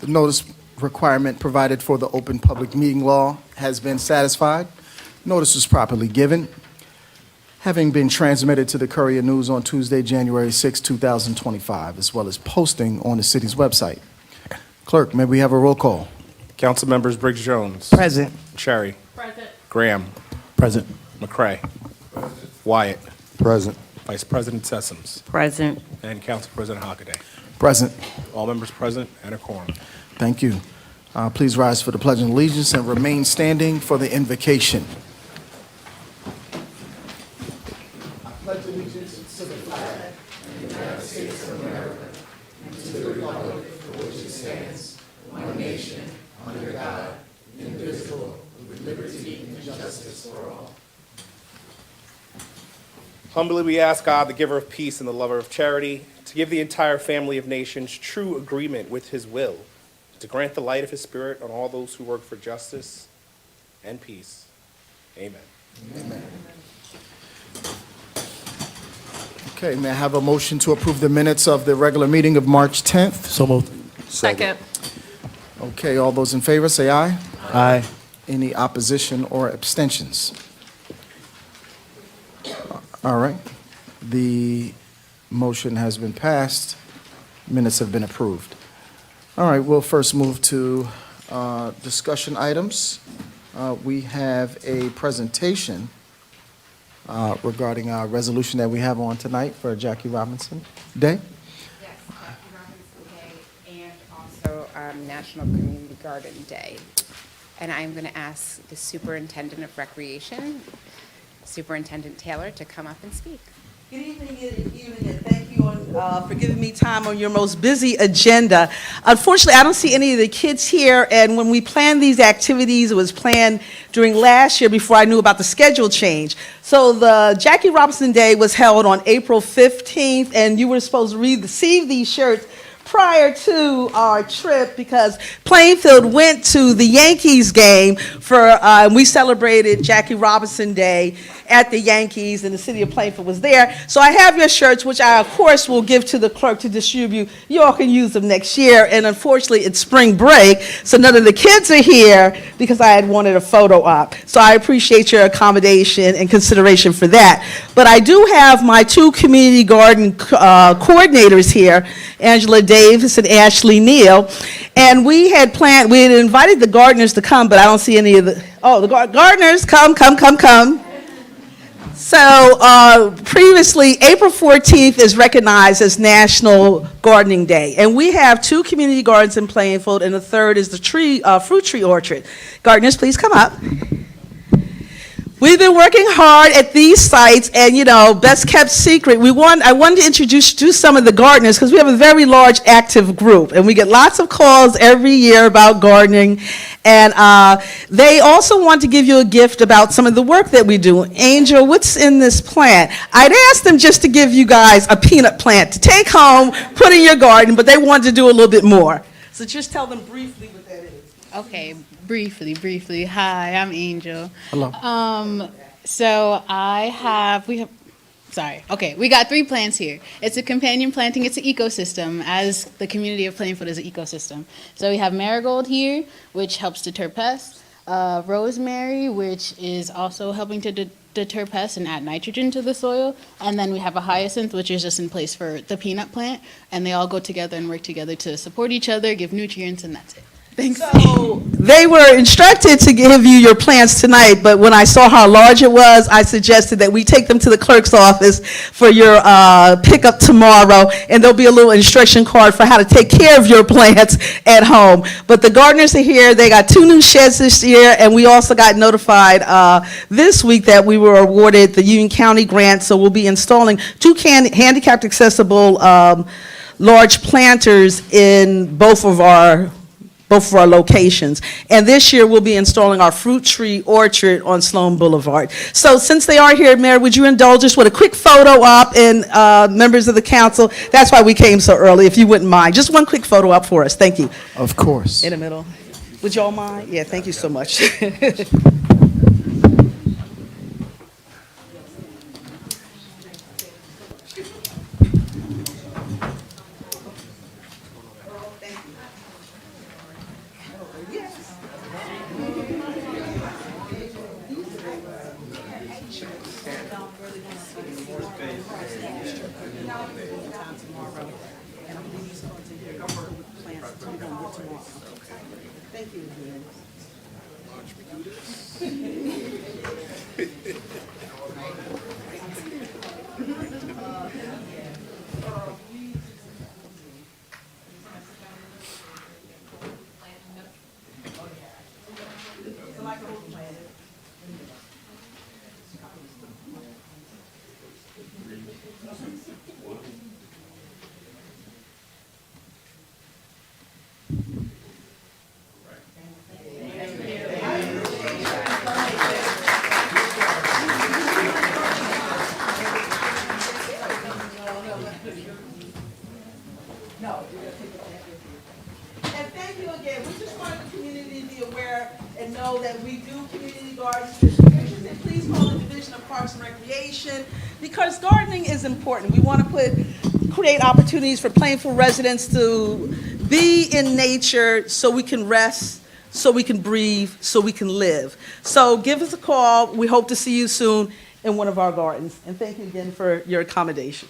The notice requirement provided for the open public meeting law has been satisfied. Notice was properly given, having been transmitted to the Courier News on Tuesday, January 6, 2025, as well as posting on the city's website. Clerk, may we have a roll call? Council members Briggs Jones. Present. Cherry. Present. Graham. Present. McCray. Wyatt. Present. Vice President Sessoms. Present. And Council President Hockaday. Present. All members present and a quorum. Thank you. Please rise for the Pledge of Allegiance and remain standing for the invocation. I pledge allegiance to the flag of the United States of America and to the republic for which it stands, one nation, under God, indivisible, with liberty and justice for all. Humbly we ask God, the giver of peace and the lover of charity, to give the entire family of nations true agreement with his will, to grant the light of his spirit on all those who work for justice and peace. Amen. Amen. Okay, may I have a motion to approve the minutes of the regular meeting of March 10th? So moved. Second. Okay, all those in favor, say aye. Aye. Any opposition or abstentions? All right. The motion has been passed. Minutes have been approved. All right, we'll first move to discussion items. We have a presentation regarding our resolution that we have on tonight for Jackie Robinson Day. Yes, Jackie Robinson Day and also National Community Garden Day. And I'm going to ask the Superintendent of Recreation, Superintendent Taylor, to come up and speak. Good evening, and thank you for giving me time on your most busy agenda. Unfortunately, I don't see any of the kids here, and when we planned these activities, it was planned during last year before I knew about the schedule change. So the Jackie Robinson Day was held on April 15th, and you were supposed to receive these shirts prior to our trip because Plainfield went to the Yankees game we celebrated Jackie Robinson Day at the Yankees, and the city of Plainfield was there. So I have your shirts, which I, of course, will give to the clerk to distribute. You all can use them next year, and unfortunately, it's spring break, so none of the kids are here because I had wanted a photo op. So I appreciate your accommodation and consideration for that. But I do have my two community garden coordinators here, Angela Davis and Ashley Neal, and we had invited the gardeners to come, but I don't see any of the gardeners, come. So previously, April 14th is recognized as National Gardening Day, and we have two community gardens in Plainfield, and the third is the fruit tree orchard. Gardeners, please come up. We've been working hard at these sites, and best kept secret. I wanted to introduce some of the gardeners because we have a very large active group, and we get lots of calls every year about gardening. And they also want to give you a gift about some of the work that we do. Angel, what's in this plant? I'd asked them just to give you guys a peanut plant to take home, put in your garden, but they wanted to do a little bit more. So just tell them briefly what that is. Okay, briefly. Hi, I'm Angel. Hello. We got 3 plants here. It's a companion planting, it's an ecosystem, as the community of Plainfield is an ecosystem. So we have marigold here, which helps deter pests, rosemary, which is also helping to deter pests and add nitrogen to the soil, and then we have a hyacinth, which is just in place for the peanut plant, and they all go together and work together to support each other, give nutrients, and that's it. Thanks. So they were instructed to give you your plants tonight, but when I saw how large it was, I suggested that we take them to the clerk's office for your pickup tomorrow, and there'll be a little instruction card for how to take care of your plants at home. But the gardeners are here. They got 2 new sheds this year, and we also got notified this week that we were awarded the Union County grant, so we'll be installing 2 handicapped accessible large planters in both of our locations. And this year, we'll be installing our fruit tree orchard on Sloan Boulevard. So since they are here, Mayor, would you indulge us with a quick photo op and members of the council? That's why we came so early, if you wouldn't mind. Just one quick photo op for us. Thank you. Of course. In the middle. Would you all mind? Yeah, thank you so much. Thank you. And thank you again. We just wanted the community to be aware and know that we do community gardens. If you're interested, please call the Division of Parks and Recreation, because gardening is important. We want to create opportunities for Plainfield residents to be in nature so we can rest, so we can breathe, so we can live. So give us a call. We hope to see you soon in one of our gardens. And thank you again for your accommodation.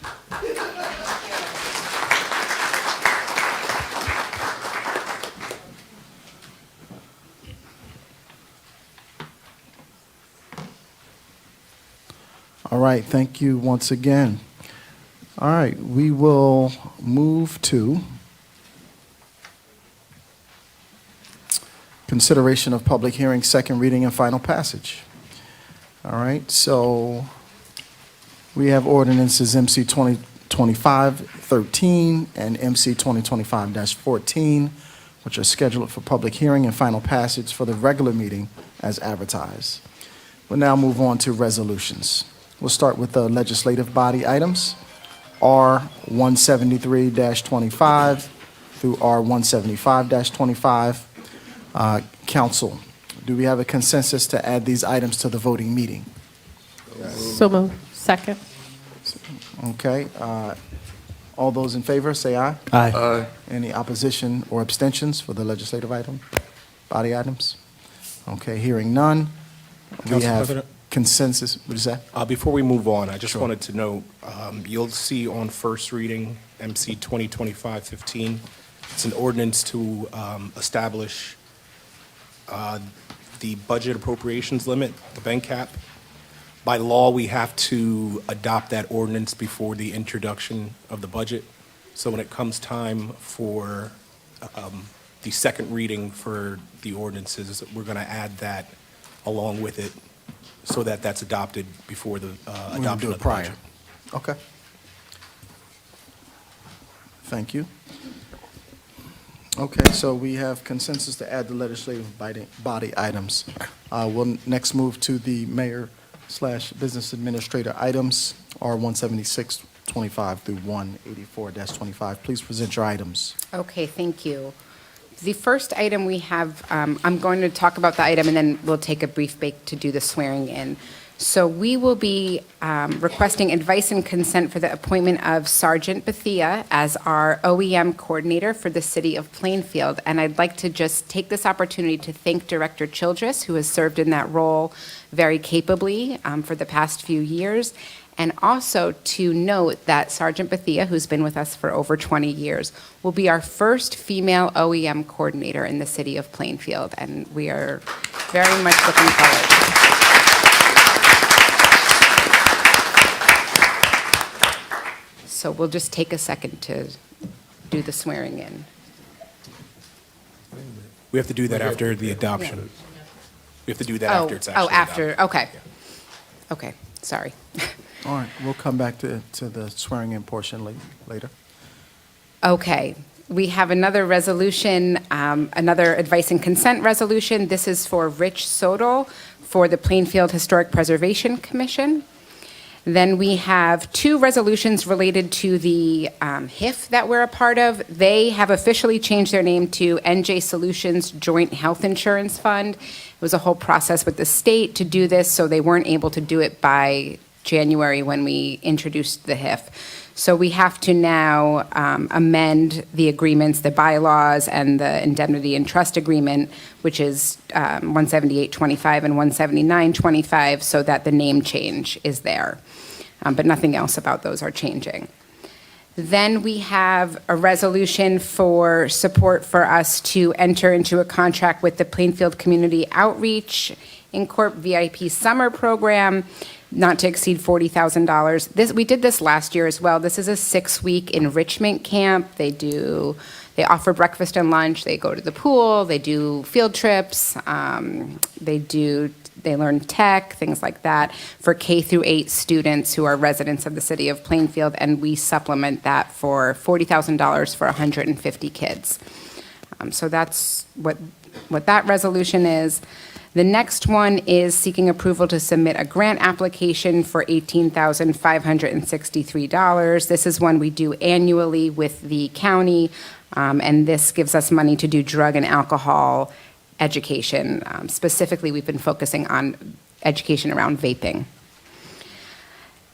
All right, thank you once again. All right, we will move to consideration of public hearing, second reading, and final passage. All right, so we have ordinances MC 2025-13 and MC 2025-14, which are scheduled for public hearing and final passage for the regular meeting as advertised. We'll now move on to resolutions. We'll start with the legislative body items, R 173-25 through R 175-25. Council, do we have a consensus to add these items to the voting meeting? So moved. Second. Okay. All those in favor, say aye. Aye. Any opposition or abstentions for the legislative item, body items? Okay, hearing none. We Council have President? consensus. What is that? Before we move on, I just wanted to note, you'll see on first reading, MC 2025-15, it's an ordinance to establish the budget appropriations limit, the bank cap. By law, we have to adopt that ordinance before the introduction of the budget. So when it comes time for the second reading for the ordinances, we're going to add that along with it so that that's adopted before the We're gonna adoption do of it the prior. budget. Okay. Thank you. Okay, so we have consensus to add the legislative body items. We'll next move to the mayor/business administrator items, R 176-25 through 184-25. Please present your items. Okay, thank you. The first item we have, I'm going to talk about the item, and then we'll take a brief break to do the swearing in. So we will be requesting advice and consent for the appointment of Sergeant Bethia as our OEM coordinator for the city of Plainfield. And I'd like to just take this opportunity to thank Director Childress, who has served in that role very capably for the past few years. And also to note that Sergeant Bethia, who's been with us for over 20 years, will be our first female OEM coordinator in the city of Plainfield. And we are very much looking forward. So we'll just take a second to do the swearing in. We have to do that after the adoption. We have to do that after it's actually after, adopted. okay. Okay, sorry. All right, we'll come back to the swearing in portion later. Okay, we have another resolution, another advice and consent resolution. This is for Rich Sodol for the Plainfield Historic Preservation Commission. Then we have two resolutions related to the HIF that we're a part of. They have officially changed their name to NJ Solutions Joint Health Insurance Fund. It was a whole process with the state to do this, so they weren't able to do it by January when we introduced the HIF. So we have to now amend the agreements, the bylaws, and the indemnity and trust agreement, which is 17825 and 17925, so that the name change is there. But nothing else about those are changing. Then we have a resolution for support for us to enter into a contract with the Plainfield Community Outreach Incorp. VIP Summer Program, not to exceed $40,000. We did this last year as well. This is a 6-week enrichment camp. They offer breakfast and lunch. They go to the pool. They do field trips. They learn tech, things like that, for K through 8 students who are residents of the city of Plainfield, and we supplement that for $40,000 for 150 kids. So that's what that resolution is. The next one is seeking approval to submit a grant application for $18,563. This is one we do annually with the county, and this gives us money to do drug and alcohol education. Specifically, we've been focusing on education around vaping.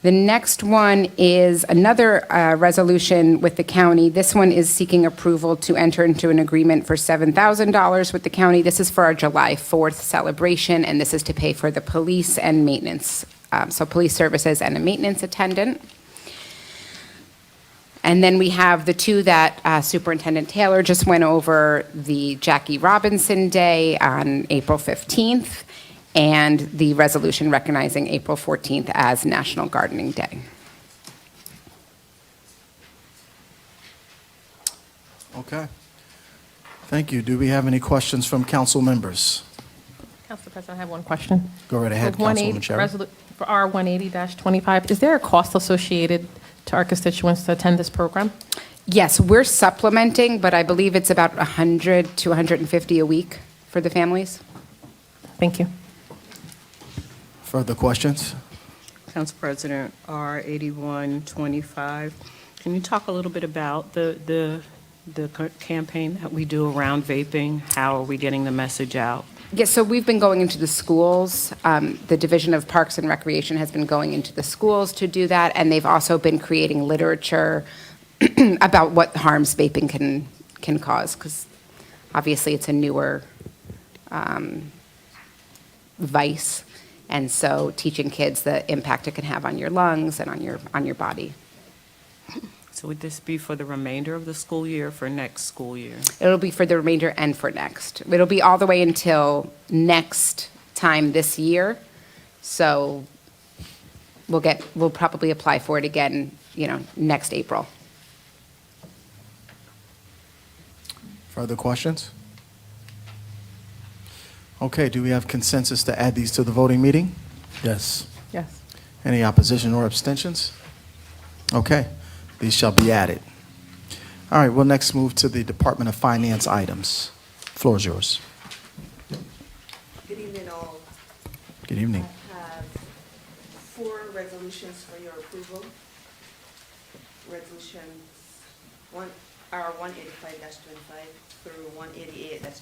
The next one is another resolution with the county. This one is seeking approval to enter into an agreement for $7,000 with the county. This is for our July 4th celebration, and this is to pay for the police and maintenance, so police services and a maintenance attendant. And then we have the two that Superintendent Taylor just went over, the Jackie Robinson Day on April 15th, and the resolution recognizing April 14th as National Gardening Day. Okay. Thank you. Do we have any questions from council members? Council President, I have one question. Go right ahead, For 180 Councilwoman Cherry. For R 180-25, is there a cost associated to our constituents to attend this program? Yes, we're supplementing, but I believe it's about 100 to 150 a week for the families. Thank you. Further questions? Council President, R 8125, can you talk a little bit about the campaign that we do around vaping? How are we getting the message out? Yes, so we've been going into the schools. The Division of Parks and Recreation has been going into the schools to do that, and they've also been creating literature about what harms vaping can cause, because obviously it's a newer vice, and so teaching kids the impact it can have on your lungs and on your body. So would this be for the remainder of the school year, for next school year? It'll be for the remainder and for next. It'll be all the way until next time this year. So we'll probably apply for it again, next April. Further questions? Okay, do we have consensus to add these to the voting meeting? Yes. Yes. Any opposition or abstentions? Okay, these shall be added. All right, we'll next move to the Department of Finance items. Floor is yours. Good evening, all. Good evening. I have 4 resolutions for your approval. Resolutions R 185-25 through 188-25.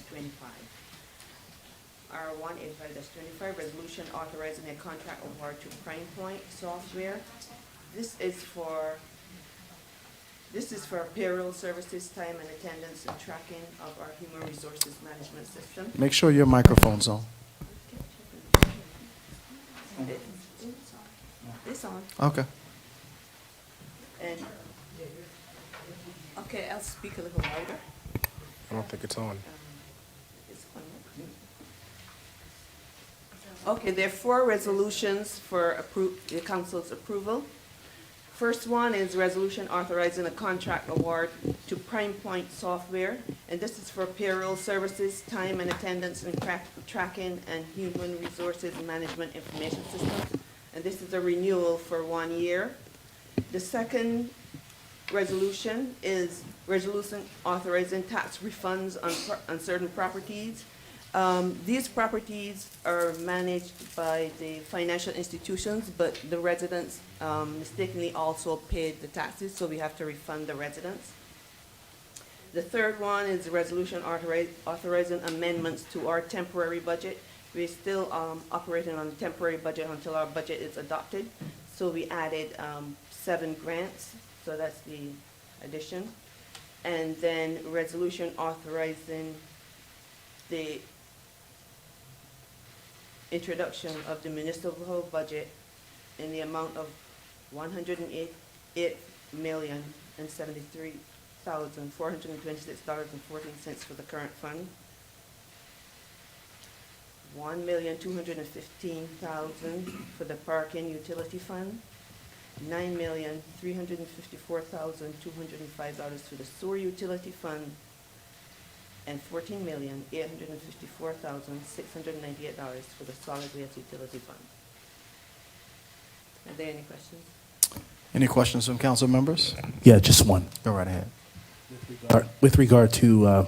R 185-25, resolution authorizing a contract award to Prime Point Software. This is for payroll services, time and attendance, and tracking of our human resources management system. Make sure your microphone's on. It's on. Okay. And, okay, I'll speak a little louder. I don't think it's on. It's on. Okay, there are 4 resolutions for the council's approval. First one is resolution authorizing a contract award to Prime Point Software, and this is for payroll services, time and attendance, and tracking and human resources management information system. And this is a renewal for 1 year. The second resolution is resolution authorizing tax refunds on certain properties. These properties are managed by the financial institutions, but the residents mistakenly also paid the taxes, so we have to refund the residents. The third one is a resolution authorizing amendments to our temporary budget. We're still operating on a temporary budget until our budget is adopted, so we added 7 grants, so that's the addition. And then resolution authorizing the introduction of the municipal budget in the amount of $108,000,000 $1,773,426.14 for the current fund. $1,215,000 for the parking utility fund. $9,354,205 for the sewer utility fund, and $14,854,698 for the solid waste utility fund. Are there any questions? Any questions from council members? Yeah, just one. Go right ahead. With regard to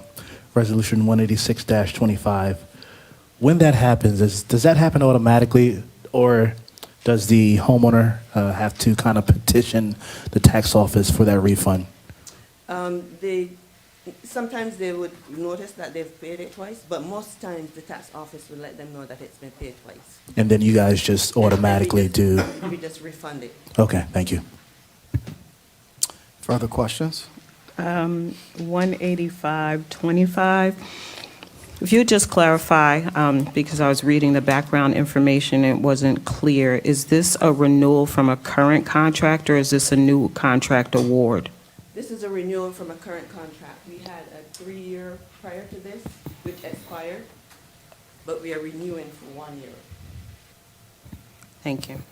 Resolution 186-25, when that happens, does that happen automatically, or does the homeowner have to kind of petition the tax office for that refund? Sometimes they would notice that they've paid it twice, but most times the tax office will let them know that it's been paid twice. And then you guys just automatically do? We just refund it. Okay, thank you. Further questions? 18525. If you would just clarify, because I was reading the background information, it wasn't clear. Is this a renewal from a current contract, or is this a new contract award? This is a renewal from a current contract. We had a 3-year prior to this, which expired, but we are renewing for 1 year. Thank you.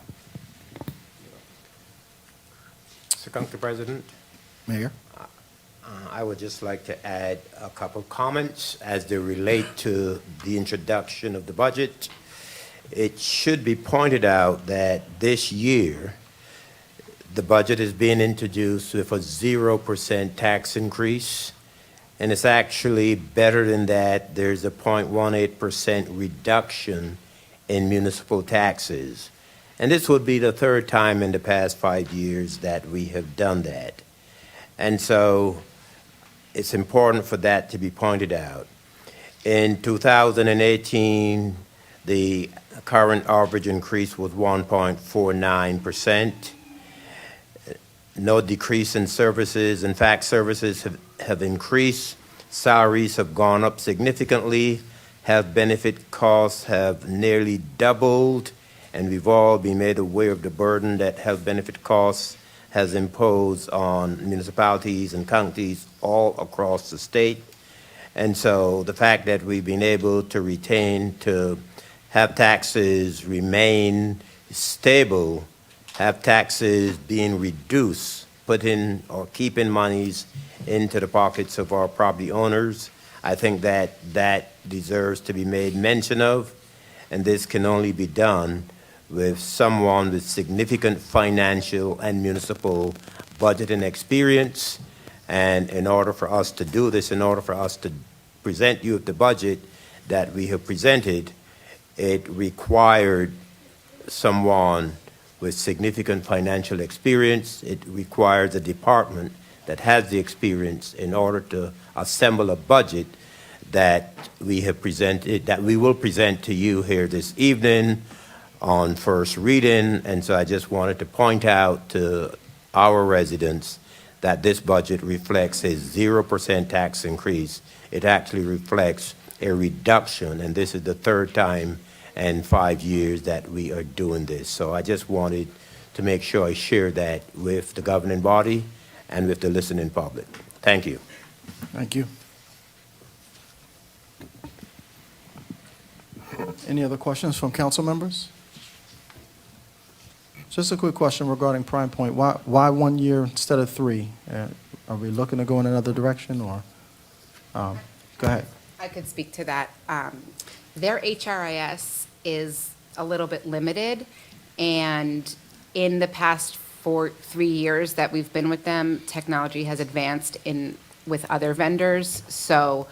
Mr. Council President, Mayor? I would just like to add a couple comments as they relate to the introduction of the budget. It should be pointed out that this year, the budget is being introduced with a 0% tax increase, and it's actually better than that. There's a 0.18% reduction in municipal taxes. And this would be the third time in the past 5 years that we have done that. And so it's important for that to be pointed out. In 2018, the current average increase was 1.49%. No decrease in services. In fact, services have increased. Salaries have gone up significantly. Health benefit costs have nearly doubled. And we've all been made aware of the burden that health benefit costs has imposed on municipalities and counties all across the state. And so the fact that we've been able to retain, to have taxes remain stable, have taxes being reduced, putting or keeping monies into the pockets of our property owners, I think that deserves to be made mention of, and this can only be done with someone with significant financial and municipal budgeting experience. And in order for us to do this, in order for us to present you with the budget that we have presented, it required someone with significant financial experience. It requires a department that has the experience in order to assemble a budget that we have presented, that we will present to you here this evening on first reading. And so I just wanted to point out to our residents that this budget reflects a 0% tax increase. It actually reflects a reduction, and this is the third time in 5 years that we are doing this. So I just wanted to make sure I share that with the governing body and with the listening public. Thank you. Thank you. Any other questions from council members? Just a quick question regarding Prime Point. Why 1 year instead of 3? Are we looking to go in another direction, or? Go ahead. I could speak to that. Their HRIS is a little bit limited, and in the past 3 years that we've been with them, technology has advanced with other vendors, so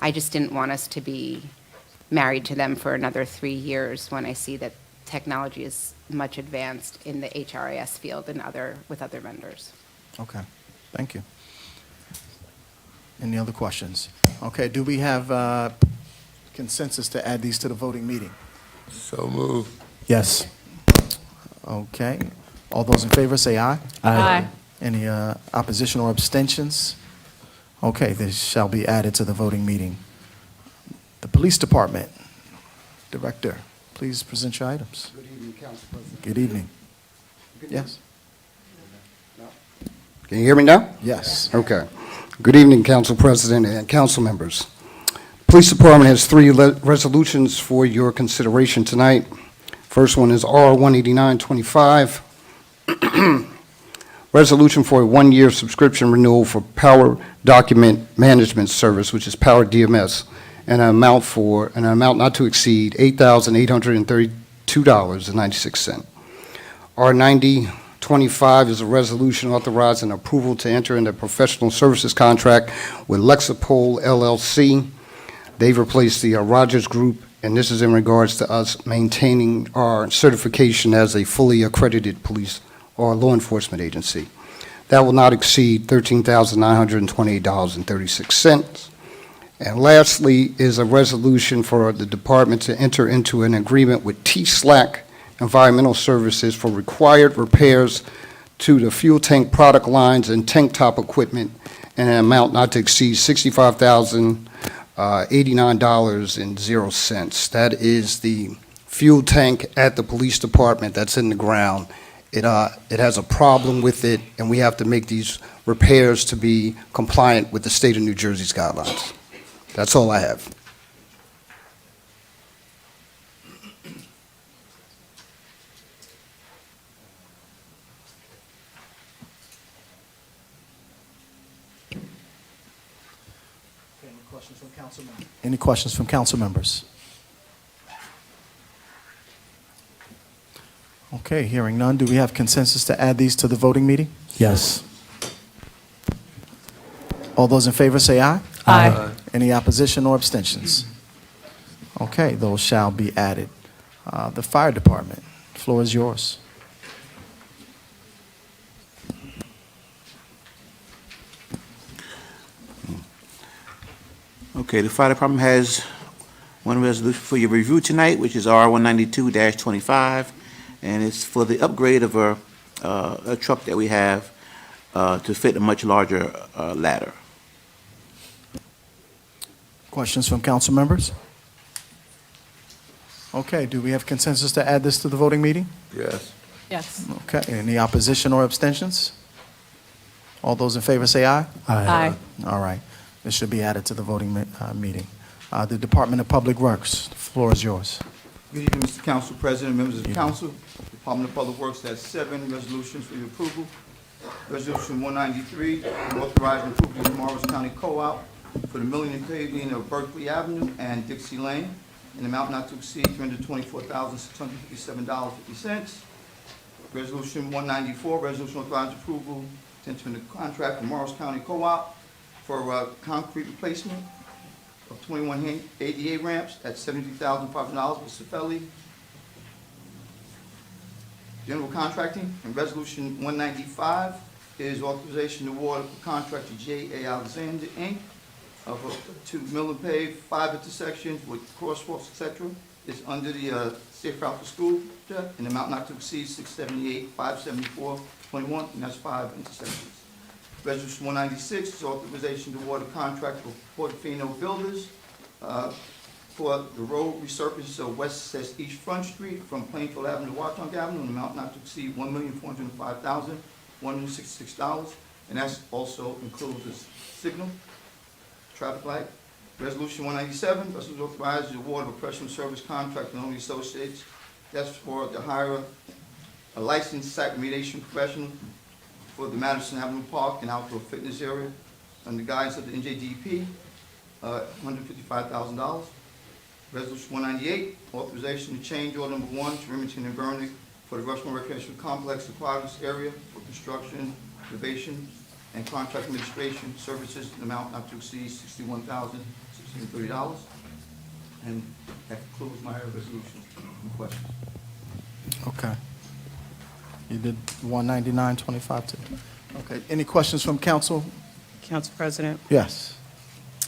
I just didn't want us to be married to them for another 3 years when I see that technology is much advanced in the HRIS field and with other vendors. Okay, thank you. Any other questions? Okay, do we have consensus to add these to the voting meeting? So moved. Yes. Okay, all those in favor say aye. Aye. Any opposition or abstentions? Okay, this shall be added to the voting meeting. The Police Department, Director, please present your items. Good evening, Council President. Good evening. Yes? No. Good Can you hear me now? Yes. Okay. Good evening, Council President and council members. Police Department has three resolutions for your consideration tonight. First one is R-18925, resolution for a one-year subscription renewal for Power Document Management Service, which is Power DMS, and an amount not to exceed $8,832.96. R-9025 is a resolution authorizing approval to enter into a professional services contract with Lexipol LLC. They've replaced the Rogers Group, and this is in regards to us maintaining our certification as a fully accredited police or law enforcement agency. That will not exceed $13,928.36. And lastly is a resolution for the department to enter into an agreement with T-SLAC Environmental Services for required repairs to the fuel tank product lines and tank top equipment in an amount not to exceed $65,089.00. That is the fuel tank at the police department that's in the ground. It has a problem with it, and we have to make these repairs to be compliant with the state of New Jersey's guidelines. That's all I have. Any questions from council members? Okay, hearing none, do we have consensus to add these to the voting meeting? Yes. All those in favor say aye. Aye. Any opposition or abstentions? Okay, those shall be added. The fire department, floor is yours. Okay, the fire department has one resolution for your review tonight, which is R-192-25, and it's for the upgrade of a truck that we have to fit a much larger ladder. Questions from council members? Okay, do we have consensus to add this to the voting meeting? Yes. Yes. Okay, any opposition or abstentions? All those in favor say aye. Aye. All right, this should be added to the voting meeting. The Department of Public Works, the floor is yours. Good evening, Mr. Council President, members of the council. Department of Public Works has 7 resolutions for your approval. Resolution 193, authorizing approval of the Morris County Co-op for the milling and paving of Berkeley Avenue and Dixie Lane, in amount not to exceed $324,657.50. Resolution 194, resolution authorizing approval to enter into contract with Morris County Co-op for concrete replacement of 21 ADA ramps at $73,500 with Cifelli. General contracting. And resolution 195 is authorization to award a contract to J.A. Alexander, Inc. To mill and pave 5 intersections with crosswalks, etc. It's under the Safe Route to School project, in amount not to exceed $678,574.21, and that's 5 intersections. Resolution 196 is authorization to award a contract for Portofino Builders for the road resurface of West East Front Street from Plainfield Avenue to Watchung Avenue, in amount not to exceed $1,405,166, and that's also includes the signal, traffic light. Resolution 197, resolution authorizes the award of a professional service contract to Only Associates. That's for the hire a licensed site remediation professional for the Madison Avenue Park and outdoor fitness area under the guidance of the NJDP, $155,000. Resolution 198, authorization to change order number 1 to Remington and Vernick for the Rushmore Recreational Complex Aquatics area for construction, renovation, and contract administration services in amount not to exceed $61,630. And that concludes my resolution. Any questions? Okay. You did 199.25 too. Okay, any questions from council? Council President? Yes.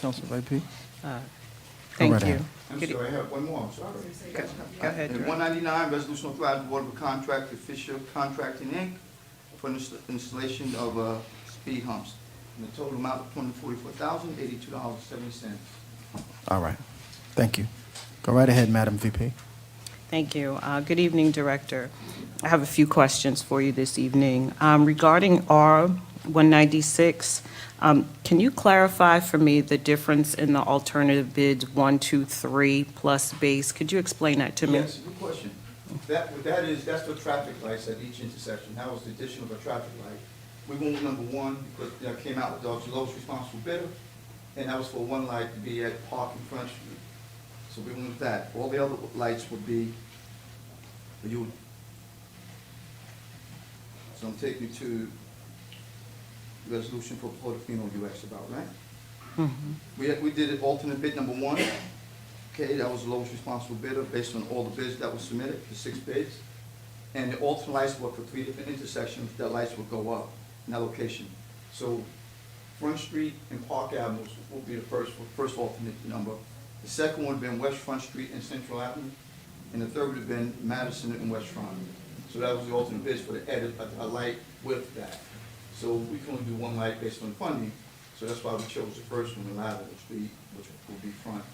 Council VP? Thank right you. ahead. I'm sorry, I have one more, I'm sorry. Go ahead, And Director. 199, resolution authorizing award of a contract to Fisher Contracting, Inc. for installation of speed humps, in the total amount of $244,082.70. All right, thank you. Go right ahead, Madam VP. Thank you. Good evening, Director. I have a few questions for you this evening. Regarding 196. Can you clarify for me the difference in the alternative bids 1, 2, 3 plus base? Could you explain that to me? Yes, good question. What that is, that's the traffic lights at each intersection. That was the addition of a traffic light. We went with number 1 because that came out with the lowest responsible bidder, and that was for one light to be at Park and Front Street. So we went with that. All the other lights would be for you. So I'm taking you to the resolution for Portofino you asked about, right? We did it alternate bid number 1. Okay, that was the lowest responsible bidder based on all the bids that were submitted, the 6 bids. And the alternate lights were for 3 different intersections, that lights would go up in that location. So Front Street and Park Avenue will be the first alternate number. The second one would have been West Front Street and Central Avenue. And the third would have been Madison and West Front. So that was the alternate bids for the added a light with that. So we can only do one light based on funding, so that's why we chose the first one, the latter, which will be Front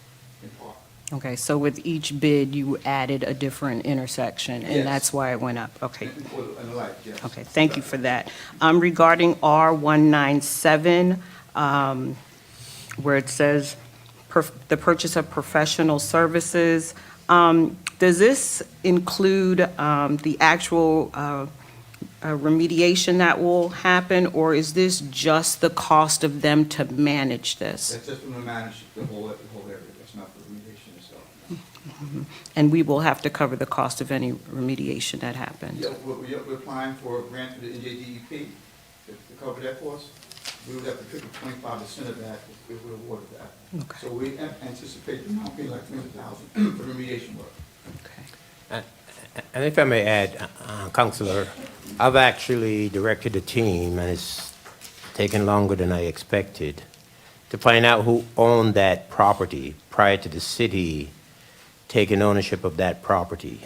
and Park. Okay, so with each bid, you added a different intersection, and Yes. that's why it went up? Okay. And the light, yes. Okay, thank you for that. Regarding R197, where it says the purchase of professional services, does this include the actual remediation that will happen, or is this just the cost of them to manage this? That's just going to manage the whole area, that's not the remediation itself. And we will have to cover the cost of any remediation that happens? Yeah, we're applying for a grant through the NJDEP to cover that for us. We would have to pick up 25% of that if we awarded that. Okay. So we anticipate the amount being like $300,000 for remediation work. Okay. And if I may add, Counselor, I've actually directed a team, and it's taken longer than I expected, to find out who owned that property prior to the city taking ownership of that property.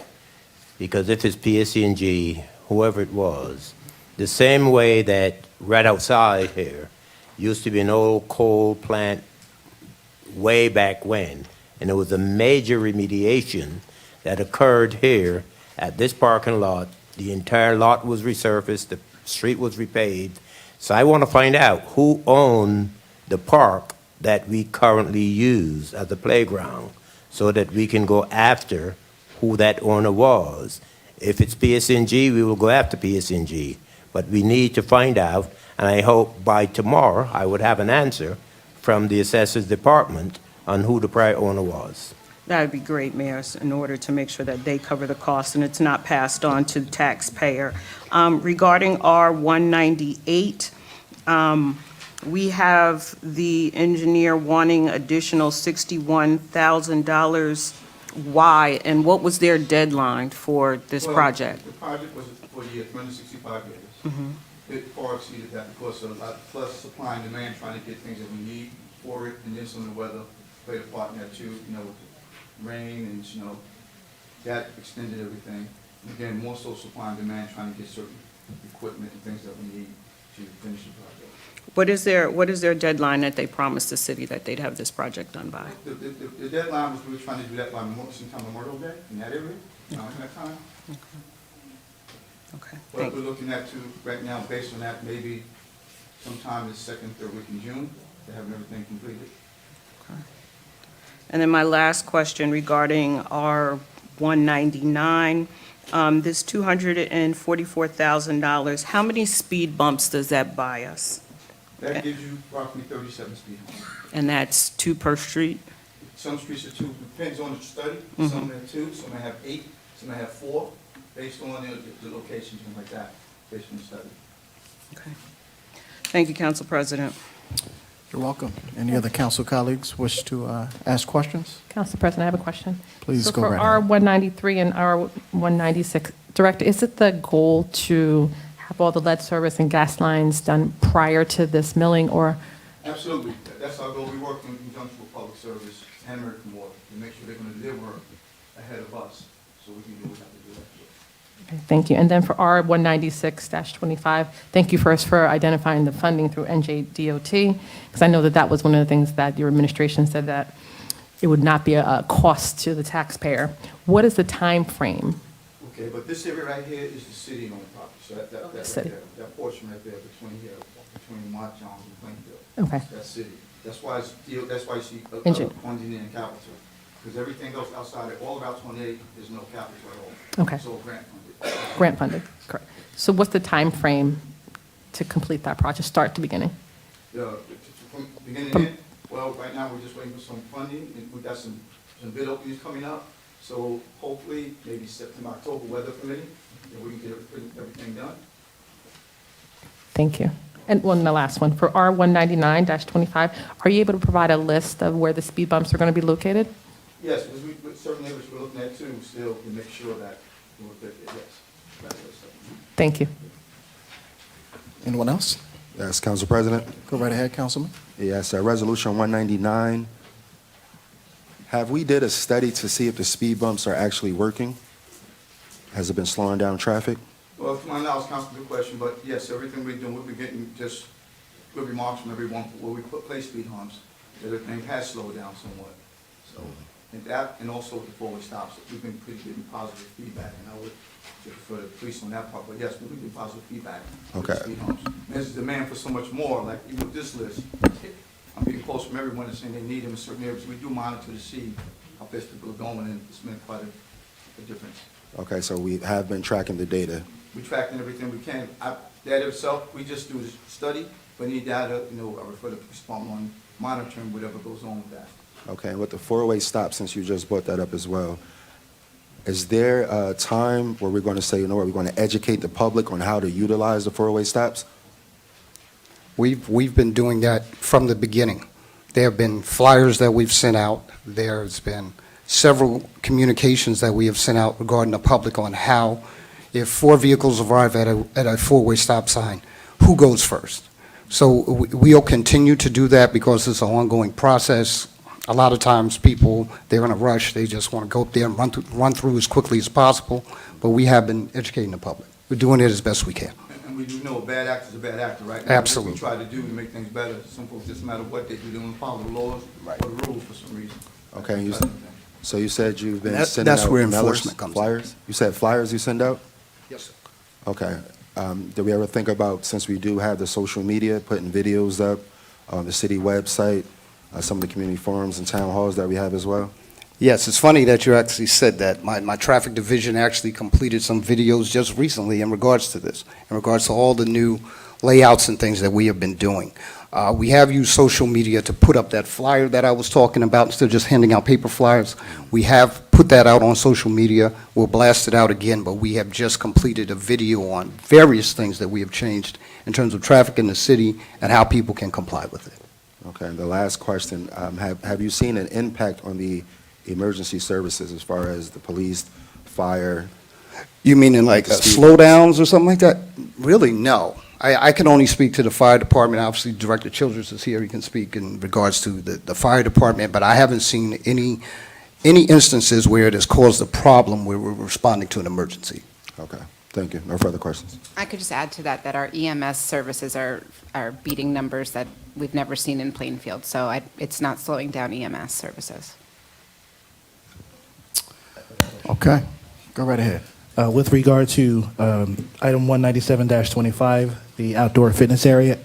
Because if it's PSC&G, whoever it was, the same way that right outside here used to be an old coal plant way back when, and there was a major remediation that occurred here at this parking lot. The entire lot was resurfaced, the street was repaved. So I want to find out who owned the park that we currently use as a playground so that we can go after who that owner was. If it's PSNG, we will go after PSNG. But we need to find out, and I hope by tomorrow I would have an answer from the Assessors Department on who the prior owner was. That would be great, Mayor, in order to make sure that they cover the cost and it's not passed on to the taxpayer. Regarding R198, we have the engineer wanting additional $61,000. Why, and what was their deadline for this Well, project? The project was for the 365 days. It far exceeded that because of plus supply and demand, trying to get things that we need for it, and then some of the weather played a part in that too, with the rain and snow. That extended everything. And again, more so supply and demand, trying to get certain equipment and things that we need to finish the project. What is their deadline that they promised the city that they'd have this project done by? The deadline was, we were trying to do that by sometime Memorial Day, in that area, around that time. Okay, But thank we're you. looking at right now, based on that, maybe sometime the second, third week in June, to have everything completed. And then my last question regarding R199, this $244,000, how many speed bumps does that buy us? That gives you approximately 37 speed humps. And that's 2 per street? Some streets are 2, depends on the study. Some have 2, some may have 8, some may have 4, based on the locations and like that, based on the study. Okay. Thank you, Council President. You're welcome. Any other council colleagues wish to ask questions? Council President, I have a question. Please go right ahead. So for R193 and R196, Director, is it the goal to have all the lead service and gas lines done prior to this milling, or? Absolutely. That's our goal. We work in conjunction with Public Service and American Water to make sure they're going to deliver ahead of us, so we can do what we have to do that. Okay, thank you. And then for R196-25, thank you first for identifying the funding through NJDOT, because I know that that was one of the things that your administration said that it would not be a cost to the taxpayer. What is the time frame Okay, but this area right here is the city-owned property, so that right City. there, that portion right there between Mont Jones and Plainfield. Okay. That's city. That's why that's why you see Engineer. engineering and capital. Because everything else outside of, all about 28, there's no capital at all. Okay. It's all grant funded. Grant funded, correct. So what's the time frame to complete that project, start to beginning? From beginning to end, well, right now, we're just waiting for some funding, and we've got some bid openings coming up. So hopefully, maybe September, October, weather permitting, and we can get everything done. Thank you. And one, the last one, for R199-25, are you able to provide a list of where the speed bumps are going to be located? Yes, because with certain neighbors we're looking at too, still to make sure that we're fit, yes. That's what it's saying. Thank you. Anyone else? Yes, Council President. Go right ahead, Councilman. Yes, Resolution 199. Have we did a study to see if the speed bumps are actually working? Has it been slowing down traffic? Well, to my knowledge, Council, good question, but yes, everything we're doing, we'll be getting just good remarks from everyone where we place speed humps. Everything has slowed down somewhat. So, and that, and also the forward stops, we've been pretty getting positive feedback, and I would defer to the police on that part, but yes, we've been getting positive feedback. with the Okay. Speed humps. And there's demand for so much more, like even with this list, I'm getting calls from everyone that's saying they need them in certain areas. We do monitor to see how fast people are going, and it's made quite a difference. Okay, so we have been tracking the data. We tracking everything we can. Data itself, we just do the study, but any data, I refer to police department on monitoring whatever goes on with that. Okay, and with the four-way stop, since you just brought that up as well, is there a time where we're going to say, we're going to educate the public on how to utilize the four-way stops? We've been doing that from the beginning. There have been flyers that we've sent out. There's been several communications that we have sent out regarding the public on how, if four vehicles arrive at a four-way stop sign, who goes first? So we'll continue to do that because it's an ongoing process. A lot of times people, they're in a rush, they just want to go up there and run through as quickly as possible, but we have been educating the public. We're doing it as best we can. And we do know a bad actor is a bad actor, right? Absolutely. We try to do to make things better. Some folks, just no matter what they do, they don't follow the laws or the rules for some reason. Okay, so you said you've been That's sending out where mailers, enforcement comes in. flyers? You said flyers you send out? Yes, sir. Okay. Did we ever think about, since we do have the social media, putting videos up on the city website, some of the community forums and town halls that we have as well? Yes, it's funny that you actually said that. My traffic division actually completed some videos just recently in regards to this, in regards to all the new layouts and things that we have been doing. We have used social media to put up that flyer that I was talking about instead of just handing out paper flyers. We have put that out on social media. We'll blast it out again, but we have just completed a video on various things that we have changed in terms of traffic in the city and how people can comply with it. Okay, and the last question, have you seen an impact on the emergency services as far as the police, fire? You mean in like slowdowns or something like that? Really, no. I can only speak to the fire department. Obviously, Director Childress is here. He can speak in regards to the fire department, but I haven't seen any instances where it has caused a problem where we're responding to an emergency. Okay, thank you. No further questions. I could just add to that our EMS services are beating numbers that we've never seen in Plainfield, so it's not slowing down EMS services. Okay, go right ahead. With regard to item 197-25, the outdoor fitness area,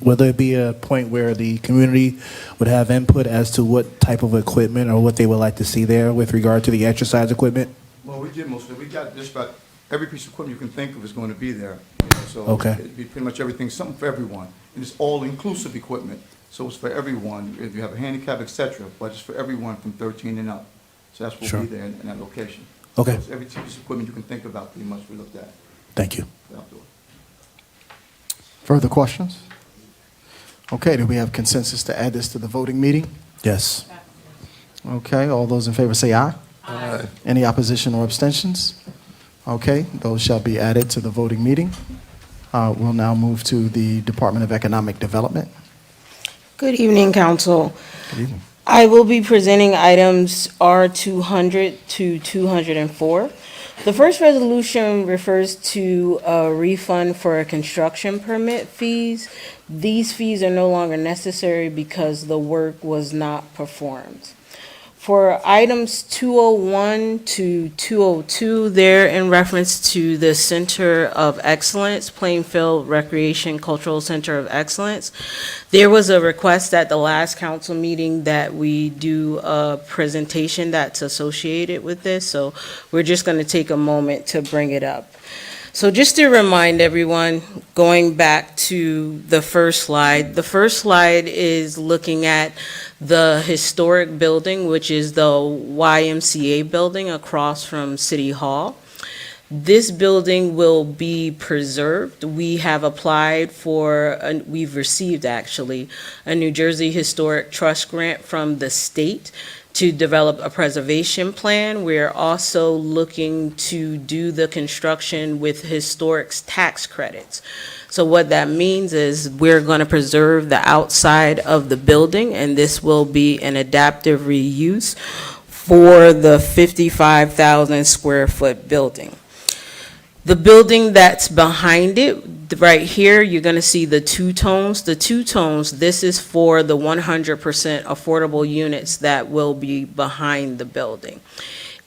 will there be a point where the community would have input as to what type of equipment or what they would like to see there with regard to the exercise equipment? Well, we did most of it. We got just about every piece of equipment you can think of is going to be there. So Okay. it'd be pretty much everything, something for everyone. And it's all-inclusive equipment, so it's for everyone, if you have a handicap, et cetera, but it's for everyone from 13 and up. So that's what Sure. will be there in that location. Okay. So it's every piece of equipment you can think about, pretty much, we looked at. Thank you. the outdoor. Further questions? Okay, do we have consensus to add this to the voting meeting? Yes. Okay, all those in favor say aye. Aye. Any opposition or abstentions? Okay, those shall be added to the voting meeting. We'll now move to the Department of Economic Development. Good evening, Council. Good evening. I will be presenting items R200 to 204. The first resolution refers to a refund for construction permit fees. These fees are no longer necessary because the work was not performed. For items 201 to 202, they're in reference to the Center of Excellence, Plainfield Recreation Cultural Center of Excellence. There was a request at the last council meeting that we do a presentation that's associated with this, so we're just going to take a moment to bring it up. So just to remind everyone, going back to the first slide is looking at the historic building, which is the YMCA building across from City Hall. This building will be preserved. We have applied for, we've received actually, a New Jersey Historic Trust grant from the state to develop a preservation plan. We're also looking to do the construction with historic tax credits. So what that means is we're going to preserve the outside of the building, and this will be an adaptive reuse for the 55,000 square foot building. The building that's behind it, right here, you're going to see the two-tones. The two-tones, this is for the 100% affordable units that will be behind the building.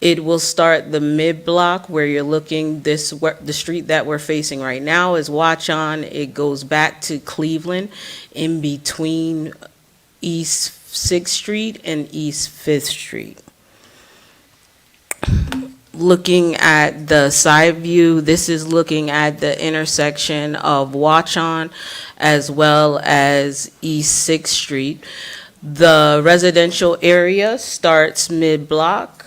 It will start the mid-block where you're looking, the street that we're facing right now is Watchon. It goes back to Cleveland in between East 6th Street and East 5th Street. Looking at the side view, this is looking at the intersection of Watchon as well as East 6th Street. The residential area starts mid-block.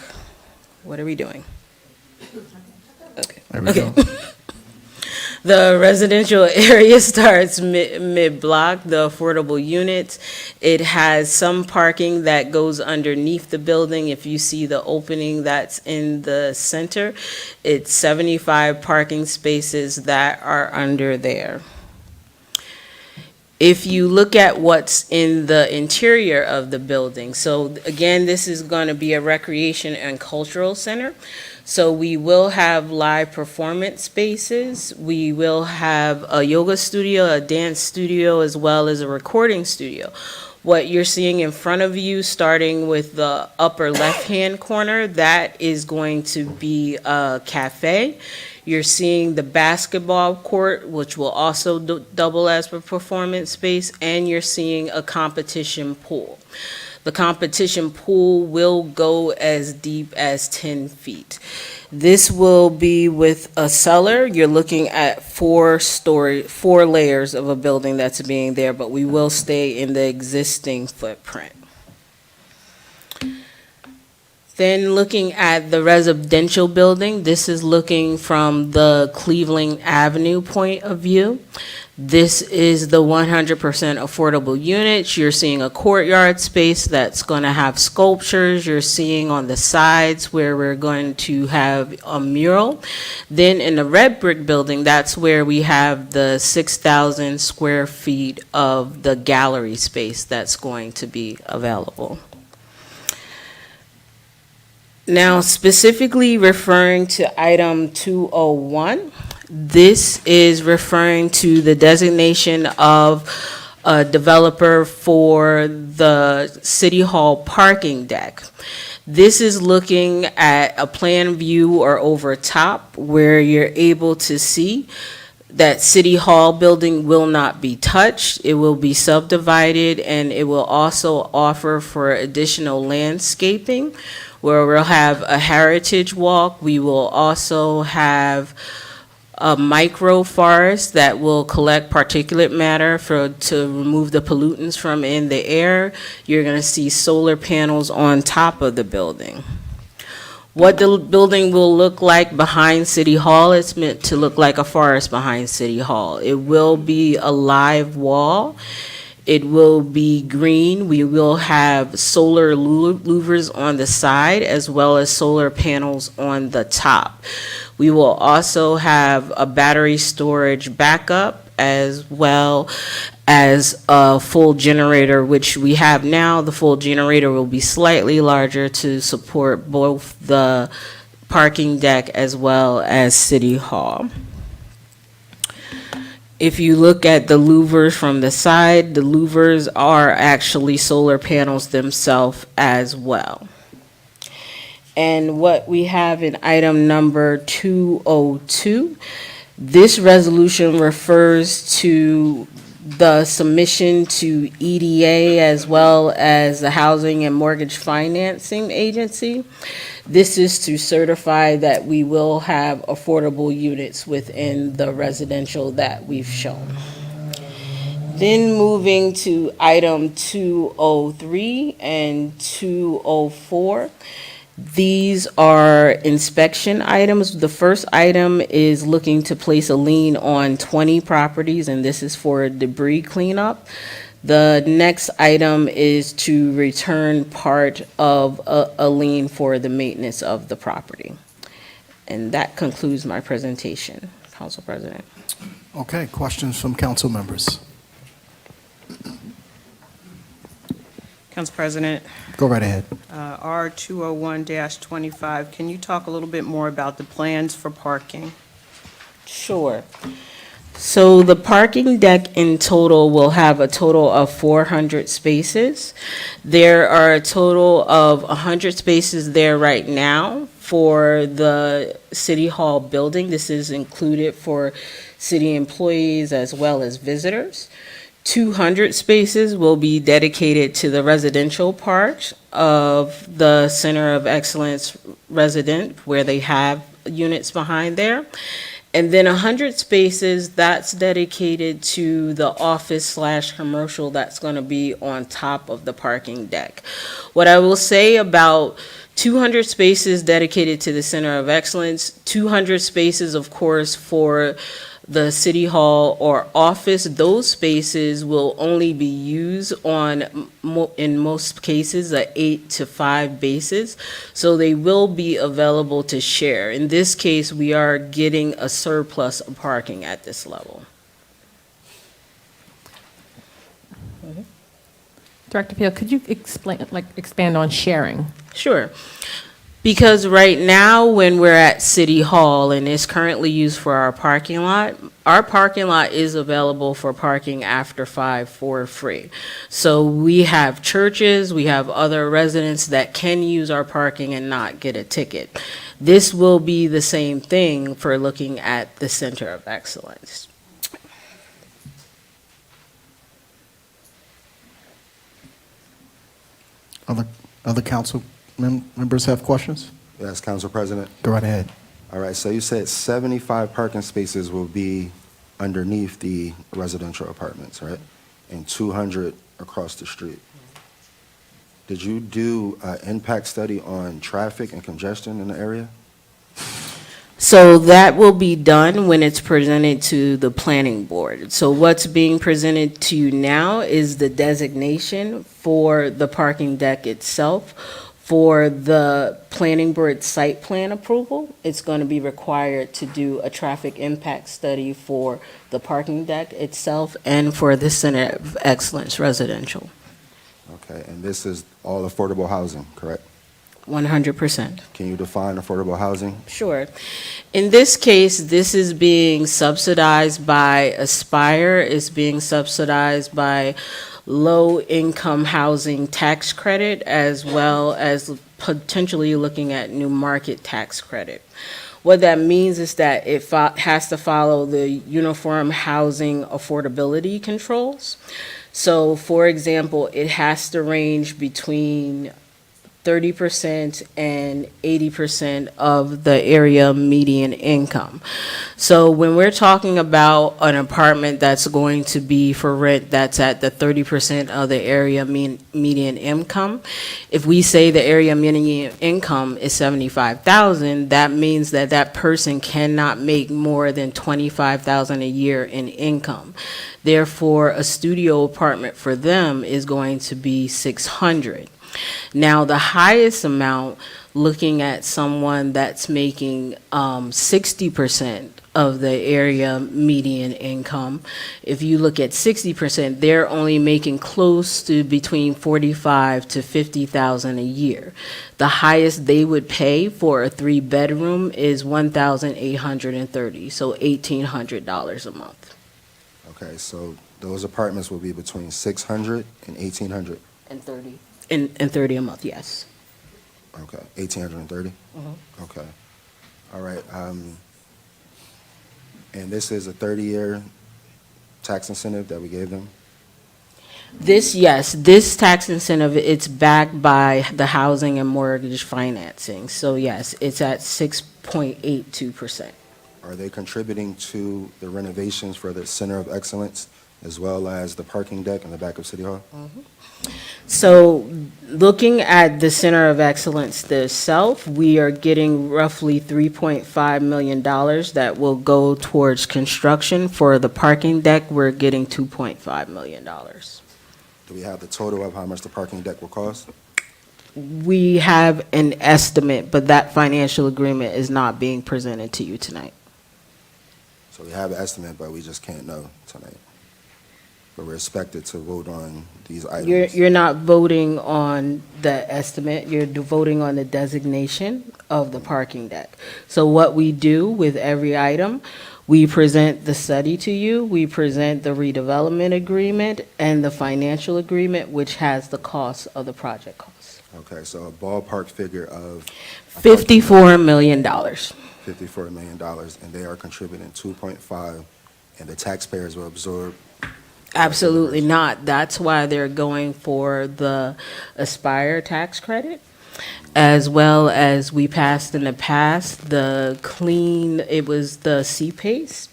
What are we doing? Okay. There we go. The residential area starts mid-block, the affordable units. It has some parking that goes underneath the building. If you see the opening that's in the center, it's 75 parking spaces that are under there. If you look at what's in the interior of the building, so again, this is going to be a recreation and cultural center. So we will have live performance spaces. We will have a yoga studio, a dance studio, as well as a recording studio. What you're seeing in front of you, starting with the upper left-hand corner, that is going to be a cafe. You're seeing the basketball court, which will also double as a performance space, and you're seeing a competition pool. The competition pool will go as deep as 10 feet. This will be with a cellar. You're looking at 4 layers of a building that's being there, but we will stay in the existing footprint. Then looking at the residential building, this is looking from the Cleveland Avenue point of view. This is the 100% affordable units. You're seeing a courtyard space that's going to have sculptures. You're seeing on the sides where we're going to have a mural. Then in the red brick building, that's where we have the 6,000 square feet of the gallery space that's going to be available. Now, specifically referring to item 201, this is referring to the designation of a developer for the City Hall parking deck. This is looking at a plan view or over top where you're able to see that City Hall building will not be touched. It will be subdivided, and it will also offer for additional landscaping where we'll have a heritage walk. We will also have a micro forest that will collect particulate matter to remove the pollutants from in the air. You're going to see solar panels on top of the building. What the building will look like behind City Hall, it's meant to look like a forest behind City Hall. It will be a live wall. It will be green. We will have solar louvers on the side as well as solar panels on the top. We will also have a battery storage backup as well as a full generator, which we have now. The full generator will be slightly larger to support both the parking deck as well as City Hall. If you look at the louvers from the side, the louvers are actually solar panels themselves as well. And what we have in item number 202, this resolution refers to the submission to EDA as well as the Housing and Mortgage Financing Agency. This is to certify that we will have affordable units within the residential that we've shown. Then moving to item 203 and 204. These are inspection items. The first item is looking to place a lien on 20 properties, and this is for debris cleanup. The next item is to return part of a lien for the maintenance of the property. And that concludes my presentation, Council President. Okay, questions from council members? Council President, Go right ahead. R 201-25, can you talk a little bit more about the plans for parking? Sure. So the parking deck in total will have a total of 400 spaces. There are a total of 100 spaces there right now for the City Hall building. This is included for city employees as well as visitors. 200 spaces will be dedicated to the residential part of the Center of Excellence resident, where they have units behind there. And then 100 spaces, that's dedicated to the office/commercial that's going to be on top of the parking deck. What I will say about 200 spaces dedicated to the Center of Excellence, 200 spaces, of course, for the City Hall or office, those spaces will only be used on, in most cases, a 8 to 5 basis. So they will be available to share. In this case, we are getting a surplus of parking at this level. Director Peel, could you expand on sharing? Sure. Because right now, when we're at City Hall and it's currently used for our parking lot is available for parking after 5 for free. So we have churches, we have other residents that can use our parking and not get a ticket. This will be the same thing for looking at the Center of Excellence. Other council members have questions? Yes, Council President. Go right ahead. All right, so you said 75 parking spaces will be underneath the residential apartments, right? And 200 across the street. Did you do an impact study on traffic and congestion in the area? So that will be done when it's presented to the planning board. So what's being presented to you now is the designation for the parking deck itself. For the planning board site plan approval, it's going to be required to do a traffic impact study for the parking deck itself and for the Center of Excellence residential. Okay, and this is all affordable housing, correct? 100%. Can you define affordable housing? Sure. In this case, this is being subsidized by Aspire, it's being subsidized by low-income housing tax credit, as well as potentially looking at new market tax credit. What that means is that it has to follow the uniform housing affordability controls. So, for example, it has to range between 30% and 80% of the area median income. So when we're talking about an apartment that's going to be for rent that's at the 30% of the area median income, if we say the area median income is $75,000, that means that that person cannot make more than $25,000 a year in income. Therefore, a studio apartment for them is going to be $600. Now, the highest amount, looking at someone that's making 60% of the area median income, if you look at 60%, they're only making close to between $45,000 to $50,000 a year. The highest they would pay for a 3-bedroom is $1,830, so $1,800 a month. Okay, so those apartments will be between 600 and 1,800. And 30. And 30 a month, yes. Okay, 1,830? Okay. All right, and this is a 30-year tax incentive that we gave them? Yes, this tax incentive, it's backed by the housing and mortgage financing. So yes, it's at 6.82%. Are they contributing to the renovations for the Center of Excellence as well as the parking deck in the back of City Hall? So looking at the Center of Excellence itself, we are getting roughly $3.5 million that will go towards construction. For the parking deck, we're getting $2.5 million. Do we have the total of how much the parking deck will cost? We have an estimate, but that financial agreement is not being presented to you tonight. So we have an estimate, but we just can't know tonight. But we're expected to vote on these items. You're not voting on the estimate, you're voting on the designation of the parking deck. So what we do with every item, we present the study to you, we present the redevelopment agreement and the financial agreement, which has the cost of the project costs. Okay, so a ballpark figure of $54 million. $54 million, and they are contributing 2.5, and the taxpayers will absorb. Absolutely not. That's why they're going for the Aspire tax credit, as well as we passed in the past the it was the CPACE,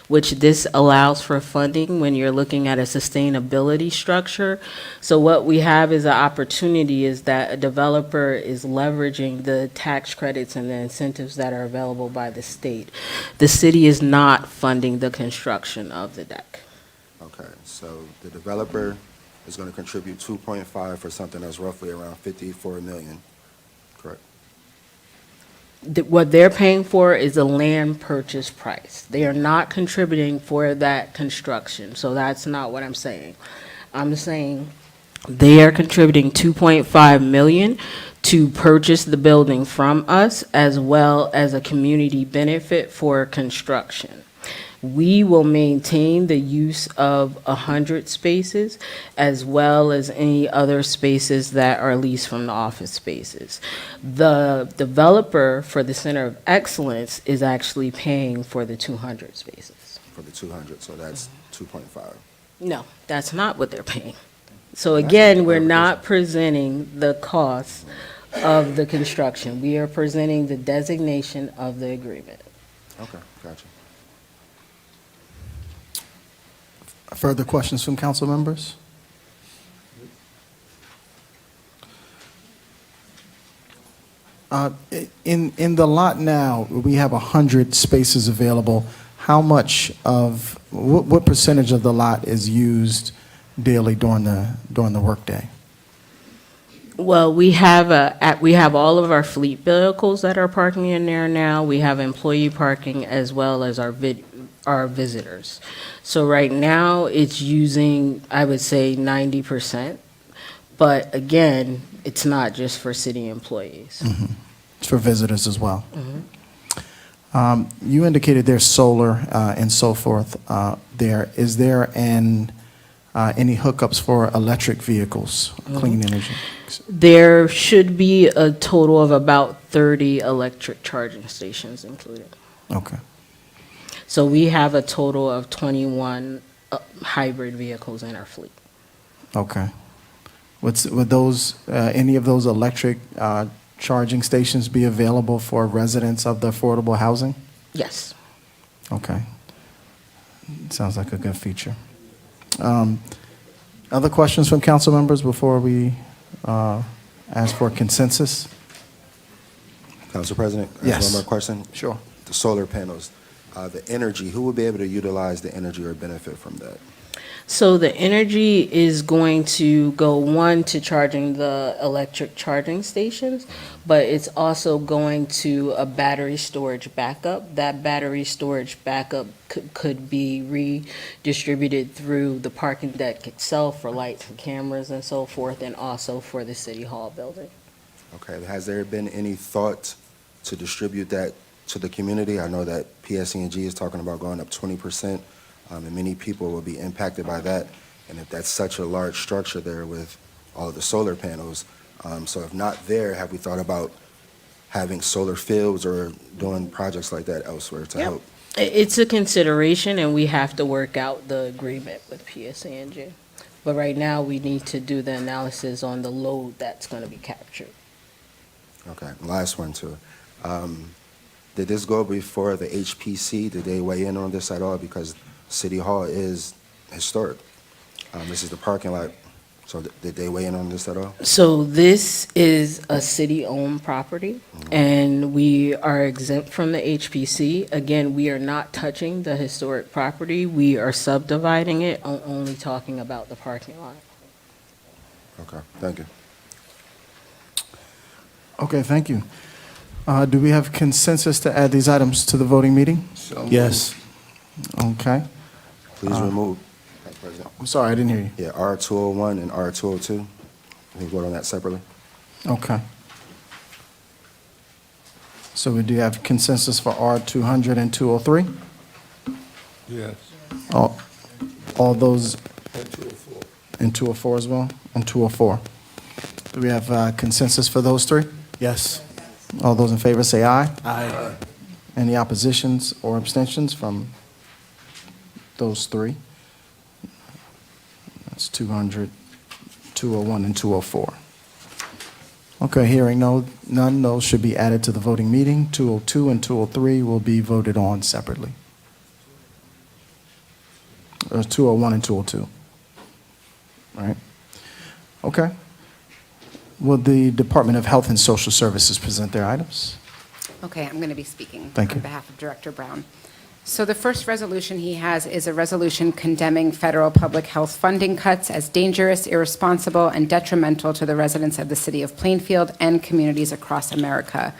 which this allows for funding when you're looking at a sustainability structure. So what we have is an opportunity is that a developer is leveraging the tax credits and the incentives that are available by the state. The city is not funding the construction of the deck. Okay, so the developer is going to contribute 2.5 for something that's roughly around 54 million, correct? What they're paying for is a land purchase price. They are not contributing for that construction, so that's not what I'm saying. I'm saying they are contributing 2.5 million to purchase the building from us, as well as a community benefit for construction. We will maintain the use of 100 spaces, as well as any other spaces that are leased from the office spaces. The developer for the Center of Excellence is actually paying for the 200 spaces. For the 200, so that's 2.5. No, that's not what they're paying. So again, we're not presenting the cost of the construction. We are presenting the designation of the agreement. Okay, gotcha. Further questions from council members? In the lot now, we have 100 spaces available. How much of, what percentage of the lot is used daily during the workday? Well, we have all of our fleet vehicles that are parking in there now. We have employee parking as well as our visitors. So right now, it's using, I would say, 90%. But again, it's not just for city employees. Mm-hmm. It's for visitors as well. You indicated there's solar and so forth there. Is there any hookups for electric vehicles, clean energy? There should be a total of about 30 electric charging stations included. Okay. So we have a total of 21 hybrid vehicles in our fleet. Okay. Would those, any of those electric charging stations be available for residents of the affordable housing? Yes. Okay. Sounds like a good feature. Other questions from council members before we ask for consensus? Council President? Yes. One more question? Sure. The solar panels, the energy, who will be able to utilize the energy or benefit from that? So the energy is going to go, to charging the electric charging stations, but it's also going to a battery storage backup. That battery storage backup could be redistributed through the parking deck itself for lights and cameras and so forth, and also for the City Hall building. Okay, has there been any thought to distribute that to the community? I know that PSE&G is talking about going up 20%. And many people will be impacted by that. And if that's such a large structure there with all of the solar panels, So if not there, have we thought about having solar fields or doing projects like that elsewhere to Yep. help? It's a consideration, and we have to work out the agreement with PSA&G. But right now, we need to do the analysis on the load that's going to be captured. Okay, last one too. Did this go before the HPC? Did they weigh in on this at all? Because City Hall is historic. This is the parking lot. So did they weigh in on this at all? So this is a city-owned property, and we are exempt from the HPC. Again, we are not touching the historic property. We are subdividing it, only talking about the parking lot. Okay, thank you. Okay, thank you. Do we have consensus to add these items to the voting meeting? Yes. Okay. Please remove. Madam President. I'm sorry, I didn't hear you. Yeah, R201 and R202. We vote on that separately. Okay. So we do have consensus for R200 and 203? Yes. All those, And 204. and 204 as well, and 204. Do we have consensus for those three? Yes. All those in favor say aye. Aye. Any oppositions or abstentions from those three? That's 200, 201, and 204. Okay, hearing none, those should be added to the voting meeting. 202 and 203 will be voted on separately. 201 and 202. Right? Okay. Will the Department of Health and Social Services present their items? Okay, I'm going to be speaking Thank you. on behalf of Director Brown. So the first resolution he has is a resolution condemning federal public health funding cuts as dangerous, irresponsible, and detrimental to the residents of the city of Plainfield and communities across America.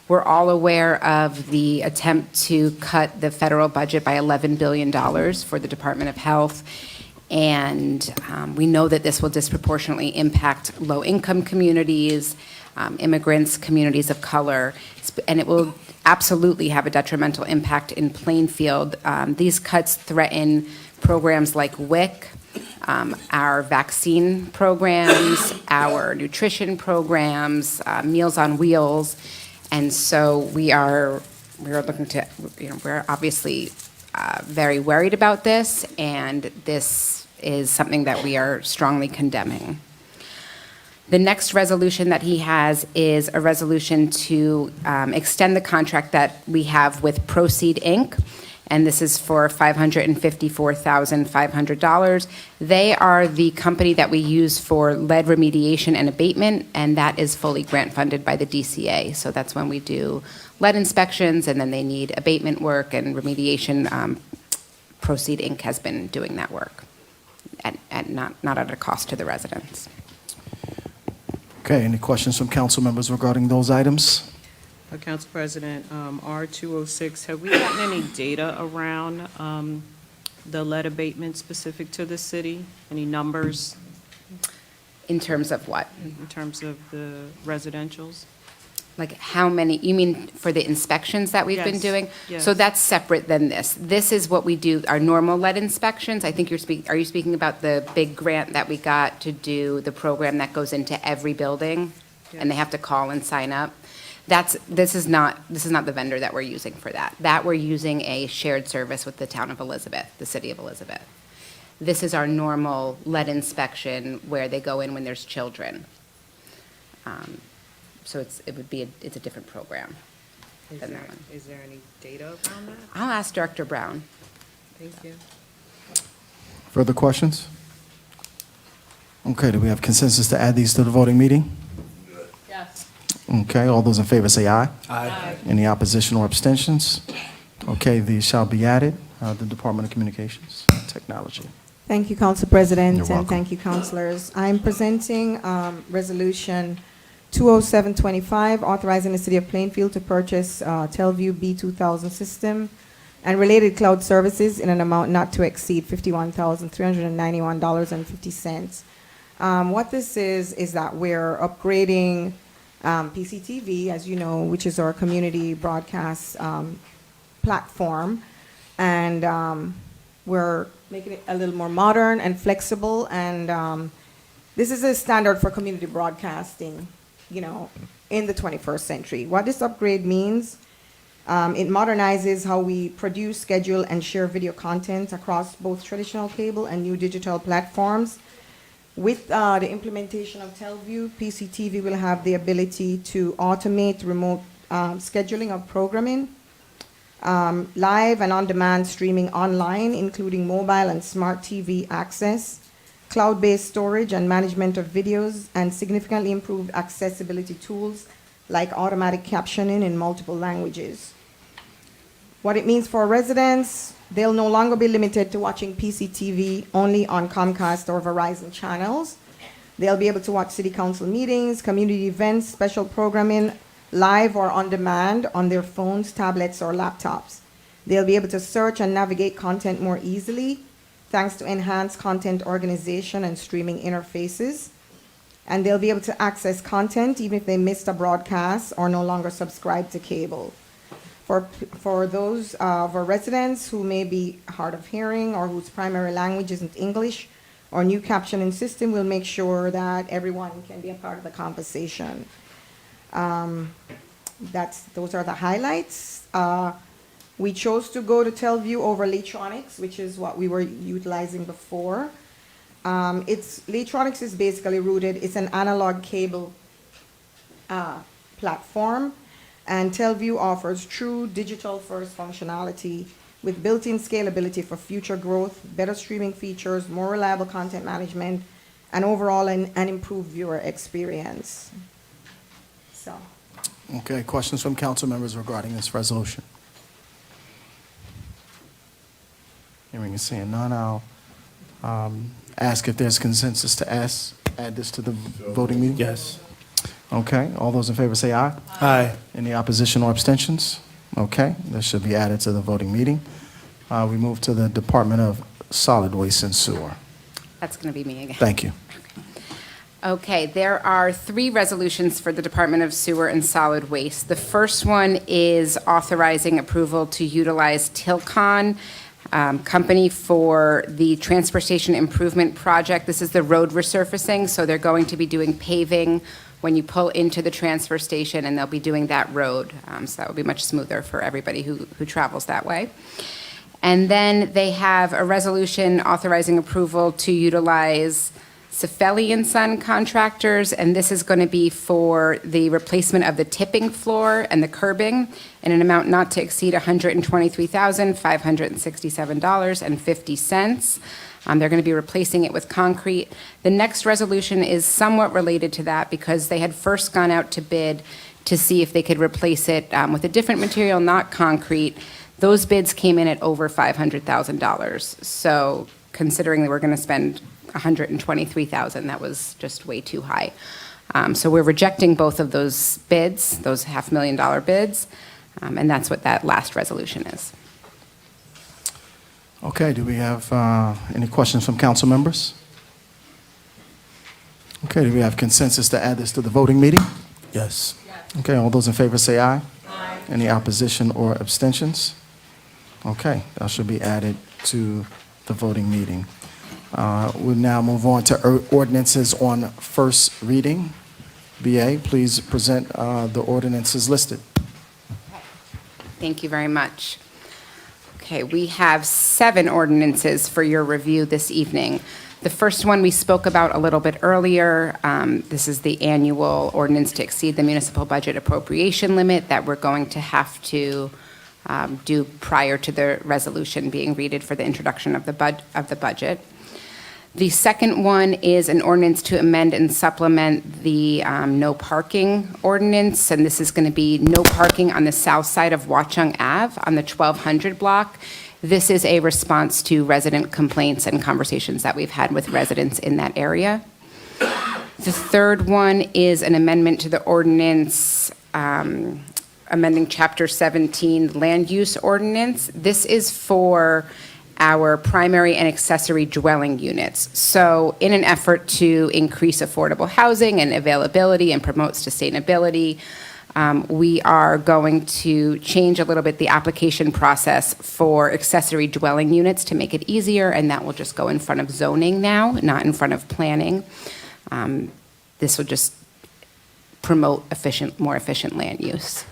We're all aware of the attempt to cut the federal budget by $11 billion for the Department of Health. And we know that this will disproportionately impact low-income communities, immigrants, communities of color, and it will absolutely have a detrimental impact in Plainfield. These cuts threaten programs like WIC, our vaccine programs, our nutrition programs, Meals on Wheels, and so we are looking to, we're obviously very worried about this, and this is something that we are strongly condemning. The next resolution that he has is a resolution to extend the contract that we have with Proceed Inc., and this is for $554,500. They are the company that we use for lead remediation and abatement, and that is fully grant funded by the DCA. So that's when we do lead inspections, and then they need abatement work and remediation. Proceed Inc. has been doing that work, at not at a cost to the residents. Okay, any questions from council members regarding those items? Council President, R206, have we gotten any data around the lead abatement specific to the city? Any numbers In terms of what? in terms of the residentials? Like how many, you mean for the inspections that we've been Yes, doing? yes. So that's separate than this. This is what we do, our normal lead inspections. I think are you speaking about the big grant that we got to do the program that goes into every building? And they have to call and sign up? This is not the vendor that we're using for that. That we're using a shared service with the town of Elizabeth, the city of Elizabeth. This is our normal lead inspection where they go in when there's children. So it's a different program than that one. Is there any data around that? I'll ask Director Brown. Thank you. Further questions? Okay, do we have consensus to add these to the voting meeting? Yes. Okay, all those in favor say aye. Aye. Any opposition or abstentions? Okay, these shall be added. The Department of Communications and Technology. Thank you, Council President, You're welcome. and thank you, councilors. I'm presenting Resolution 20725, authorizing the City of Plainfield to purchase Telview B2000 system and related cloud services in an amount not to exceed $51,391.50. What this is that we're upgrading PCTV, as you know, which is our community broadcast platform, and we're making it a little more modern and flexible, and This is a standard for community broadcasting, you know, in the 21st century. What this upgrade means, it modernizes how we produce, schedule, and share video content across both traditional cable and new digital platforms. With the implementation of TelView, PCTV will have the ability to automate remote scheduling of programming, live and on-demand streaming online, including mobile and smart TV access, cloud-based storage and management of videos, and significantly improved accessibility tools like automatic captioning in multiple languages. What it means for residents, they'll no longer be limited to watching PCTV only on Comcast or Verizon channels. They'll be able to watch city council meetings, community events, special programming, live or on demand on their phones, tablets, or laptops. They'll be able to search and navigate content more easily, thanks to enhanced content organization and streaming interfaces. And they'll be able to access content even if they missed a broadcast or no longer subscribe to cable. For those of our residents who may be hard of hearing or whose primary language isn't English, our new captioning system will make sure that everyone can be a part of the conversation. Those are the highlights. We chose to go to TelView over Letronics, which is what we were utilizing before. Letronics is basically rooted, it's an analog cable platform, and TelView offers true digital-first functionality with built-in scalability for future growth, better streaming features, more reliable content management, and overall an improved viewer experience. So. Okay, questions from council members regarding this resolution? Hearing and seeing none, I'll ask if there's consensus to add this to the voting meeting? Yes. Okay, all those in favor say aye. Aye. Any opposition or abstentions? Okay, this should be added to the voting meeting. We move to the Department of Solid Waste and Sewer. That's going to be me again. Thank you. Okay, there are 3 resolutions for the Department of Sewer and Solid Waste. The first one is authorizing approval to utilize Tilcon company for the Transfer Station Improvement Project. This is the road resurfacing, so they're going to be doing paving when you pull into the transfer station, and they'll be doing that road. So that will be much smoother for everybody who travels that way. And then they have a resolution authorizing approval to utilize Cifelli & Son contractors, and this is going to be for the replacement of the tipping floor and the curbing in an amount not to exceed $123,567.50. They're going to be replacing it with concrete. The next resolution is somewhat related to that because they had first gone out to bid to see if they could replace it with a different material, not concrete. Those bids came in at over $500,000. So considering that we're going to spend $123,000, that was just way too high. So we're rejecting both of those bids, those $500,000 bids, and that's what that last resolution is. Okay, do we have any questions from council members? Okay, do we have consensus to add this to the voting meeting? Yes. Okay, all those in favor say aye. Aye. Any opposition or abstentions? Okay, that should be added to the voting meeting. We'll now move on to ordinances on first reading. BA, please present the ordinances listed. Thank you very much. Okay, we have 7 ordinances for your review this evening. The first one we spoke about a little bit earlier. This is the annual ordinance to exceed the municipal budget appropriation limit that we're going to have to do prior to the resolution being read for the introduction of the budget. The second one is an ordinance to amend and supplement the no parking ordinance, and this is going to be no parking on the south side of Watchung Ave on the 1200 block. This is a response to resident complaints and conversations that we've had with residents in that area. The third one is an amendment to the ordinance amending Chapter 17 Land Use Ordinance. This is for our primary and accessory dwelling units. So in an effort to increase affordable housing and availability and promote sustainability, we are going to change a little bit the application process for accessory dwelling units to make it easier, and that will just go in front of zoning now, not in front of planning. This will just promote more efficient land use.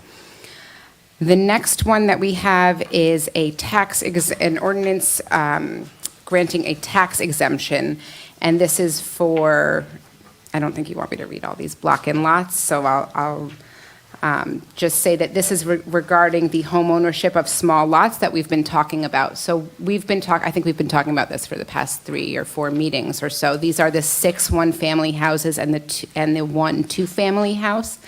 The next one that we have is an ordinance granting a tax exemption, and this is for, I don't think you want me to read all these block and lots, so I'll just say that this is regarding the home ownership of small lots that we've been talking about. So I think we've been talking about this for the past 3 or 4 meetings or so. These are the 6 one-family houses and the 1 two-family house.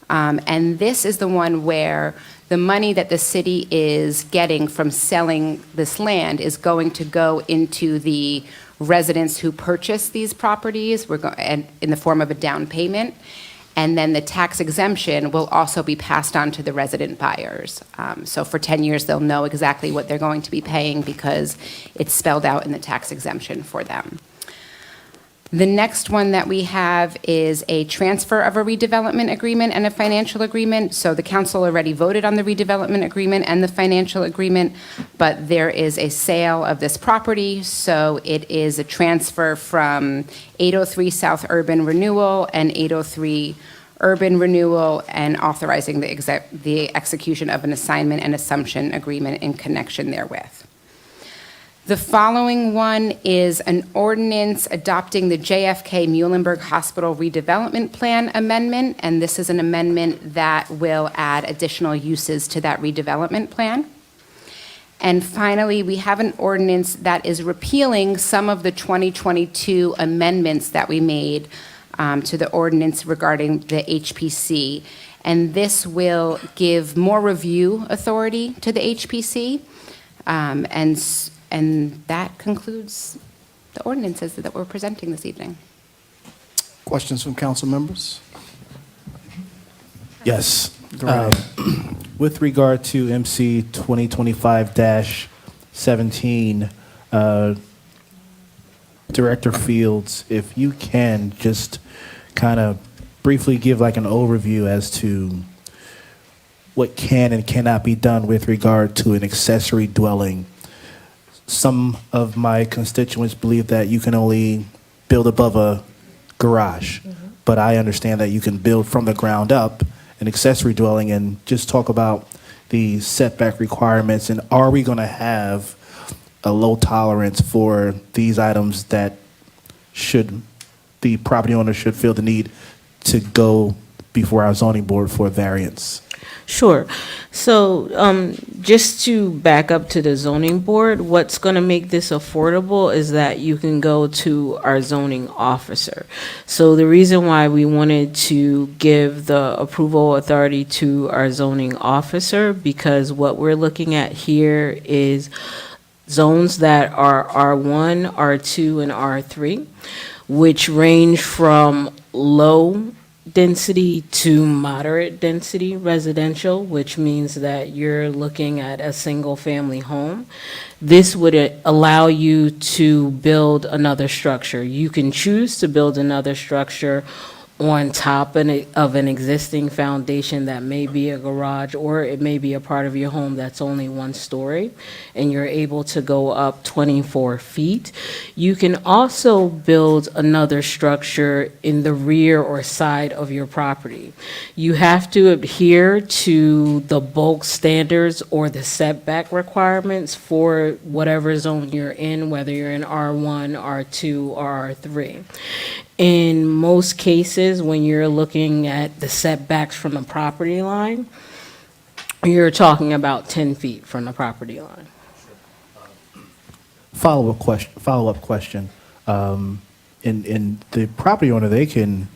And this is the one where the money that the city is getting from selling this land is going to go into the residents who purchase these properties and in the form of a down payment. And then the tax exemption will also be passed on to the resident buyers. So for 10 years, they'll know exactly what they're going to be paying because it's spelled out in the tax exemption for them. The next one that we have is a transfer of a redevelopment agreement and a financial agreement. So the council already voted on the redevelopment agreement and the financial agreement, but there is a sale of this property. So it is a transfer from 803 South Urban Renewal and 803 Urban Renewal and authorizing the execution of an assignment and assumption agreement in connection therewith. The following one is an ordinance adopting the JFK Muhlenberg Hospital Redevelopment Plan Amendment, and this is an amendment that will add additional uses to that redevelopment plan. And finally, we have an ordinance that is repealing some of the 2022 amendments that we made to the ordinance regarding the HPC. And this will give more review authority to the HPC, and that concludes the ordinances that we're presenting this evening. Questions from council members? Yes. Go right ahead. With regard to MC 2025-17, Director Fields, if you can just kind of briefly give like an overview as to what can and cannot be done with regard to an accessory dwelling. Some of my constituents believe that you can only build above a garage, but I understand that you can build from the ground up an accessory dwelling, and just talk about the setback requirements, and are we going to have a low tolerance for these items that the property owner should feel the need to go before our zoning board for a variance? Sure. So just to back up to the zoning board, what's going to make this affordable is that you can go to our zoning officer. So the reason why we wanted to give the approval authority to our zoning officer, because what we're looking at here is zones that are R1, R2, and R3, which range from low density to moderate density residential, which means that you're looking at a single family home. This would allow you to build another structure. You can choose to build another structure on top of an existing foundation that may be a garage, or it may be a part of your home that's only 1 story, and you're able to go up 24 feet. You can also build another structure in the rear or side of your property. You have to adhere to the bulk standards or the setback requirements for whatever zone you're in, whether you're in R1, R2, or R3. In most cases, when you're looking at the setbacks from the property line, you're talking about 10 feet from the property line. Follow-up question. In the property owner, they can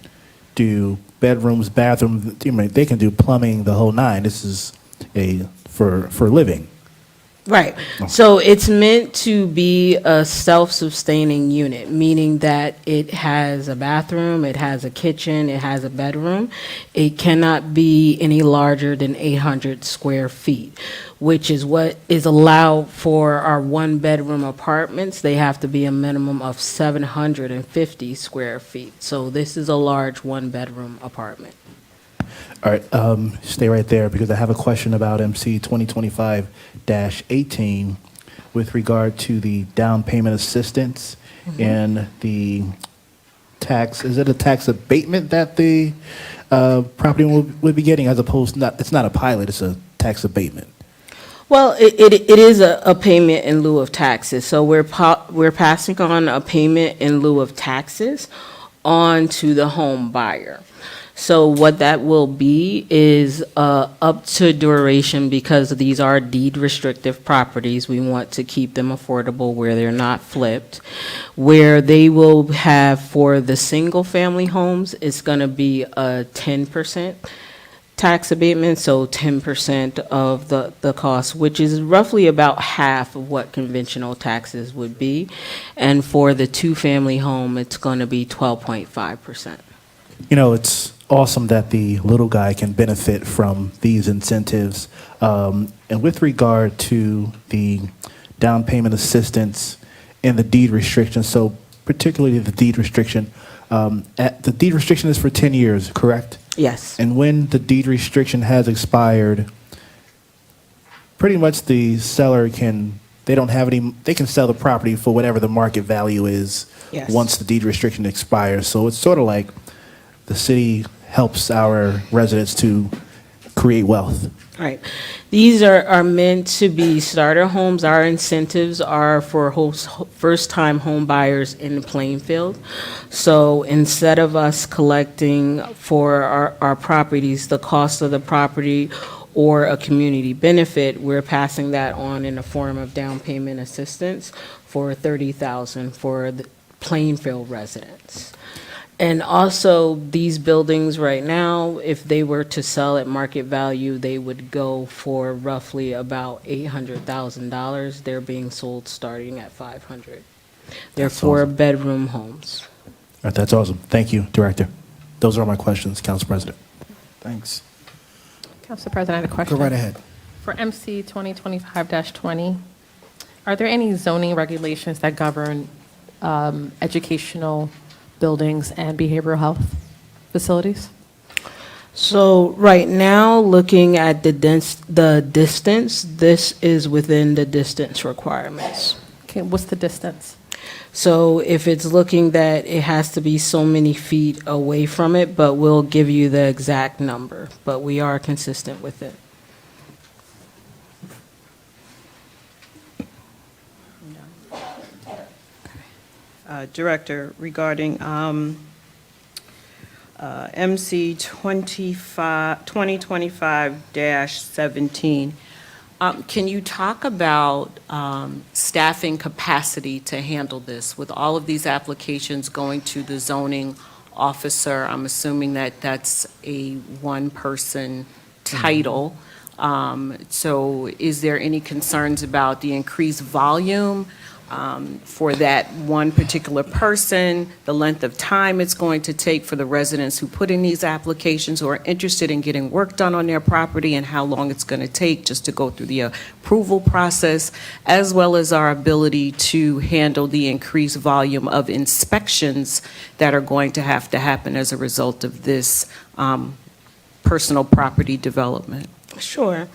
do bedrooms, bathrooms, they can do plumbing, the whole 9. This is for living. Right. So it's meant to be a self-sustaining unit, meaning that it has a bathroom, it has a kitchen, it has a bedroom. It cannot be any larger than 800 square feet, which is what is allowed for our 1-bedroom apartments. They have to be a minimum of 750 square feet. So this is a large 1-bedroom apartment. All right, stay right there, because I have a question about MC 2025-18 with regard to the down payment assistance and the tax, is it a tax abatement that the property would be getting as opposed, it's not a pilot, it's a tax abatement? Well, it is a payment in lieu of taxes. So we're passing on a payment in lieu of taxes on to the home buyer. So what that will be is up to duration, because these are deed restrictive properties. We want to keep them affordable where they're not flipped. Where they will have, for the single family homes, it's going to be a 10% tax abatement, so 10% of the cost, which is roughly about half of what conventional taxes would be. And for the two-family home, it's going to be 12.5%. You know, it's awesome that the little guy can benefit from these incentives. And with regard to the down payment assistance and the deed restriction, so particularly the deed restriction, the deed restriction is for 10 years, correct? Yes. And when the deed restriction has expired, pretty much the seller they can sell the property for whatever the market value is. Yes. Once the deed restriction expires. So it's sort of like the city helps our residents to create wealth. Right. These are meant to be starter homes. Our incentives are for first-time home buyers in Plainfield. So instead of us collecting for our properties, the cost of the property or a community benefit, we're passing that on in the form of down payment assistance for $30,000 for the Plainfield residents. And also, these buildings right now, if they were to sell at market value, they would go for roughly about $800,000. They're being sold starting at $500,000. They're That's awesome. 4-bedroom homes. All right, that's awesome. Thank you, Director. Those are my questions, Council President. Thanks. Council President, I had a question. Go right ahead. For MC 2025-20, are there any zoning regulations that govern educational buildings and behavioral health facilities? So right now, looking at the distance, this is within the distance requirements. Okay, what's the distance? So if it's looking that it has to be so many feet away from it, but we'll give you the exact number, but we are consistent with it. Director, regarding MC 2025-17, can you talk about staffing capacity to handle this? With all of these applications going to the zoning officer, I'm assuming that that's a one-person title. So is there any concerns about the increased volume for that one particular person, the length of time it's going to take for the residents who put in these applications who are interested in getting work done on their property, and how long it's going to take just to go through the approval process, as well as our ability to handle the increased volume of inspections that are going to happen as a result of this personal property development? Sure.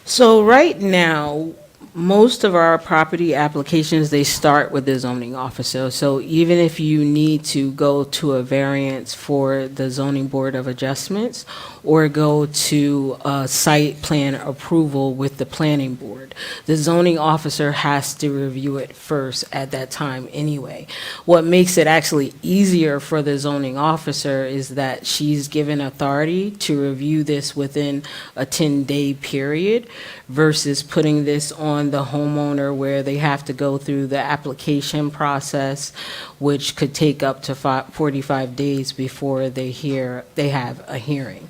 So right now, most of our property applications, they start with the zoning officer. So even if you need to go to a variance for the zoning board of adjustments or go to a site plan approval with the planning board, the zoning officer has to review it first at that time anyway. What makes it actually easier for the zoning officer is that she's given authority to review this within a 10-day period versus putting this on the homeowner where they have to go through the application process, which could take up to 45 days before they have a hearing.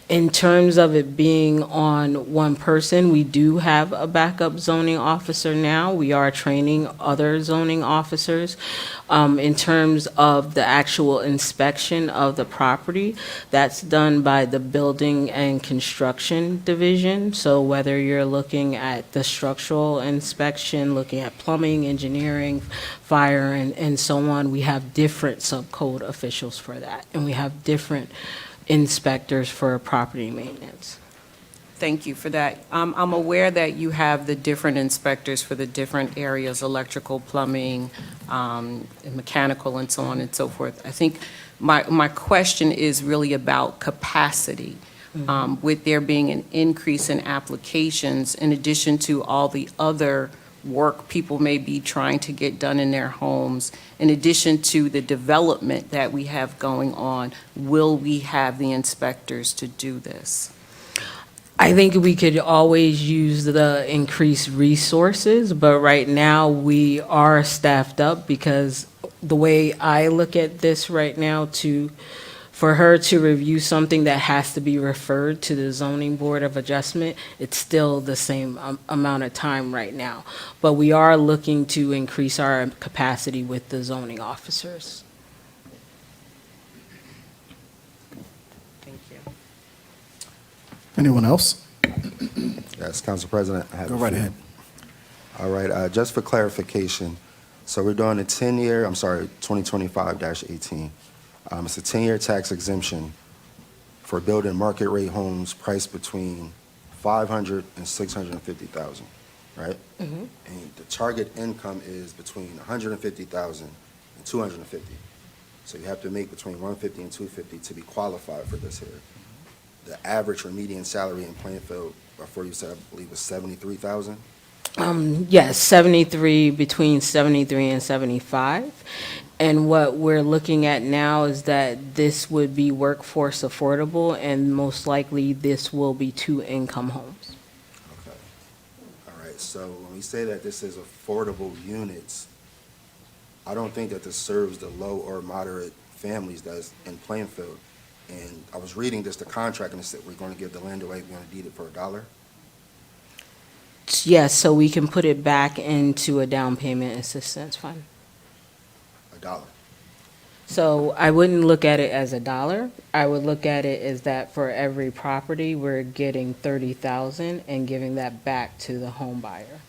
In terms of it being on one person, we do have a backup zoning officer now. We are training other zoning officers. In terms of the actual inspection of the property, that's done by the Building and Construction Division. So whether you're looking at the structural inspection, looking at plumbing, engineering, fire, and so on, we have different subcode officials for that. And we have different inspectors for property maintenance. Thank you for that. I'm aware that you have the different inspectors for the different areas, electrical, plumbing, and mechanical, and so on and so forth. I think my question is really about capacity. With there being an increase in applications, in addition to all the other work people may be trying to get done in their homes, in addition to the development that we have going on, will we have the inspectors to do this? I think we could always use the increased resources, but right now we are staffed up because the way I look at this right now, for her to review something that has to be referred to the zoning board of adjustment, it's still the same amount of time right now. But we are looking to increase our capacity with the zoning officers. Thank you. Anyone else? Yes, Council President, I have Go a right few. ahead. All right, just for clarification, so we're doing a 10-year, 2025-18. It's a 10-year tax exemption for building market rate homes priced between $500,000 and $650,000, right? And the target income is between $150,000 and $250,000. So you have to make between $150,000 and $250,000 to be qualified for this here. The average or median salary in Plainfield, before you said, I believe, was $73,000. Yes, between 73 and 75. And what we're looking at now is that this would be workforce affordable, and most likely this will be two-income homes. Okay. All right, so when we say that this is affordable units, I don't think that this serves the low or moderate families that's in Plainfield. And I was reading this, the contract, and it said we're going to give the land away, we're going to deed it for $1. Yes, so we can put it back into a down payment assistance fund. $1. So I wouldn't look at it as $1. I would look at it as that for every property, we're getting $30,000 and giving that back to the home buyer.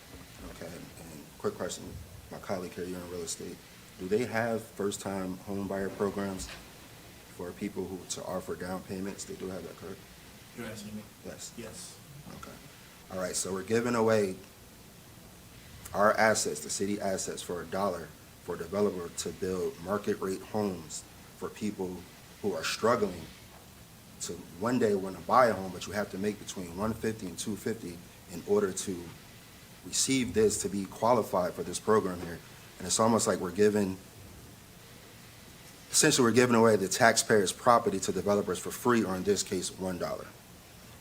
Okay, and quick question, my colleague here, you're in real estate. Do they have first-time home buyer programs for people who to offer down payments? They do have that, correct? You're asking me? Yes. Yes. Okay. All right, so we're giving away our assets, the city assets, for $1 for a developer to build market rate homes for people who are struggling to one day want to buy a home, but you have to make between $150,000 and $250,000 in order to receive this, to be qualified for this program here. And it's almost like essentially we're giving away the taxpayers' property to developers for free, or in this case, $1.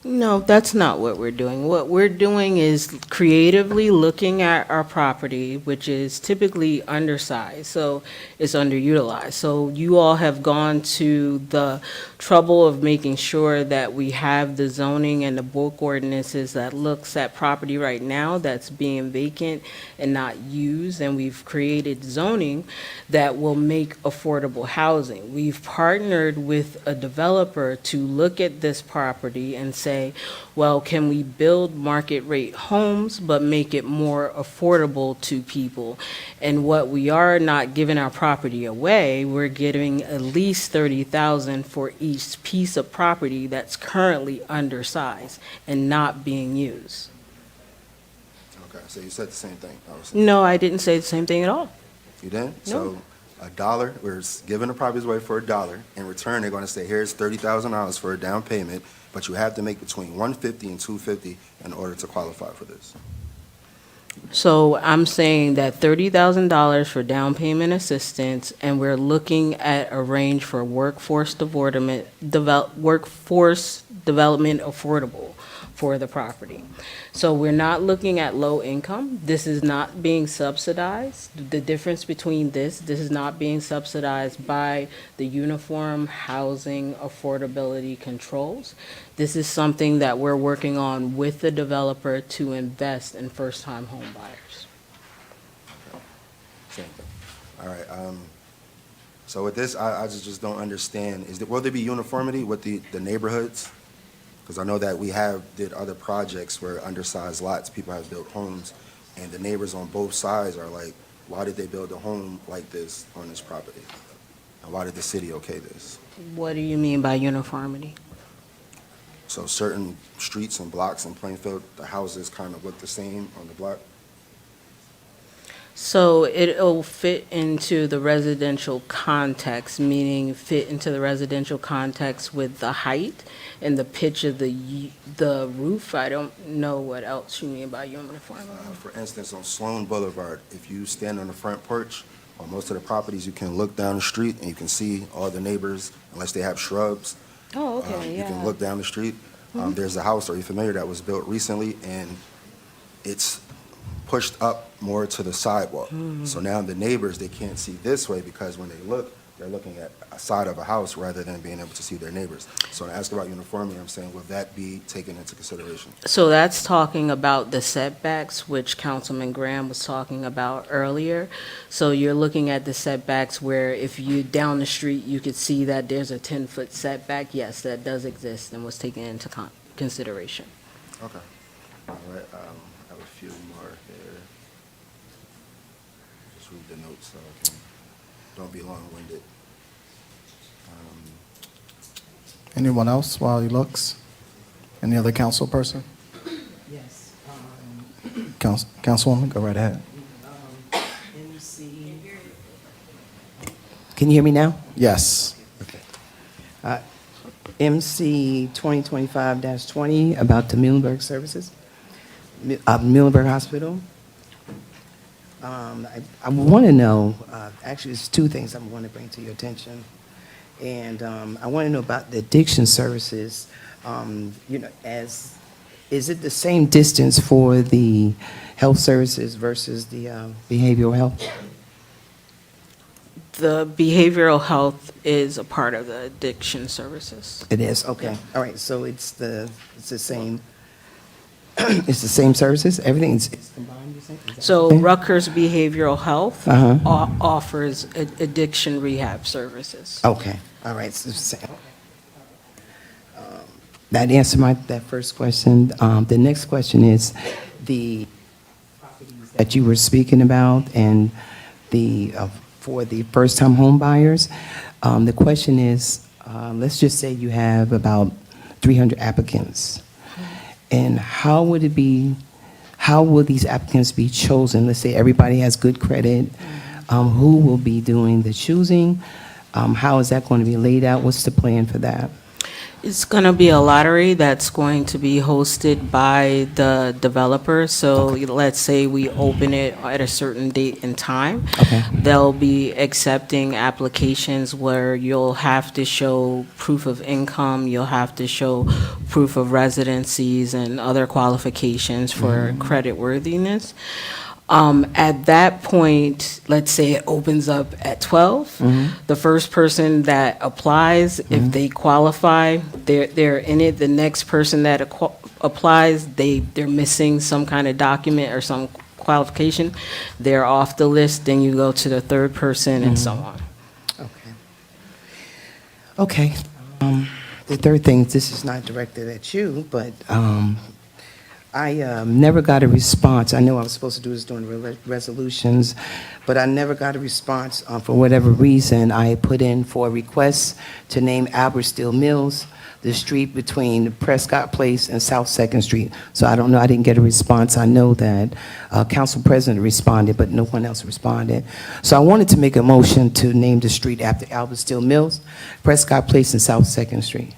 No, that's not what we're doing. What we're doing is creatively looking at our property, which is typically undersized, so it's underutilized. So you all have gone to the trouble of making sure that we have the zoning and the bulk ordinances that looks at property right now that's being vacant and not used, and we've created zoning that will make affordable housing. We've partnered with a developer to look at this property and say, well, can we build market rate homes but make it more affordable to people? And what we are not giving our property away, we're giving at least $30,000 for each piece of property that's currently undersized and not being used. Okay, so you said the same thing. No, I didn't say the same thing at all. You didn't? No. So $1, we're giving the properties away for $1. In return, they're going to say, here's $30,000 for a down payment, but you have to make between $150,000 and $250,000 in order to qualify for this. So I'm saying that $30,000 for down payment assistance, and we're looking at a range for workforce development affordable for the property. So we're not looking at low income. This is not being subsidized. The difference between this is not being subsidized by the Uniform Housing Affordability Controls. This is something that we're working on with the developer to invest in first-time home buyers. Same thing. All right, so with this, I just don't understand. Will there be uniformity with the neighborhoods? Because I know that we did other projects where undersized lots, people have built homes, and the neighbors on both sides are like, why did they build a home like this on this property? And why did the city okay this? What do you mean by uniformity? So certain streets and blocks in Plainfield, the houses kind of look the same on the block. So it'll fit into the residential context, meaning fit into the residential context with the height and the pitch of the roof. I don't know what else you mean by uniform. For instance, on Sloan Boulevard, if you stand on the front porch, on most of the properties, you can look down the street and you can see all the neighbors, unless they have shrubs. Oh, okay, You yeah. can look down the street. There's a house, are you familiar, that was built recently, and it's pushed up more to the sidewalk. So now the neighbors, they can't see this way because when they look, they're looking at a side of a house rather than being able to see their neighbors. So to ask about uniformity, I'm saying, would that be taken into consideration? So that's talking about the setbacks, which Councilman Graham was talking about earlier. So you're looking at the setbacks where if you down the street, you could see that there's a 10-foot setback. Yes, that does exist and was taken into consideration. Okay. All right, I have a few more here. Just read the notes so I can, don't be long-winded. Anyone else while he looks? Any other council person? Yes. Councilwoman, go right ahead. MC. Can you hear me now? Yes. MC 2025-20 about the Muhlenberg services, Muhlenberg Hospital. I want to know, actually, there's two things I want to bring to your attention. And I want to know about the addiction services. Is it the same distance for the health services versus the behavioral health? The behavioral health is a part of the addiction services. It is, okay. All right, so it's the same, it's the same services? Everything's combined, you think? Is that So okay? Rutgers Behavioral Health offers addiction rehab services. Okay, all right. So, that answered that first question. The next question is the properties that you were speaking about and for the first-time home buyers. The question is, let's just say you have about 300 applicants. And how will these applicants be chosen? Let's say everybody has good credit. Who will be doing the choosing? How is that going to be laid out? What's the plan for that? It's going to be a lottery that's going to be hosted by the developer. So let's say we open it at a certain date and time. Okay. They'll be accepting applications where you'll have to show proof of income, you'll have to show proof of residencies and other qualifications for creditworthiness. At that point, let's say it opens up at 12. The first person that applies, if they qualify, they're in it. The next person that applies, they're missing some kind of document or some qualification. They're off the list. Then you go to the third person and so on. Okay. The third thing, this is not directed at you, but I never got a response. I know I was supposed to do this during resolutions, but I never got a response. For whatever reason, I put in for a request to name Albert Steele Mills, the street between Prescott Place and South 2nd Street. So I don't know, I didn't get a response. I know that Council President responded, but no one else responded. So I wanted to make a motion to name the street after Albert Steele Mills, Prescott Place and South 2nd Street.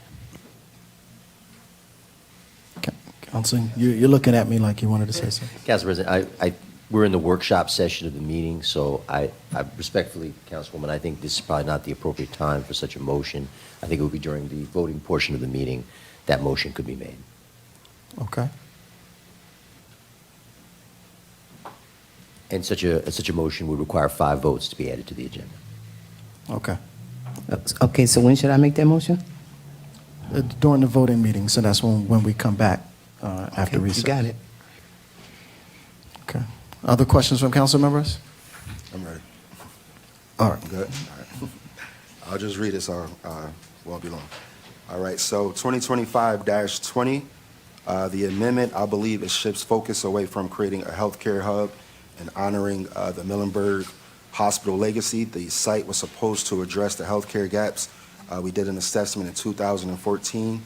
Council, you're looking at me like you wanted to say something. Council President, we're in the workshop session of the meeting, so I respectfully, Councilwoman, I think this is probably not the appropriate time for such a motion. I think it would be during the voting portion of the meeting that motion could be made. Okay. And such a motion would require 5 votes to be added to the agenda. Okay. Okay, so when should I make that motion? During the voting meeting, so that's when we come back after recess. You got it. Okay. Other questions from council members? I'm ready. All right. Good? All right. I'll just read this, won't be long. All right, so 2025-20, the amendment, I believe, it shifts focus away from creating a healthcare hub and honoring the Muhlenberg Hospital legacy. The site was supposed to address the healthcare gaps. We did an assessment in 2014.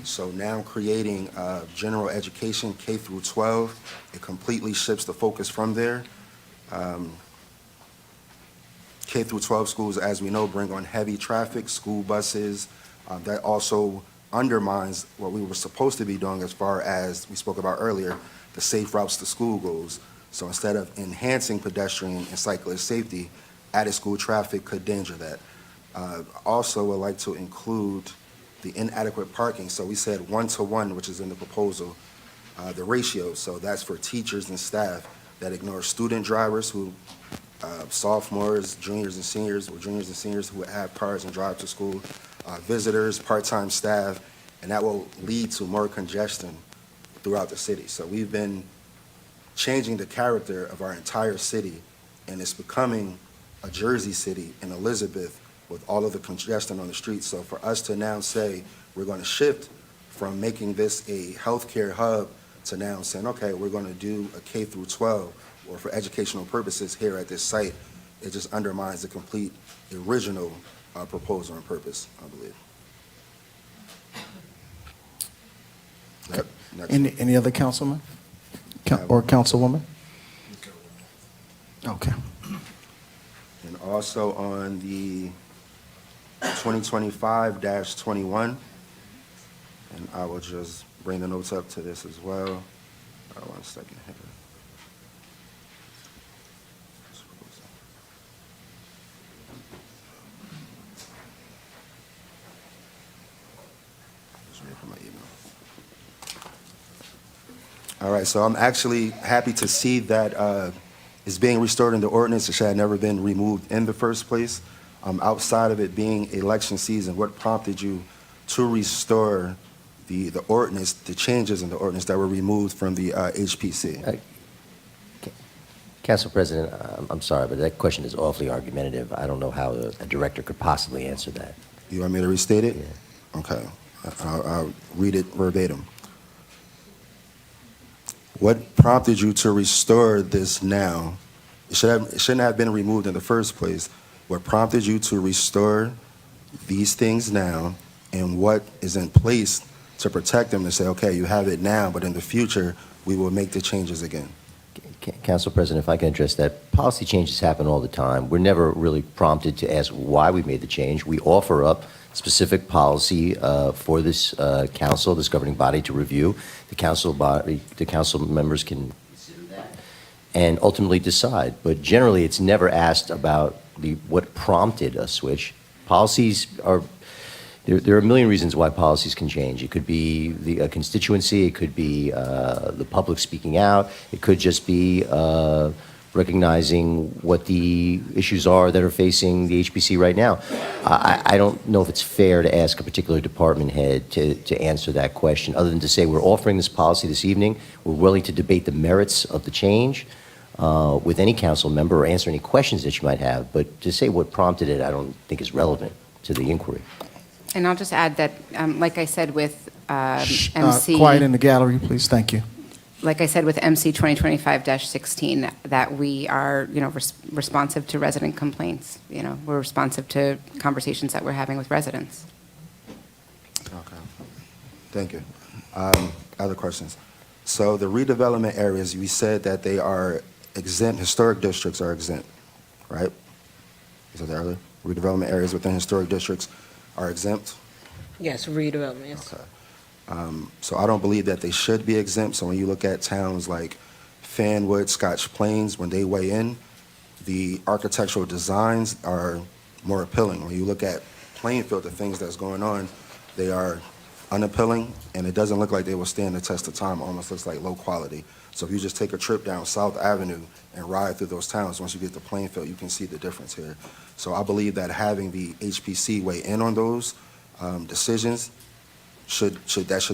So now creating general education, K through 12, it completely shifts the focus from there. K through 12 schools, as we know, bring on heavy traffic, school buses. That also undermines what we were supposed to be doing as far as we spoke about earlier, the safe routes to school goals. So instead of enhancing pedestrian and cyclist safety, added school traffic could danger that. Also would like to include the inadequate parking. So we said 1-to-1, which is in the proposal, the ratio. So that's for teachers and staff that ignore student drivers who sophomores, juniors and seniors, or juniors and seniors who have cars and drive to school, visitors, part-time staff, and that will lead to more congestion throughout the city. So we've been changing the character of our entire city, and it's becoming a Jersey city in Elizabeth with all of the congestion on the streets. So for us to now say we're going to shift from making this a healthcare hub to now saying, okay, we're going to do a K through 12 or for educational purposes here at this site, it just undermines the complete original proposal and purpose, I believe. Yep, next. Any other councilman or councilwoman? Okay. And also on the 2025-21, and I will just bring the notes up to this as well. 1 second here. All right, so I'm actually happy to see that it's being restored in the ordinance. It should have never been removed in the first place. Outside of it being election season, what prompted you to restore the ordinance, the changes in the ordinance that were removed from the HPC? Council President, I'm sorry, but that question is awfully argumentative. I don't know how a director could possibly answer that. You want me to restate it? Yeah. Okay, I'll read it verbatim. What prompted you to restore this now? It shouldn't have been removed in the first place. What prompted you to restore these things now, and what is in place to protect them to say, okay, you have it now, but in the future, we will make the changes again? Council President, if I can address that, policy changes happen all the time. We're never really prompted to ask why we made the change. We offer up specific policy for this council, this governing body, to review. The council members can consider that and ultimately decide. But generally, it's never asked about what prompted a switch. Policies are. There are a million reasons why policies can change. It could be a constituency. It could be the public speaking out. It could just be recognizing what the issues are that are facing the HPC right now. I don't know if it's fair to ask a particular department head to answer that question, other than to say we're offering this policy this evening. We're willing to debate the merits of the change with any council member or answer any questions that you might have. But to say what prompted it, I don't think is relevant to the inquiry. And I'll just add that, like I said with MC. Quiet in the gallery, please. Thank you. Like I said with MC 2025-16, that we are, responsive to resident complaints. We're responsive to conversations that we're having with residents. Okay. Thank you. Other questions? So the redevelopment areas, we said that they are exempt, historic districts are exempt, right? You said that earlier? Redevelopment areas within historic districts are exempt? Yes, redevelopment, yes. Okay. So I don't believe that they should be exempt. So when you look at towns like Fanwood, Scotch Plains, when they weigh in, the architectural designs are more appealing. When you look at Plainfield, the things that's going on, they are unappealing, and it doesn't look like they will stand the test of time. It almost looks like low quality. So if you just take a trip down South Avenue and ride through those towns, once you get to Plainfield, you can see the difference here. So I believe that having the HPC weigh in on those decisions should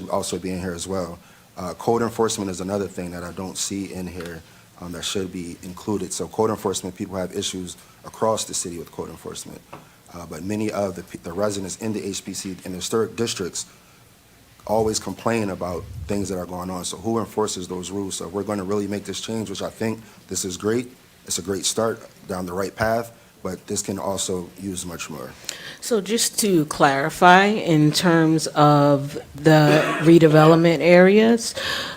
also be in here as well. Code enforcement is another thing that I don't see in here that should be included. So code enforcement, people have issues across the city with code enforcement. But many of the residents in the HPC, in the historic districts, always complain about things that are going on. So who enforces those rules? So we're going to really make this change, which I think this is great. It's a great start down the right path, but this can also use much more. So just to clarify, in terms of the redevelopment areas,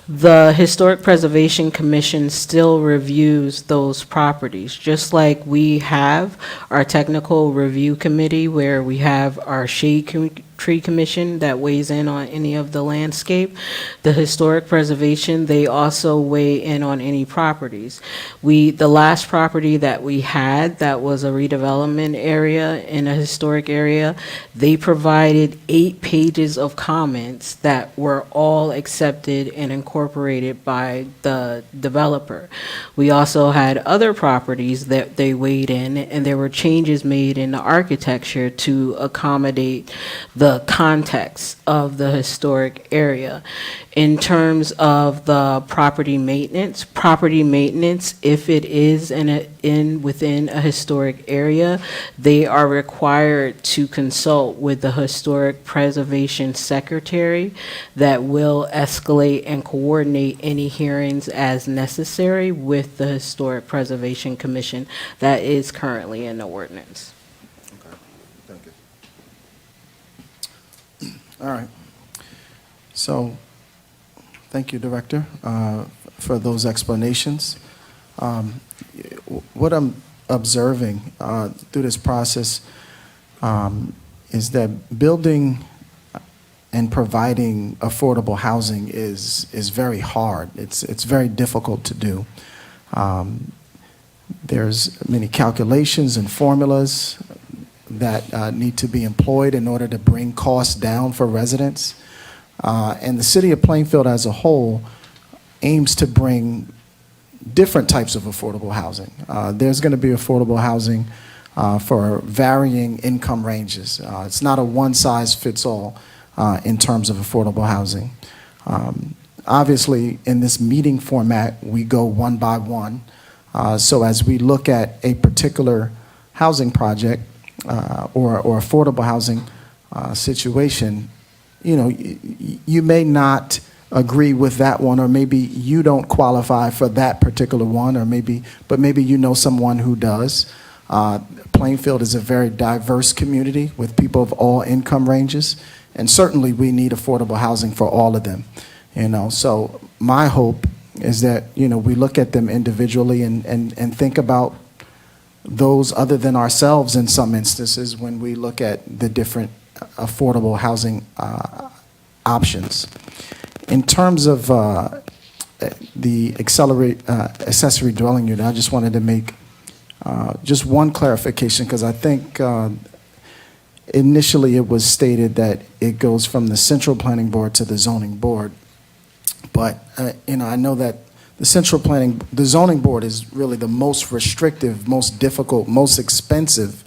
the Historic Preservation Commission still reviews those properties, just like we have our Technical Review Committee, where we have our Tree Commission that weighs in on any of the landscape. The Historic Preservation, they also weigh in on any properties. The last property that we had that was a redevelopment area in a historic area, they provided 8 pages of comments that were all accepted and incorporated by the developer. We also had other properties that they weighed in, and there were changes made in the architecture to accommodate the context of the historic area. In terms of the property maintenance, if it is within a historic area, they are required to consult with the Historic Preservation Secretary that will escalate and coordinate any hearings as necessary with the Historic Preservation Commission that is currently in the ordinance. Okay, thank you. All right. So, thank you, Director, for those explanations. What I'm observing through this process is that building and providing affordable housing is very hard. It's very difficult to do. There's many calculations and formulas that need to be employed in order to bring costs down for residents. And the city of Plainfield as a whole aims to bring different types of affordable housing. There's going to be affordable housing for varying income ranges. It's not a one-size-fits-all in terms of affordable housing. Obviously, in this meeting format, we go one by one. So as we look at a particular housing project or affordable housing situation, you may not agree with that one, or maybe you don't qualify for that particular one, but maybe you know someone who does. Plainfield is a very diverse community with people of all income ranges, and certainly we need affordable housing for all of them. So my hope is that we look at them individually and think about those other than ourselves in some instances when we look at the different affordable housing options. In terms of the accessory dwelling unit, I just wanted to make just one clarification, because I think initially it was stated that it goes from the Central Planning Board to the Zoning Board. But I know that the Zoning Board is really the most restrictive, most difficult, most expensive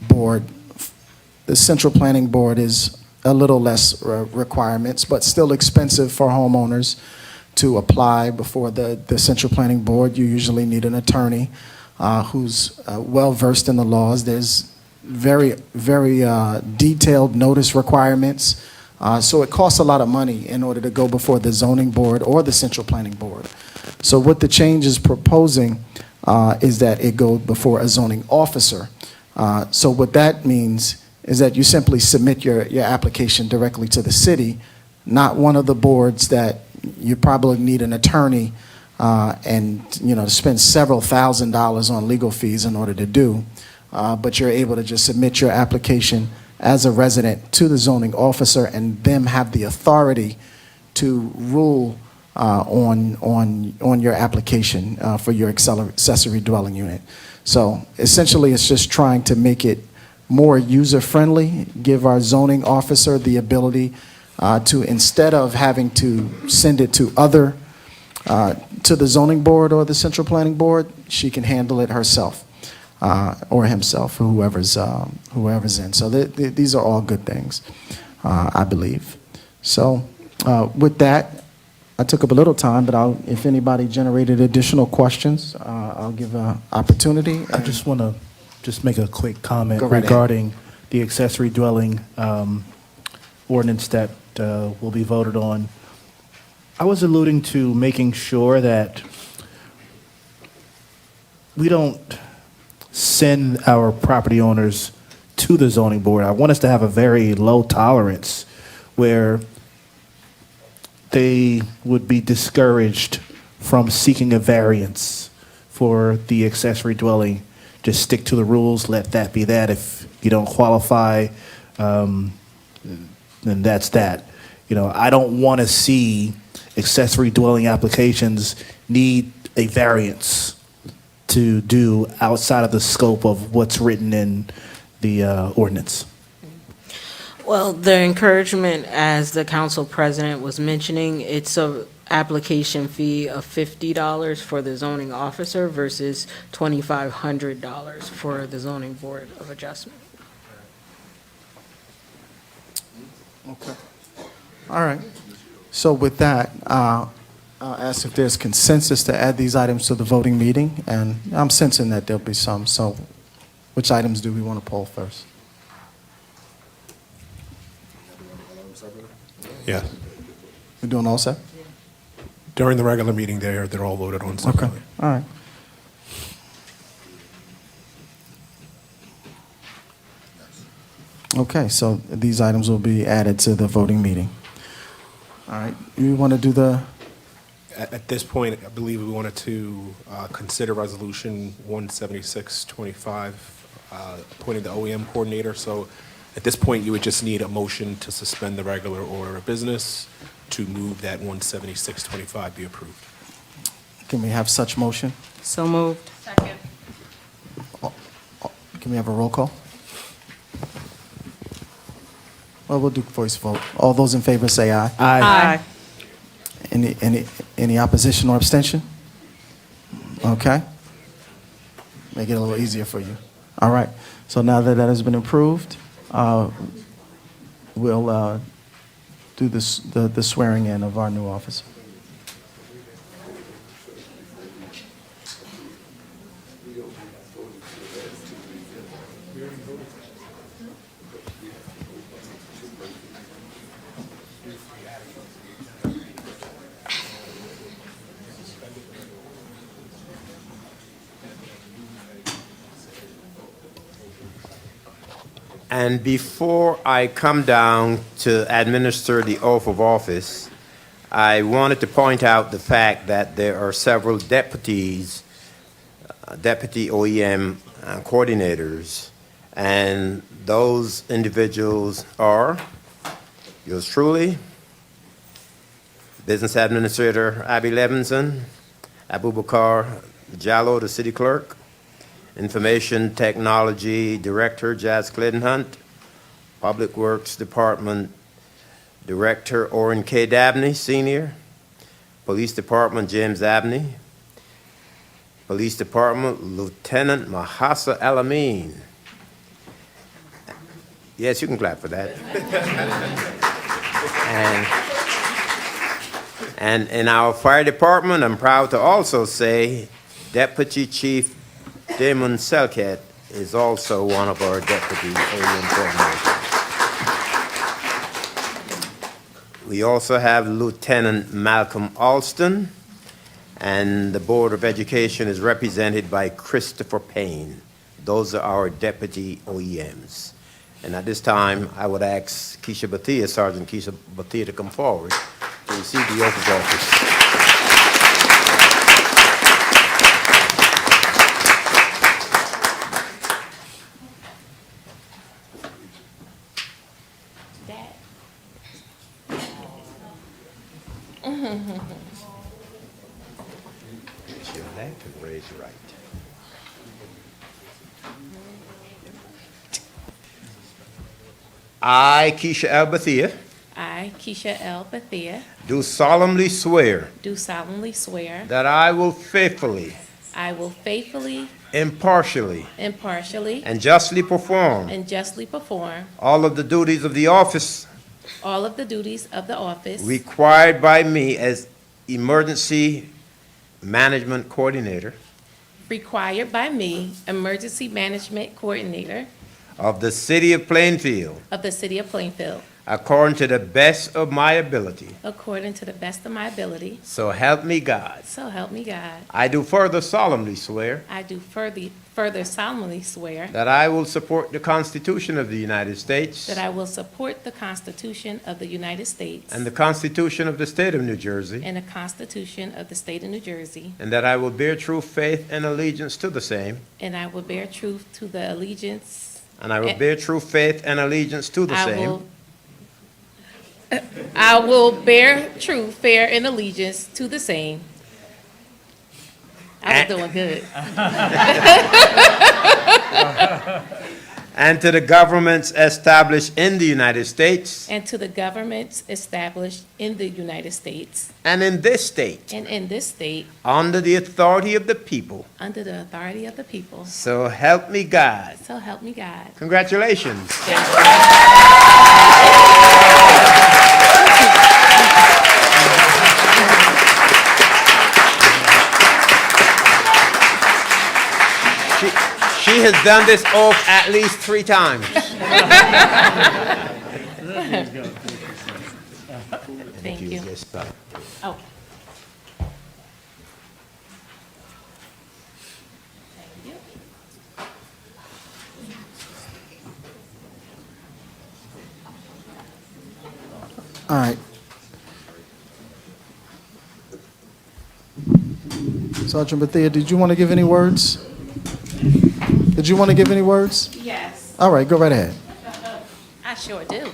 board. The Central Planning Board is a little less requirements, but still expensive for homeowners to apply before the Central Planning Board. You usually need an attorney who's well-versed in the laws. There's very, very detailed notice requirements. So it costs a lot of money in order to go before the Zoning Board or the Central Planning Board. So what the change is proposing is that it go before a zoning officer. So what that means is that you simply submit your application directly to the city, not one of the boards that you probably need an attorney and to spend several $1,000s on legal fees in order to do. But you're able to just submit your application as a resident to the zoning officer, and them have the authority to rule on your application for your accessory dwelling unit. So essentially, it's just trying to make it more user-friendly, give our zoning officer the ability to, instead of having to send it to to the zoning board or the Central Planning Board, she can handle it herself. Or himself, or whoever's in. So these are all good things, I believe. So with that, I took up a little time, but if anybody generated additional questions, I'll give an opportunity. I just want to make a quick comment Go right regarding the accessory dwelling ordinance that will be voted on. I was alluding to making sure that we don't send our property owners to the zoning board. I want us to have a very low tolerance where they would be discouraged from seeking a variance for the accessory dwelling. Just stick to the rules, let that be that. If you don't qualify, then that's that. You know, I don't want to see accessory dwelling applications need a variance to do outside of the scope of what's written in the ordinance. Well, the encouragement, as the council president was mentioning, it's a application fee of $50 for the zoning officer versus $2,500 for the zoning board of adjustment. Okay. All right. So with that, I'll ask if there's consensus to add these items to the voting meeting, and I'm sensing that there'll be some. So which items do we want to poll first? Yeah. We're doing all set? During the regular meeting, they're all voted on Okay, separately. all right. Okay, so these items will be added to the voting meeting. All right, you want to do the, At this point, I believe we wanted to consider Resolution 17625, appointing the OEM coordinator. So at this point, you would just need a motion to suspend the regular order of business to move that 17625 be approved. can we have such motion? So moved. Second. Can we have a roll call? Well, we'll do voice vote. All those in favor say aye. Aye. Any opposition or abstention? Okay. Make it a little easier for you. All right. So now that that has been approved, we'll do this, the swearing in of our new officer. And before I come down to administer the oath of office, I wanted to point out the fact that there are several deputies, deputy OEM coordinators, and those individuals are yours truly, Business Administrator Abby Levinson, Abubakar Jallo, the City Clerk, Information Technology Director Jazz Clinton Hunt, Public Works Department Director Orrin K. Dabney, Senior, Police Department James Abney, Police Department Lieutenant Mahasa Alameen. Yes, you can clap for that. And in our fire department, I'm proud to also say Deputy Chief Damon Selket is also one of our deputy OEM coordinators. We also have Lieutenant Malcolm Alston, and the Board of Education is represented by Christopher Payne. Those are our deputy OEMs. And at this time, I would ask Keisha Batia, Sergeant Keisha Batia, to come forward to receive the oath of office. Raise your left and raise your right. I, Keisha L. Bathia, I, Keisha L. Bathia, do solemnly swear do solemnly swear that I will faithfully, I will faithfully, impartially, impartially, and justly perform and justly perform all of the duties of the office all of the duties of the office required by me as Emergency Management Coordinator required by me, Emergency Management Coordinator of the City of Plainfield, of the City of Plainfield, according to the best of my ability. according to the best of my ability. So help me God. So help me God. I do further solemnly swear I do further solemnly swear that I will support the Constitution of the United States that I will support the Constitution of the United States and the Constitution of the State of New Jersey, and the Constitution of the State of New Jersey, and that I will bear true faith and allegiance to the same, and I will bear truth to the allegiance. and I will bear true faith and allegiance to the same, I will bear true, fair, and allegiance to the same. I was doing good. and to the governments established in the United States And to the governments established in the United States and in this state, and in this state, under the authority of the people. under the authority of the people. So help me God. So help me God. Congratulations. She has done this oath at least 3 times. Thank you. Oh. All right. Sergeant Bethea, did you want to give any words? Did you want to give any words? Yes. All right, go right ahead. I sure do.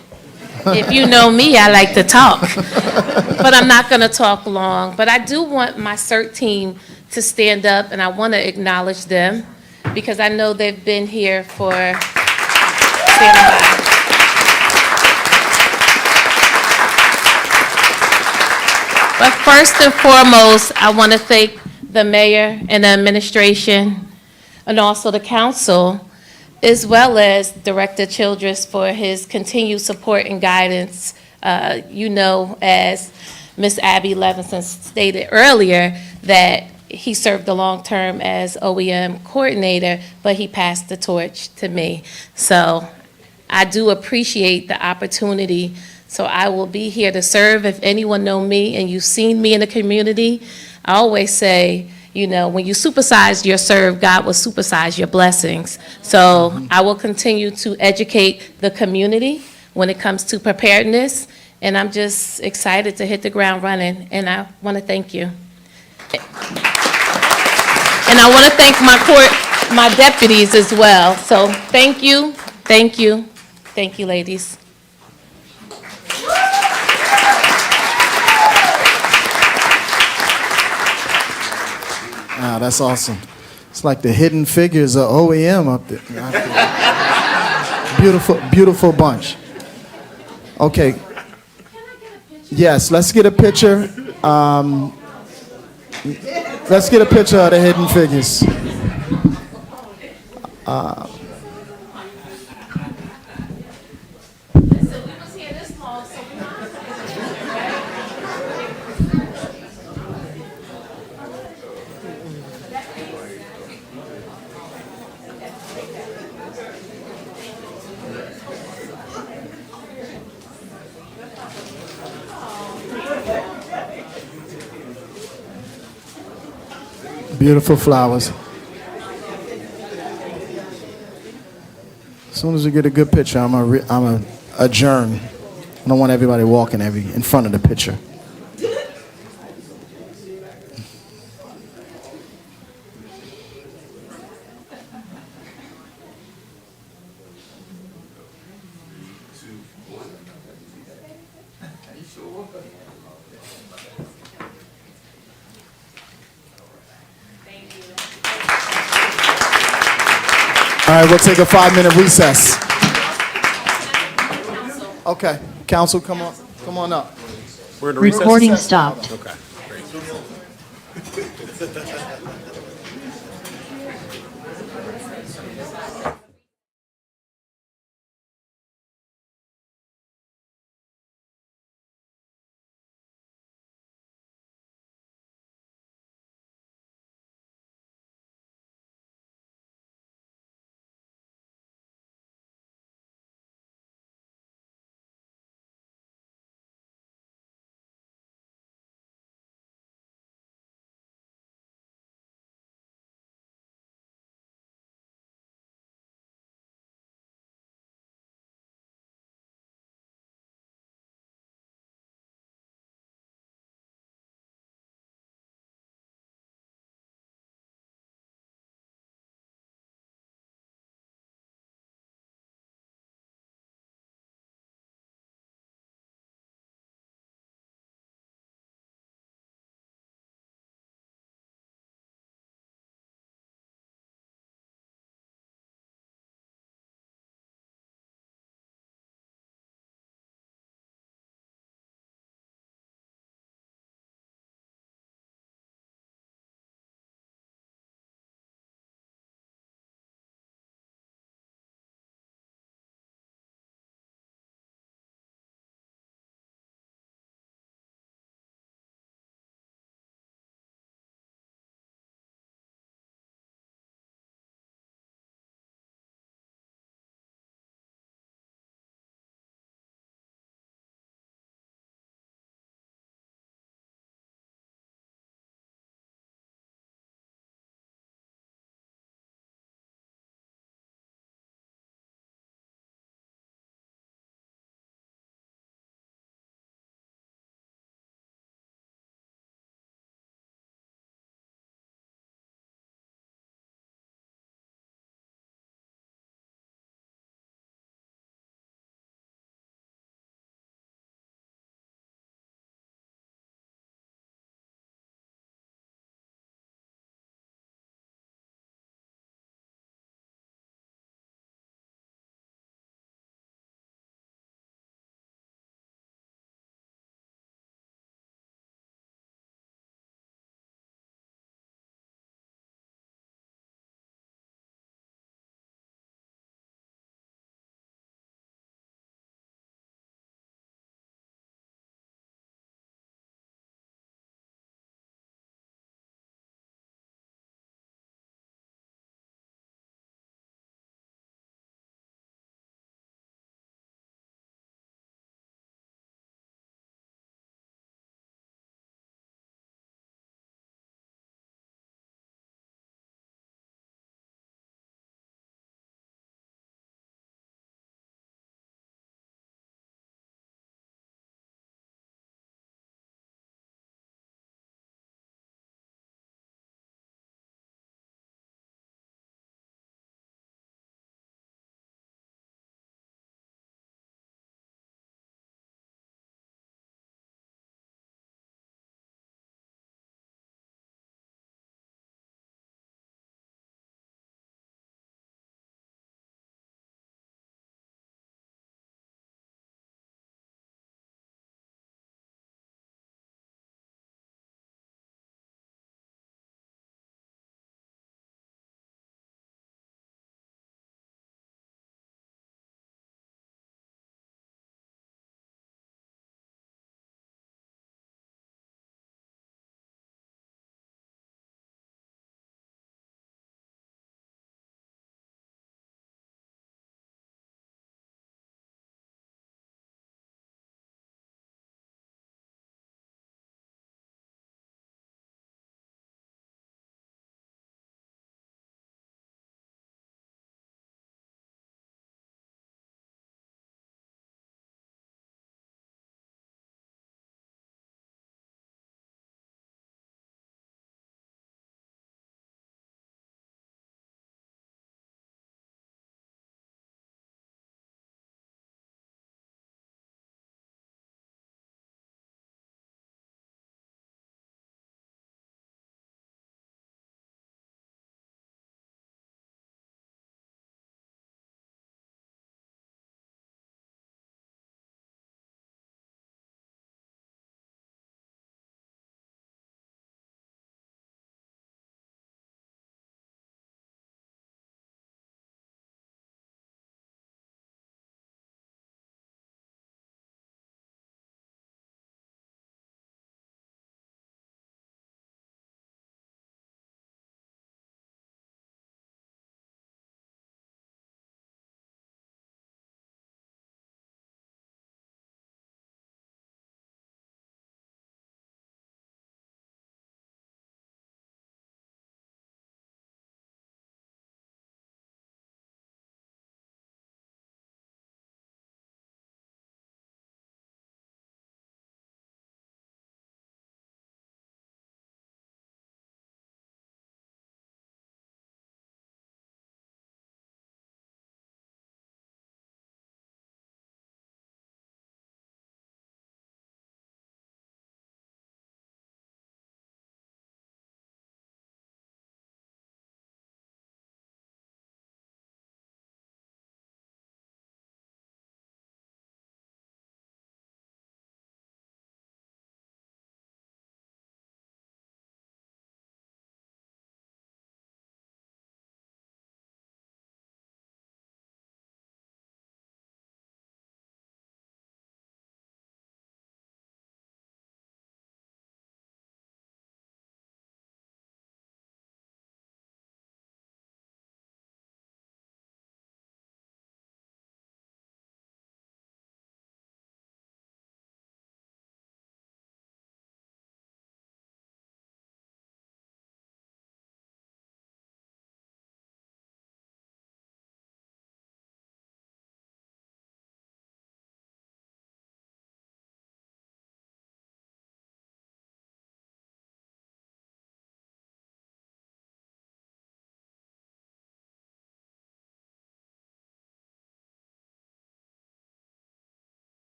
If you know me, I like to talk. But I'm not going to talk long. But I do want my CERT team to stand up, and I want to acknowledge them because I know they've been here for standing by. But first and foremost, I want to thank the mayor and the administration and also the council, as well as Director Childress for his continued support and guidance. You know, as Ms. Abby Levinson stated earlier, that he served a long term as OEM coordinator, but he passed the torch to me. So I do appreciate the opportunity. So I will be here to serve. If anyone know me and you've seen me in the community, I always say, you know, when you supersize your serve, God will supersize your blessings. So I will continue to educate the community when it comes to preparedness, and I'm just excited to hit the ground running, and I want to thank you. And I want to thank my deputies as well. So thank you, thank you, thank you, ladies. Ah, that's awesome. It's like the hidden figures of OEM up there. Beautiful, beautiful bunch. Okay. Yes, let's get a picture. Let's get a picture of the hidden figures. Beautiful flowers. As soon as we get a good picture, I'm gonna adjourn. I don't want everybody walking in front of the picture. All right, we'll take a 5-minute recess. Okay, council, come on up. Recording stopped. Okay.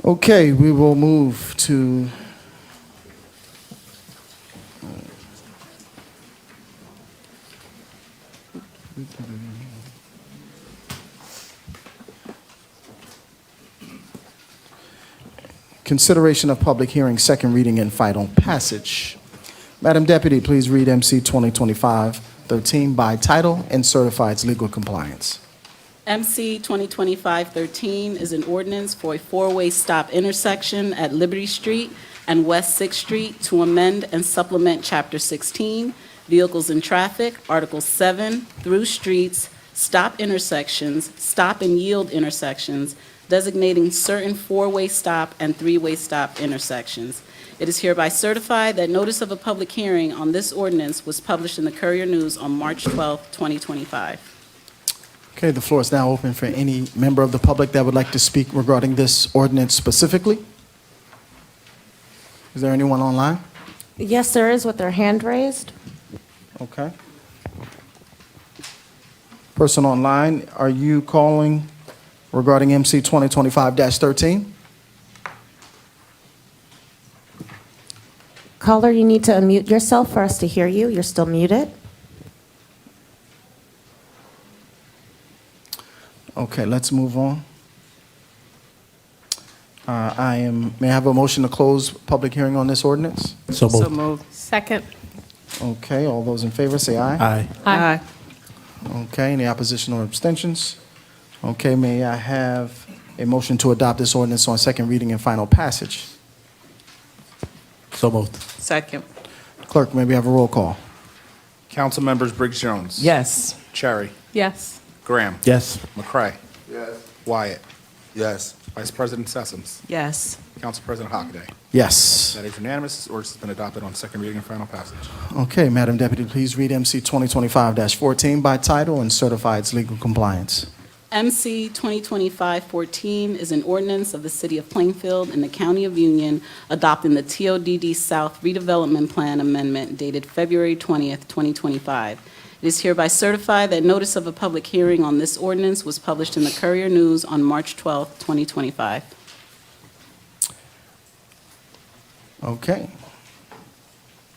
Okay, we will move to consideration of public hearing, second reading and final passage. Madam Deputy, please read MC 2025-13 by title and certify its legal compliance. MC 2025-13 is an ordinance for a four-way stop intersection at Liberty Street and West 6th Street to amend and supplement Chapter 16, Vehicles and Traffic, Article 7, through streets, stop intersections, stop and yield intersections, designating certain four-way stop and three-way stop intersections. It is hereby certified that notice of a public hearing on this ordinance was published in the Courier News on March 12, 2025. Okay, the floor is now open for any member of the public that would like to speak regarding this ordinance specifically. Is there anyone online? Yes, there is, with their hand raised. Okay. Person online, are you calling regarding MC 2025-13? Caller, you need to unmute yourself for us to hear you. You're still muted. Okay, let's move on. May I have a motion to close public hearing on this ordinance? So moved. moved. Second. Okay, all those in favor say aye. Aye. Aye. Okay, any opposition or abstentions? Okay, may I have a motion to adopt this ordinance on second reading and final passage? So moved. Second. Clerk, may we have a roll call? Council members Briggs Jones. Yes. Cherry. Yes. Graham. Yes. McCray. Yes. Wyatt. Yes. Vice President Sessoms. Yes. Council President Hockaday. Yes. That is unanimous. This ordinance has been adopted on second reading and final passage. Okay, Madam Deputy, please read MC 2025-14 by title and certify its legal compliance. MC 2025-14 is an ordinance of the City of Plainfield and the County of Union adopting the TODD South Redevelopment Plan Amendment dated February 20th, 2025. It is hereby certified that notice of a public hearing on this ordinance was published in the Courier News on March 12th, 2025. Okay.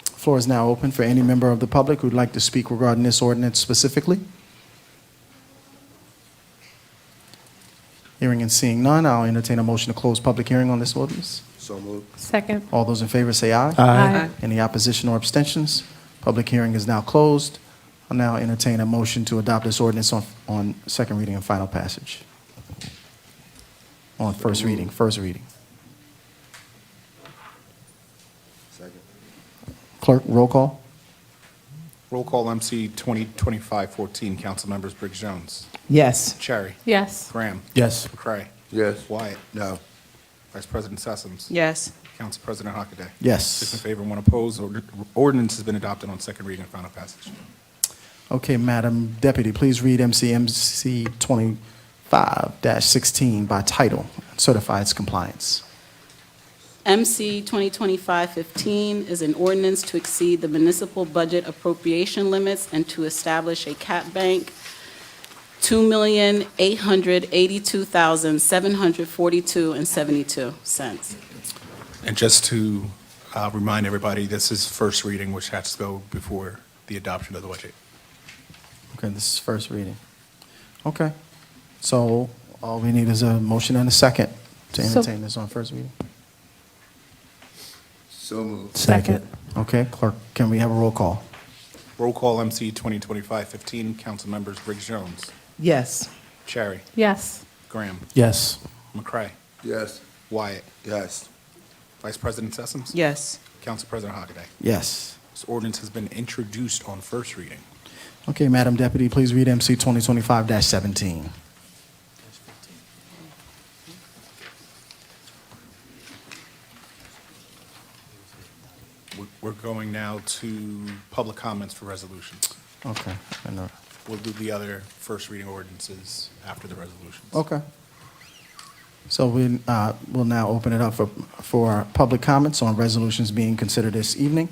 Floor is now open for any member of the public who'd like to speak regarding this ordinance specifically. Hearing and seeing none, I'll entertain a motion to close public hearing on this ordinance. So moved. Second. All those in favor say aye. Aye. Any opposition or abstentions? Public hearing is now closed. I'll now entertain a motion to adopt this ordinance on second reading and final passage. On first reading. Second. Clerk, roll call? Roll call MC 2025-14. Council members Briggs Jones. Yes. Cherry. Yes. Graham. Yes. McCray. Yes. Wyatt. No. Vice President Sessoms. Yes. Council President Hockaday. Yes. 6 in favor, 1 opposed. Ordinance has been adopted on second reading and final passage. Okay, Madam Deputy, please read MC 25-16 by title and certify its compliance. MC 2025-15 is an ordinance to exceed the municipal budget appropriation limits and to establish a cap bank, $2,882,742.72. And just to remind everybody, this is first reading, which has to go before the adoption of the budget. Okay, this is first reading. Okay, so all we need is a motion and a second to entertain this on first reading. So moved. Second. Okay, clerk, can we have a roll call? Roll call MC 2025-15. Council members Briggs Jones. Yes. Cherry. Yes. Graham. Yes. McCray. Yes. Wyatt. Yes. Vice President Sessoms. Yes. Council President Hockaday. Yes. This ordinance has been introduced on first reading. Okay, Madam Deputy, please read MC 2025-17. We're going now to public comments for resolutions. Okay, I know. We'll do the other first reading ordinances after the resolutions. Okay. So we'll now open it up for public comments on resolutions being considered this evening.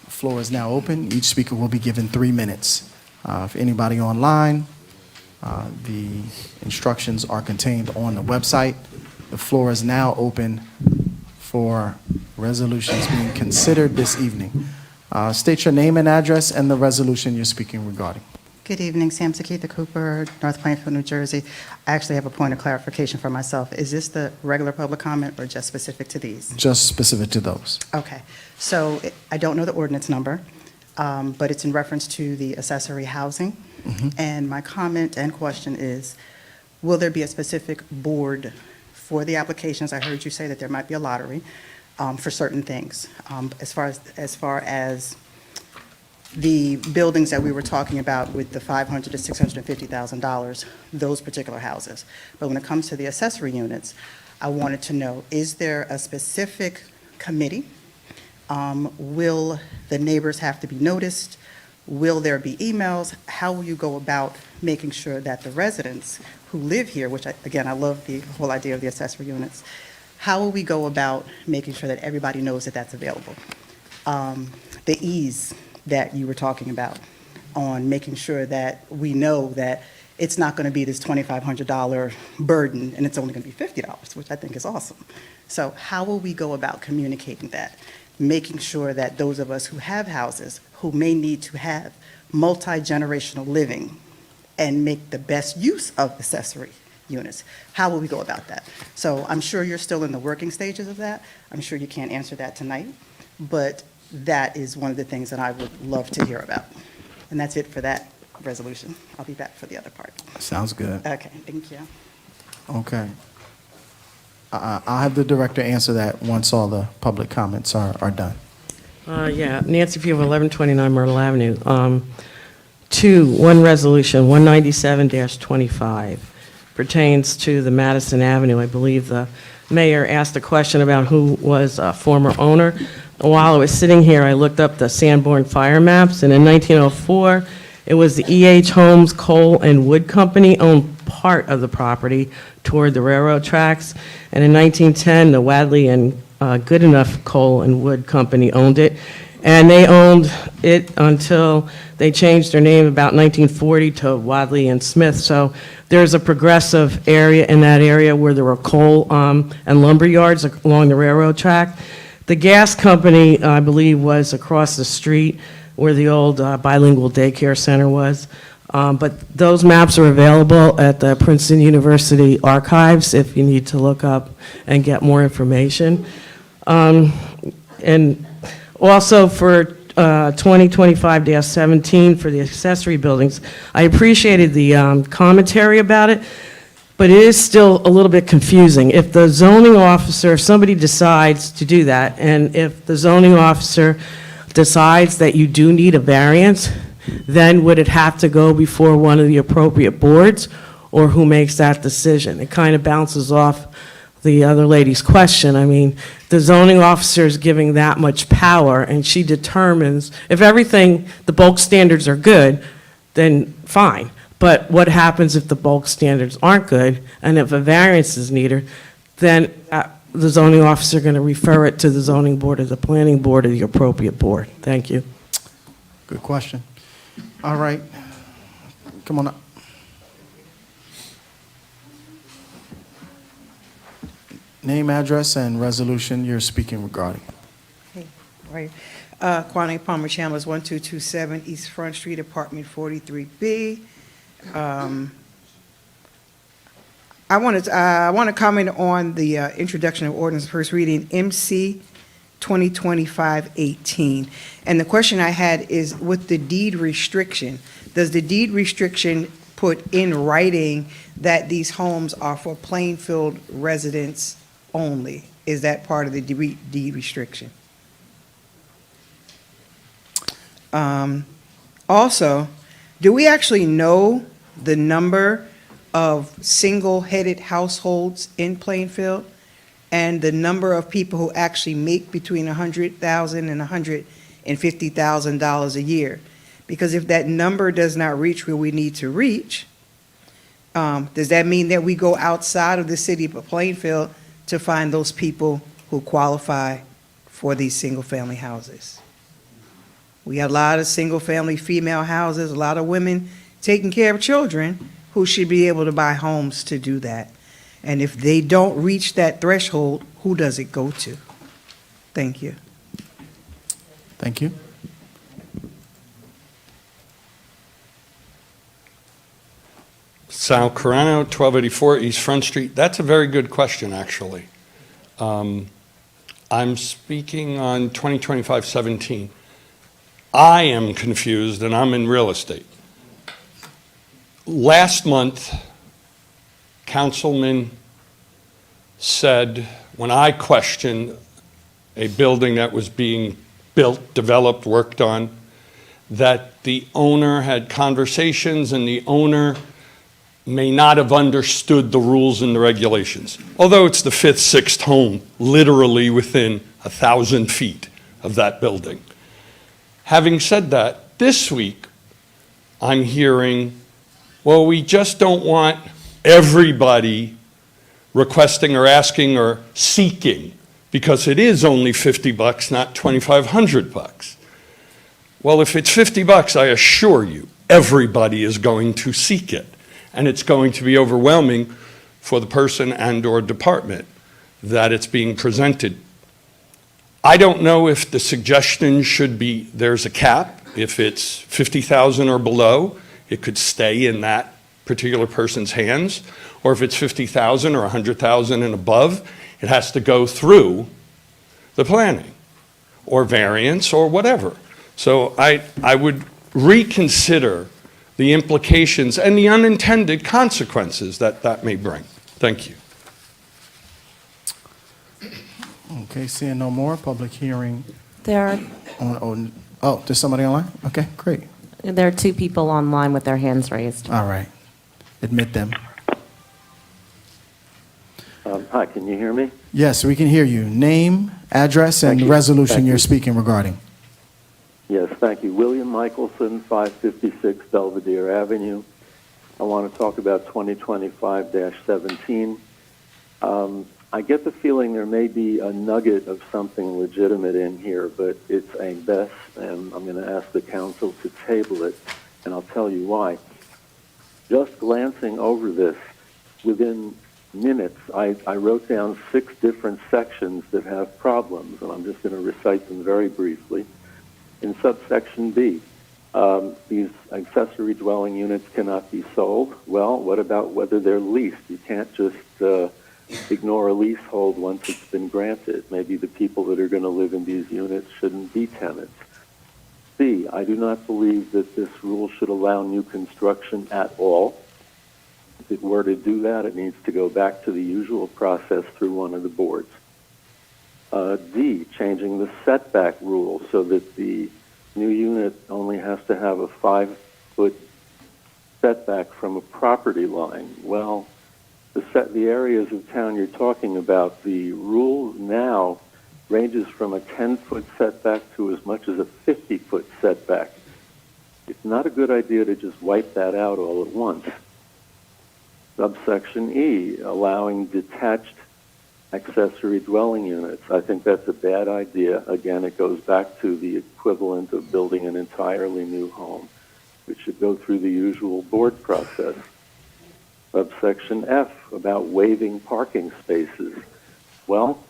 Floor is now open. Each speaker will be given 3 minutes. If anybody online, the instructions are contained on the website. The floor is now open for resolutions being considered this evening. State your name and address and the resolution you're speaking regarding. Good evening, Sam Sakita Cooper, North Plainfield, New Jersey. I actually have a point of clarification for myself. Is this the regular public comment or just specific to these? Just specific to those. Okay, so I don't know the ordinance number, but it's in reference to the accessory housing. And my comment and question is, will there be a specific board for the applications? I heard you say that there might be a lottery for certain things. As far as the buildings that we were talking about with the $500,000 to $650,000, those particular houses. But when it comes to the accessory units, I wanted to know, is there a specific committee? Will the neighbors have to be noticed? Will there be emails? How will you go about making sure that the residents who live here, which again, I love the whole idea of the accessory units, how will we go about making sure that everybody knows that that's available? The ease that you were talking about on making sure that we know that it's not going to be this $2,500 burden and it's only going to be $50, which I think is awesome. So how will we go about communicating that? Making sure that those of us who have houses, who may need to have multi-generational living and make the best use of accessory units, how will we go about that? So I'm sure you're still in the working stages of that. I'm sure you can't answer that tonight, but that is one of the things that I would love to hear about. And that's it for that resolution. I'll be back for the other part. Sounds good. Okay, thank you. Okay. I'll have the director answer that once all the public comments are done. Yeah, Nancy Pugh, 1129 Myrtle Avenue. One resolution, 197-25, pertains to the Madison Avenue. I believe the mayor asked a question about who was a former owner. While I was sitting here, I looked up the Sanborn fire maps, and in 1904, it was the E.H. Holmes Coal and Wood Company owned part of the property toward the railroad tracks, and in 1910, the Wadley and Goodenough Coal and Wood Company owned it, and they owned it until they changed their name about 1940 to Wadley and Smith. So there's a progressive area in that area where there were coal and lumber yards along the railroad track. The gas company, I believe, was across the street where the old bilingual daycare center was. But those maps are available at the Princeton University archives if you need to look up and get more information. And also for 2025-17 for the accessory buildings, I appreciated the commentary about it, but it is still a little bit confusing. If the zoning officer, if somebody decides to do that, and if the zoning officer decides that you do need a variance, then would it have to go before one of the appropriate boards, or who makes that decision? It kind of bounces off the other lady's question. I mean, the zoning officer is giving that much power, and she determines, if everything, the bulk standards are good, then fine. But what happens if the bulk standards aren't good, and if a variance is needed, then the zoning officer going to refer it to the zoning board or the planning board or the appropriate board? Thank you. Good question. All right. Come on up. Name, address, and resolution you're speaking regarding. Hey, right. Kwame Palmer Chandler's 1227 East Front Street, apartment 43B. I want to comment on the introduction of ordinance first reading, MC 2025-18. And the question I had is, with the deed restriction, does the deed restriction put in writing that these homes are for Plainfield residents only? Is that part of the deed restriction? Also, do we actually know the number of single-headed households in Plainfield and the number of people who actually make between $100,000 and $150,000 a year? Because if that number does not reach where we need to reach, does that mean that we go outside of the city of Plainfield to find those people who qualify for these single-family houses? We have a lot of single-family female houses, a lot of women taking care of children who should be able to buy homes to do that. And if they don't reach that threshold, who does it go to? Thank you. Thank you. Sal Carano, 1284 East Front Street. That's a very good question, actually. I'm speaking on 2025-17. I am confused, and I'm in real estate. Last month, Councilman said, when I questioned a building that was being built, developed, worked on, that the owner had conversations and the owner may not have understood the rules and the regulations, although it's the fifth, sixth home, literally within 1,000 feet of that building. Having said that, this week, I'm hearing, well, we just don't want everybody requesting or asking or seeking, because it is only $50, not $2,500. Well, if it's $50, I assure you, everybody is going to seek it. And it's going to be overwhelming for the person and/or department that it's being presented. I don't know if the suggestion should be there's a cap. If it's 50,000 or below, it could stay in that particular person's hands. Or if it's 50,000 or 100,000 and above, it has to go through the planning or variance or whatever. So I would reconsider the implications and the unintended consequences that that may bring. Thank you. Okay, seeing no more, public hearing. There Oh, there's somebody online? Okay, great. are two people online with their hands raised. All right. Admit them. Hi, can you hear me? Yes, we can hear you. Name, address, and Thank the you. resolution Thank you're you. speaking regarding. Yes, thank you. William Michelson, 556 Belvedere Avenue. I want to talk about 2025-17. I get the feeling there may be a nugget of something legitimate in here, but it's a mess, and I'm going to ask the council to table it, and I'll tell you why. Just glancing over this, within minutes, I wrote down 6 different sections that have problems, and I'm just going to recite them very briefly. In subsection B, these accessory dwelling units cannot be sold. Well, what about whether they're leased? You can't just ignore a leasehold once it's been granted. Maybe the people that are going to live in these units shouldn't be tenants. C, I do not believe that this rule should allow new construction at all. If it were to do that, it needs to go back to the usual process through one of the boards. D, changing the setback rule so that the new unit only has to have a 5-foot setback from a property line. Well, the areas of town you're talking about, the rule now ranges from a 10-foot setback to as much as a 50-foot setback. It's not a good idea to just wipe that out all at once. Subsection E, allowing detached accessory dwelling units. I think that's a bad idea. Again, it goes back to the equivalent of building an entirely new home, which should go through the usual board process. Subsection F, about waiving parking spaces. Well,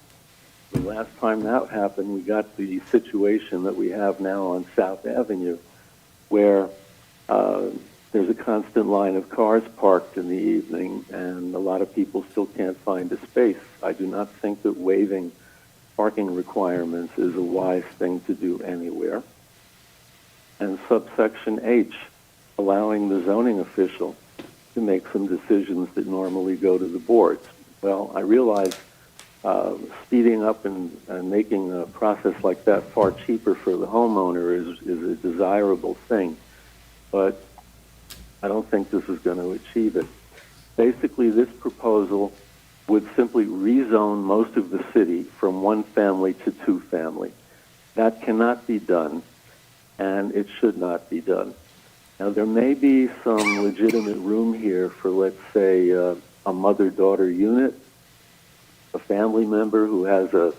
the last time that happened, we got the situation that we have now on South Avenue, where there's a constant line of cars parked in the evening, and a lot of people still can't find a space. I do not think that waiving parking requirements is a wise thing to do anywhere. And subsection H, allowing the zoning official to make some decisions that normally go to the boards. Well, I realize speeding up and making a process like that far cheaper for the homeowner is a desirable thing, but I don't think this is going to achieve it. Basically, this proposal would simply rezone most of the city from 1 family to 2 family. That cannot be done, and it should not be done. Now, there may be some legitimate room here for, let's say, a mother-daughter unit, a family member who has a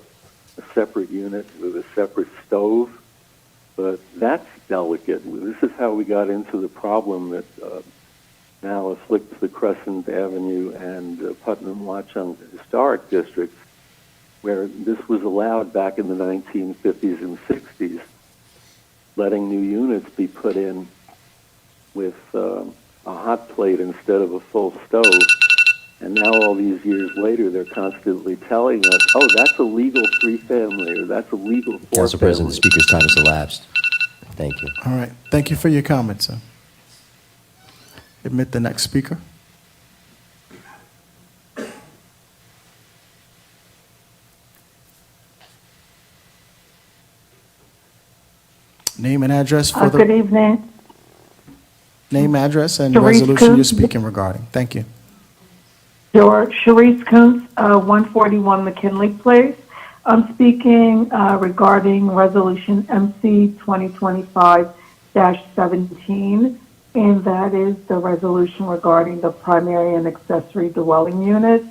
separate unit with a separate stove, but that's delicate. This is how we got into the problem that now afflicts the Crescent Avenue and Putnam Watchung historic districts, where this was allowed back in the 1950s and 60s, letting new units be put in with a hot plate instead of a full stove. And now all these years later, they're constantly telling us, oh, that's a legal three-family, or that's a legal four-family. Council President, the speaker's time has elapsed. Thank you. All right, thank you for your comments, sir. Admit the next speaker. Name and address for the... Good evening. Name, address, and Sharice resolution you're Coons. speaking regarding. Thank you. Sharice Coons, 141 McKinley Place. I'm speaking regarding Resolution MC 2025-17, and that is the resolution regarding the primary and accessory dwelling units.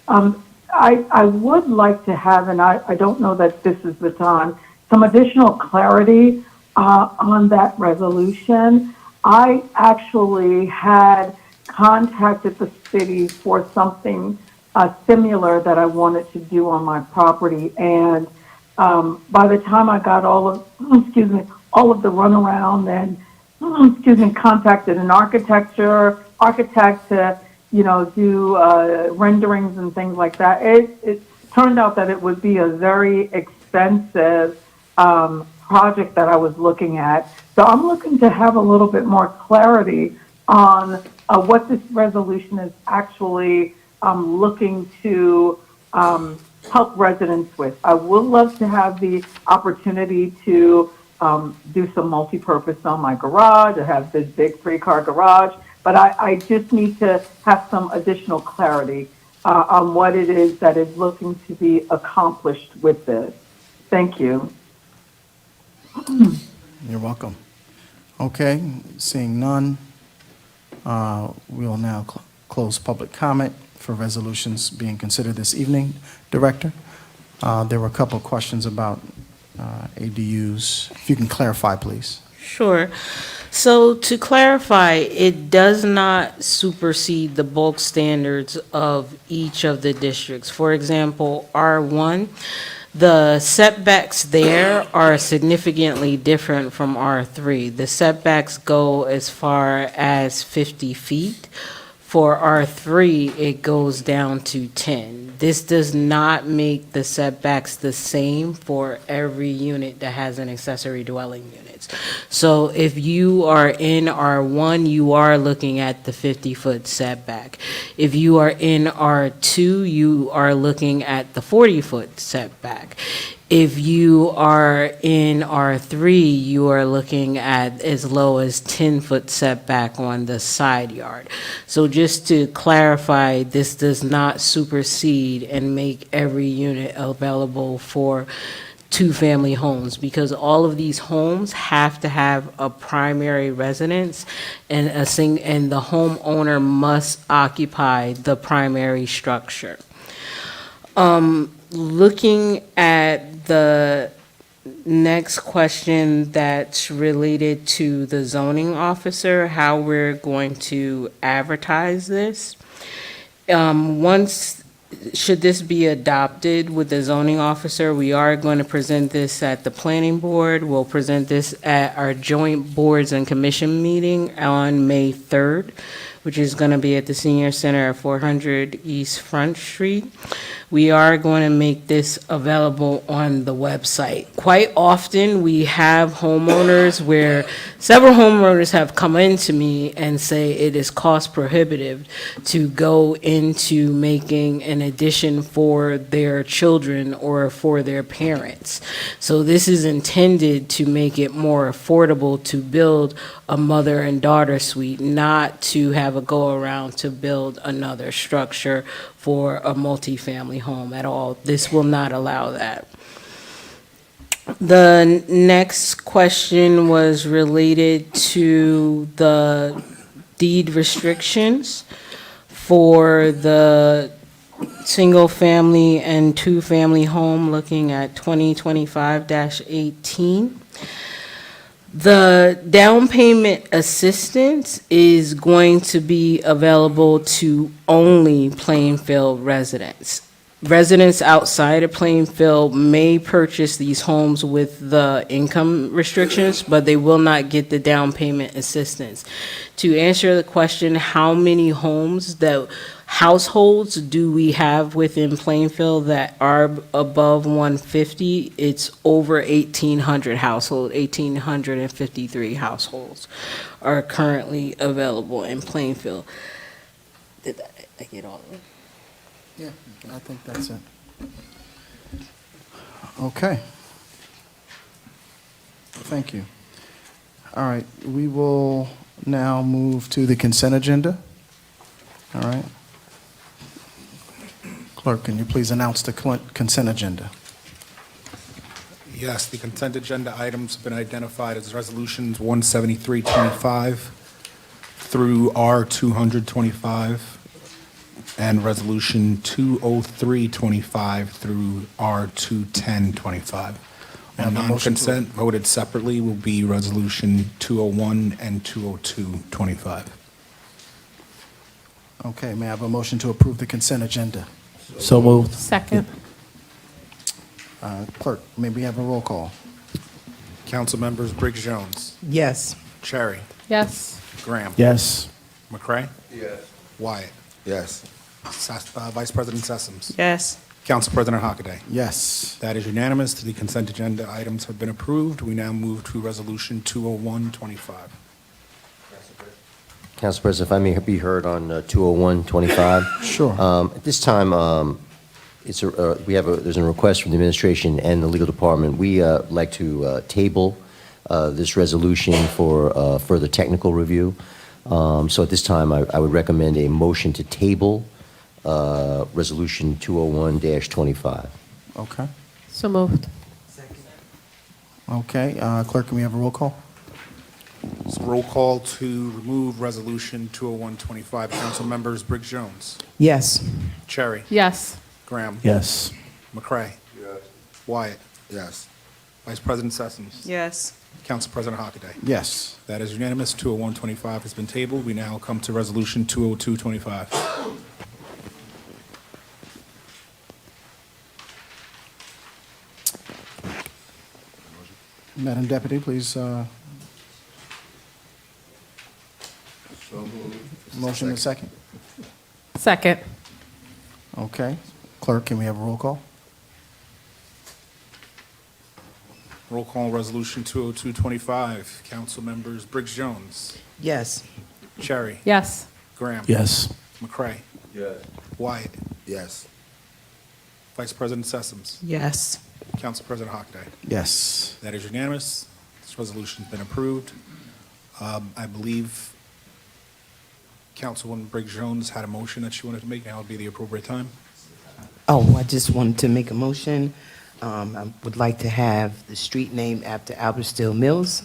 I would like to have, and I don't know that this is the time, some additional clarity on that resolution. I actually had contacted the city for something similar that I wanted to do on my property, and by the time I got all of the runaround and contacted an architect to do renderings and things like that, it turned out that it would be a very expensive project that I was looking at. So I'm looking to have a little bit more clarity on what this resolution is actually looking to help residents with. I would love to have the opportunity to do some multi-purpose on my garage. I have this big 3-car garage, but I just need to have some additional clarity on what it is that is looking to be accomplished with this. Thank you. You're welcome. Okay, seeing none, we'll now close public comment for resolutions being considered this evening. Director, there were a couple of questions about ADUs. If you can clarify, please. Sure. So to clarify, it does not supersede the bulk standards of each of the districts. For example, R1, the setbacks there are significantly different from R3. The setbacks go as far as 50 feet. For R3, it goes down to 10. This does not make the setbacks the same for every unit that has an accessory dwelling unit. So if you are in R1, you are looking at the 50-foot setback. If you are in R2, you are looking at the 40-foot setback. If you are in R3, you are looking at as low as 10-foot setback on the side yard. So just to clarify, this does not supersede and make every unit available for two-family homes, because all of these homes have to have a primary residence, and the homeowner must occupy the primary structure. Looking at the next question that's related to the zoning officer, how we're going to advertise this. Should this be adopted with the zoning officer, we are going to present this at the planning board. We'll present this at our joint boards and commission meeting on May 3rd, which is going to be at the Senior Center at 400 East Front Street. We are going to make this available on the website. Quite often, we have homeowners where several homeowners have come in to me and say it is cost prohibitive to go into making an addition for their children or for their parents. So this is intended to make it more affordable to build a mother and daughter suite, not to have a go around to build another structure for a multifamily home at all. This will not allow that. The next question was related to the deed restrictions for the single-family and two-family home, looking at 2025-18. The down payment assistance is going to be available to only Plainfield residents. Residents outside of Plainfield may purchase these homes with the income restrictions, but they will not get the down payment assistance. To answer the question, how many households do we have within Plainfield that are above 150? It's over 1,800 households, 1,853 households are currently available in Plainfield. Did I get all of them? Yeah, I think that's it. Okay. Thank you. All right, we will now move to the consent agenda. All right. Clerk, can you please announce the consent agenda? Yes, the consent agenda items have been identified as resolutions 17325 through R225 and resolution 20325 through R21025. On non-consent, voted separately, will be resolution 201 and 20225. Okay, may I have a motion to approve the consent agenda? So moved. Second. Clerk, may we have a roll call? Council members Briggs Jones, Yes. Cherry, Yes. Graham. Yes. McCray, Yes. Wyatt, Yes. Vice President Sessoms. Yes. Council President Hockaday. Yes. That is unanimous. The consent agenda items have been approved. We now move to resolution 20125. Council President, if I may be heard on 20125. Sure. At this time, there's a request from the administration and the legal department. We like to table this resolution for further technical review. So at this time, I would recommend a motion to table resolution 201-25. Okay. So moved. Okay, clerk, can we have a roll call? So roll call to remove resolution 20125. Council members Briggs Jones, Yes. Cherry, Yes. Graham. Yes. McCray. Yes. Wyatt, Yes. Vice President Sessoms. Yes. Council President Hockaday. Yes. That is unanimous. 20125 has been tabled. We now come to resolution 20225. Madam Deputy, please, motion and second. Second. Okay. Clerk, can we have a roll call? Roll call on resolution 20225. Council members Briggs Jones, Yes. Cherry, Yes. Graham. Yes. McCray, Yes. Wyatt, Yes. Vice President Sessoms. Yes. Council President Hockaday. Yes. That is unanimous. This resolution's been approved. I believe Councilwoman Briggs Jones had a motion that she wanted to make. Now would be the appropriate time. Oh, I just wanted to make a motion. I would like to have the street named after Albert Still Mills.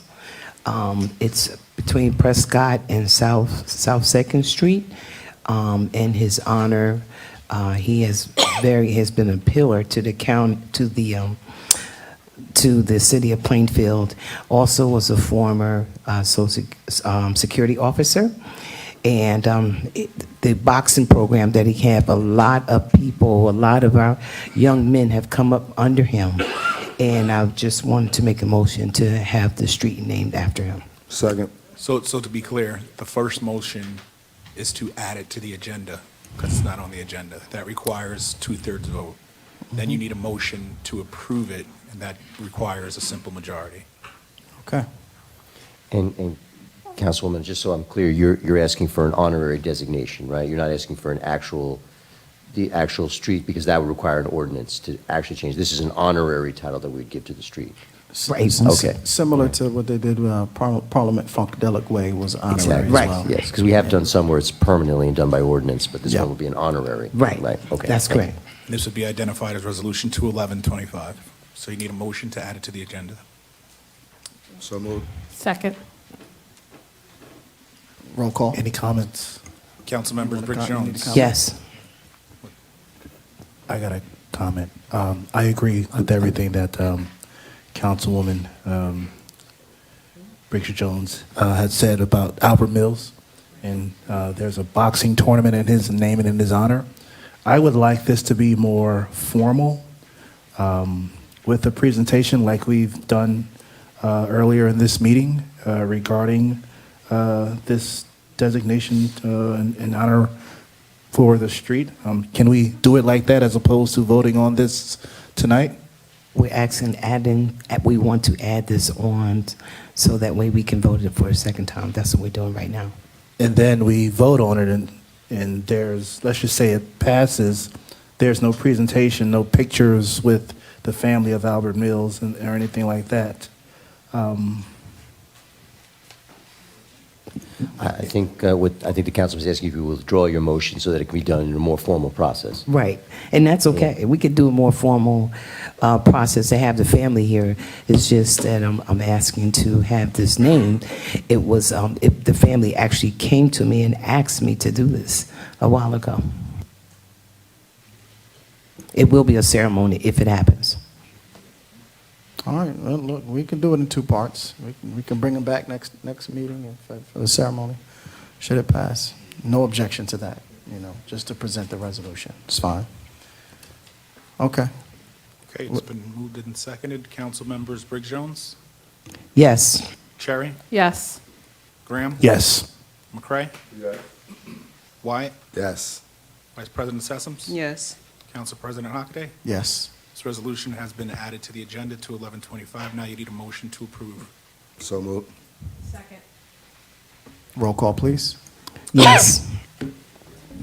It's between Prescott and South Second Street. In his honor, he has been a pillar to the county, to the city of Plainfield. Also was a former security officer. And the boxing program that he had, a lot of people, a lot of our young men have come up under him. And I just wanted to make a motion to have the street named after him. Second. So to be clear, the first motion is to add it to the agenda because it's not on the agenda. That requires 2/3 vote. Then you need a motion to approve it, and that requires a simple majority. Okay. And Councilwoman, just so I'm clear, you're asking for an honorary designation, right? You're not asking for the actual street, because that would require an ordinance to actually change. This is an honorary title that we'd give to the street. Right. Okay. Similar to what they did, Parliament Funkadelic Way was honorary as Exactly. well. Yes, because we have done some where it's permanently and done by ordinance, but this Yeah. one will be an honorary. Right. Right, okay. That's Thank you. correct. This would be identified as resolution 21125. So you need a motion to add it to the agenda. So moved. Second. Roll call. Any comments? Council members Briggs You need to Jones. comment? Yes. I got a comment. I agree with everything that Councilwoman Briggs Jones had said about Albert Mills, and there's a boxing tournament in his name and in his honor. I would like this to be more formal with a presentation like we've done earlier in this meeting regarding this designation in honor for the street. Can we do it like that as opposed to voting on this tonight? We're asking we want to add this on so that way we can vote it for a second time. That's what we're doing right now. And then we vote on it, and there's, let's just say it passes, there's no presentation, no pictures with the family of Albert Mills or anything like that. I think the council was asking if you withdraw your motion so that it can be done in a more formal process. Right, and that's okay. We could do a more formal process to have the family here. It's just that I'm asking to have this name. It was the family actually came to me and asked me to do this a while ago. It will be a ceremony if it happens. All right, well, look, we can do it in two parts. We can bring them back next meeting for the ceremony, should it pass. No objection to that, just to present the resolution. It's fine. Okay. Okay, it's been moved and seconded. Council members Briggs Jones, Yes. Cherry, Yes. Graham, Yes. McCray, Yes. Wyatt, Yes. Vice President Sessoms, Yes. Council President Hockaday. Yes. This resolution has been added to the agenda to 1125. Now you need a motion to approve. So moved. Second. Roll call, please. Yes.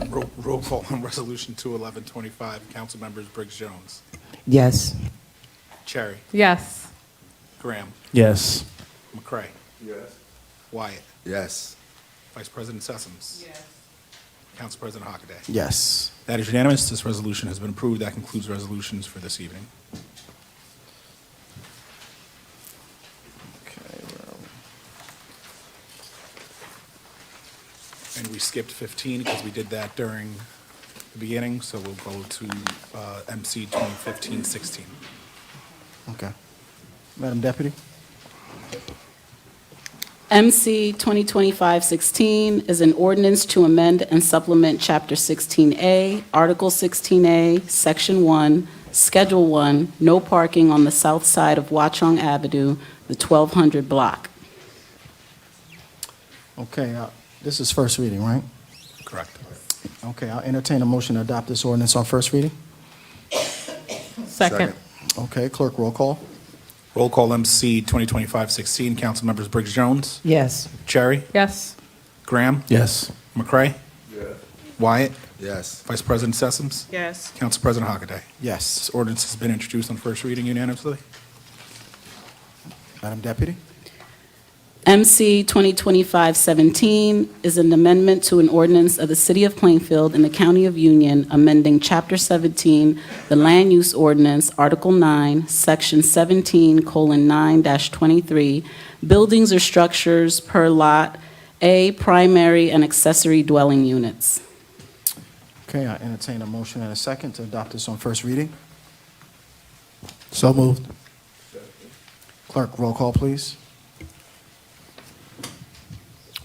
Roll call on resolution to 1125. Council members Briggs Jones, Yes. Cherry, Yes. Graham, Yes. McCray, Yes. Wyatt, Yes. Vice President Sessoms. Yes. Council President Hockaday. Yes. That is unanimous. This resolution has been approved. That concludes resolutions for this evening. Okay, where are we? And we skipped 15 because we did that during the beginning, so we'll go to MC 2015-16. Okay. Madam Deputy? MC 2025-16 is an ordinance to amend and supplement Chapter 16A, Article 16A, Section 1, Schedule 1, no parking on the south side of Watchung Avenue, the 1200 block. Okay, this is first reading, right? Correct. Okay, I'll entertain a motion to adopt this ordinance on first reading. Second. Okay, clerk, roll call. Roll call MC 2025-16. Council members Briggs Jones, Yes. Cherry, Yes. Graham, Yes. McCray, Yes. Wyatt, Yes. Vice President Sessoms, Yes. Council President Hockaday. Yes. This ordinance has been introduced on first reading unanimously. Madam Deputy? MC 2025-17 is an amendment to an ordinance of the City of Plainfield and the County of Union amending Chapter 17, the Land Use Ordinance, Article 9, Section 17:9-23, Buildings or Structures per Lot, A, Primary and Accessory Dwelling Units. Okay, I entertain a motion and a second to adopt this on first reading. So moved. Clerk, roll call, please.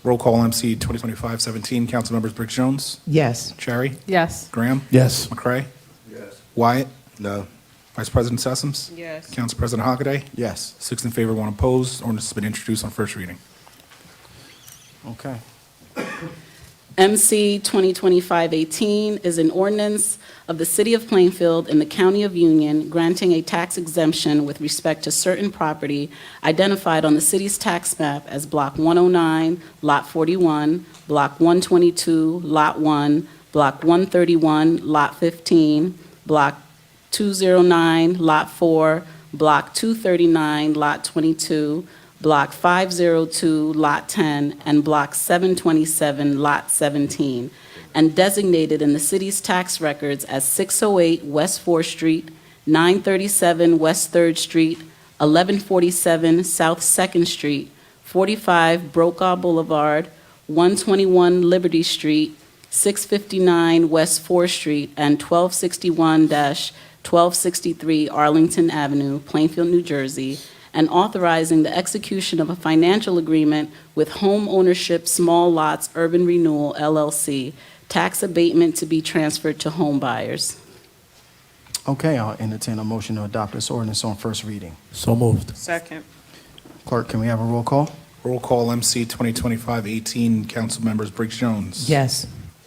Roll call MC 2025-17. Council members Briggs Jones, Yes. Cherry, Yes. Graham, Yes. McCray, Yes. Wyatt, No. Vice President Sessoms, Yes. Council President Hockaday. Yes. 6 in favor, 1 opposed. Ordinance has been introduced on first reading. Okay. MC 2025-18 is an ordinance of the City of Plainfield and the County of Union granting a tax exemption with respect to certain property identified on the city's tax map as Block 109, Lot 41, Block 122, Lot 1, Block 131, Lot 15, Block 209, Lot 4, Block 239, Lot 22, Block 502, Lot 10, and Block 727, Lot 17, and designated in the city's tax records as 608 West 4th Street, 937 West 3rd Street, 1147 South 2nd Street, 45 Brokaw Boulevard, 121 Liberty Street, 659 West 4th Street, and 1261-1263 Arlington Avenue, Plainfield, New Jersey, and authorizing the execution of a financial agreement with Home Ownership Small Lots Urban Renewal LLC, tax abatement to be transferred to home buyers. Okay, I'll entertain a motion to adopt this ordinance on first reading. So moved. Second. Clerk, can we have a roll call? Roll call MC 2025-18, council members Briggs Jones. Yes.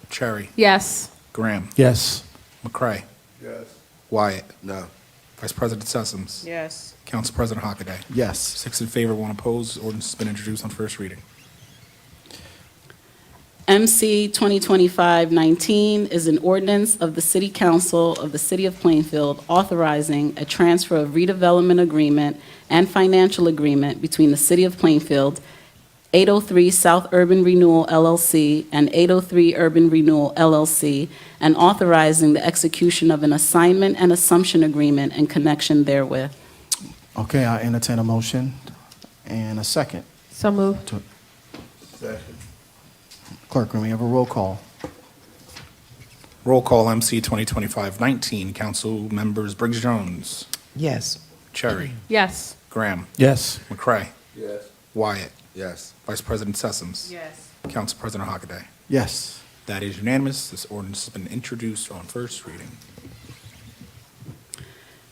Cherry. Yes. Graham. Yes. McCray. Yes. Wyatt. No. Vice President Sessoms. Yes. Council President Hockaday. Yes. 6 in favor, 1 opposed. Ordinance has been introduced on first reading. MC 2025-19 is an ordinance of the City Council of the City of Plainfield authorizing a transfer of redevelopment agreement and financial agreement between the City of Plainfield, 803 South Urban Renewal LLC, and 803 Urban Renewal LLC, and authorizing the execution of an assignment and assumption agreement in connection therewith. Okay, I'll entertain a motion and a second. So moved. Second. Clerk, can we have a roll call? Roll call MC 2025-19, council members Briggs Jones. Yes. Cherry. Yes. Graham. Yes. McCray. Yes. Wyatt. Yes. Vice President Sessoms. Yes. Council President Hockaday. Yes. That is unanimous. This ordinance has been introduced on first reading.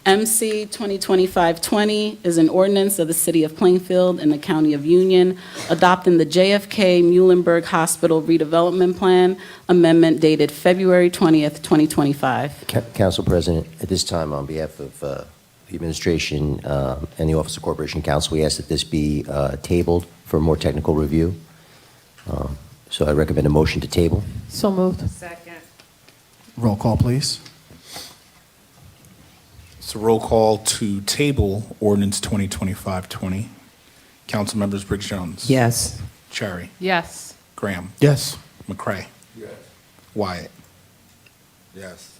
MC 2025-20 is an ordinance of the City of Plainfield and the County of Union adopting the JFK Muhlenberg Hospital Redevelopment Plan amendment dated February 20th, 2025. Council President, at this time, on behalf of the administration and the Office of Corporation Counsel, we ask that this be tabled for more technical review. So I recommend a motion to table. So moved. Second. Roll call, please. So roll call to table ordinance 2025-20. Council members Briggs Jones. Yes. Cherry. Yes. Graham. Yes. McCray. Yes. Wyatt. Yes.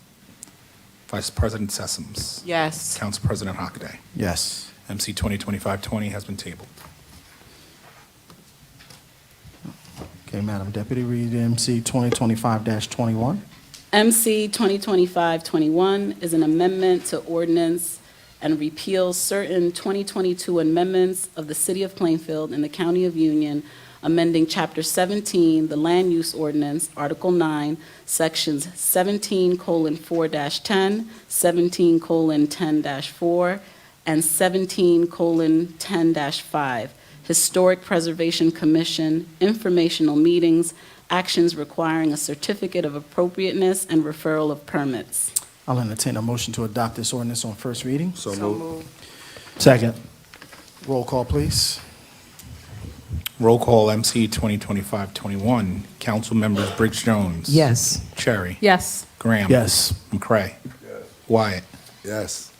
Vice President Sessoms. Yes. Council President Hockaday. Yes. MC 2025-20 has been tabled. Okay, Madam Deputy, read MC 2025-21. MC 2025-21 is an amendment to ordinance and repeals certain 2022 amendments of the City of Plainfield and the County of Union, amending Chapter 17, the Land Use Ordinance, Article 9, Sections 17:4-10, 17:10-4, and 17:10-5, Historic Preservation Commission, informational meetings, actions requiring a certificate of appropriateness, and referral of permits. I'll entertain a motion to adopt this ordinance on first reading. So moved. Second. Roll call, please. Roll call MC 2025-21. Council members Briggs Jones. Yes. Cherry. Yes. Graham. Yes. McCray. Yes. Wyatt. Yes.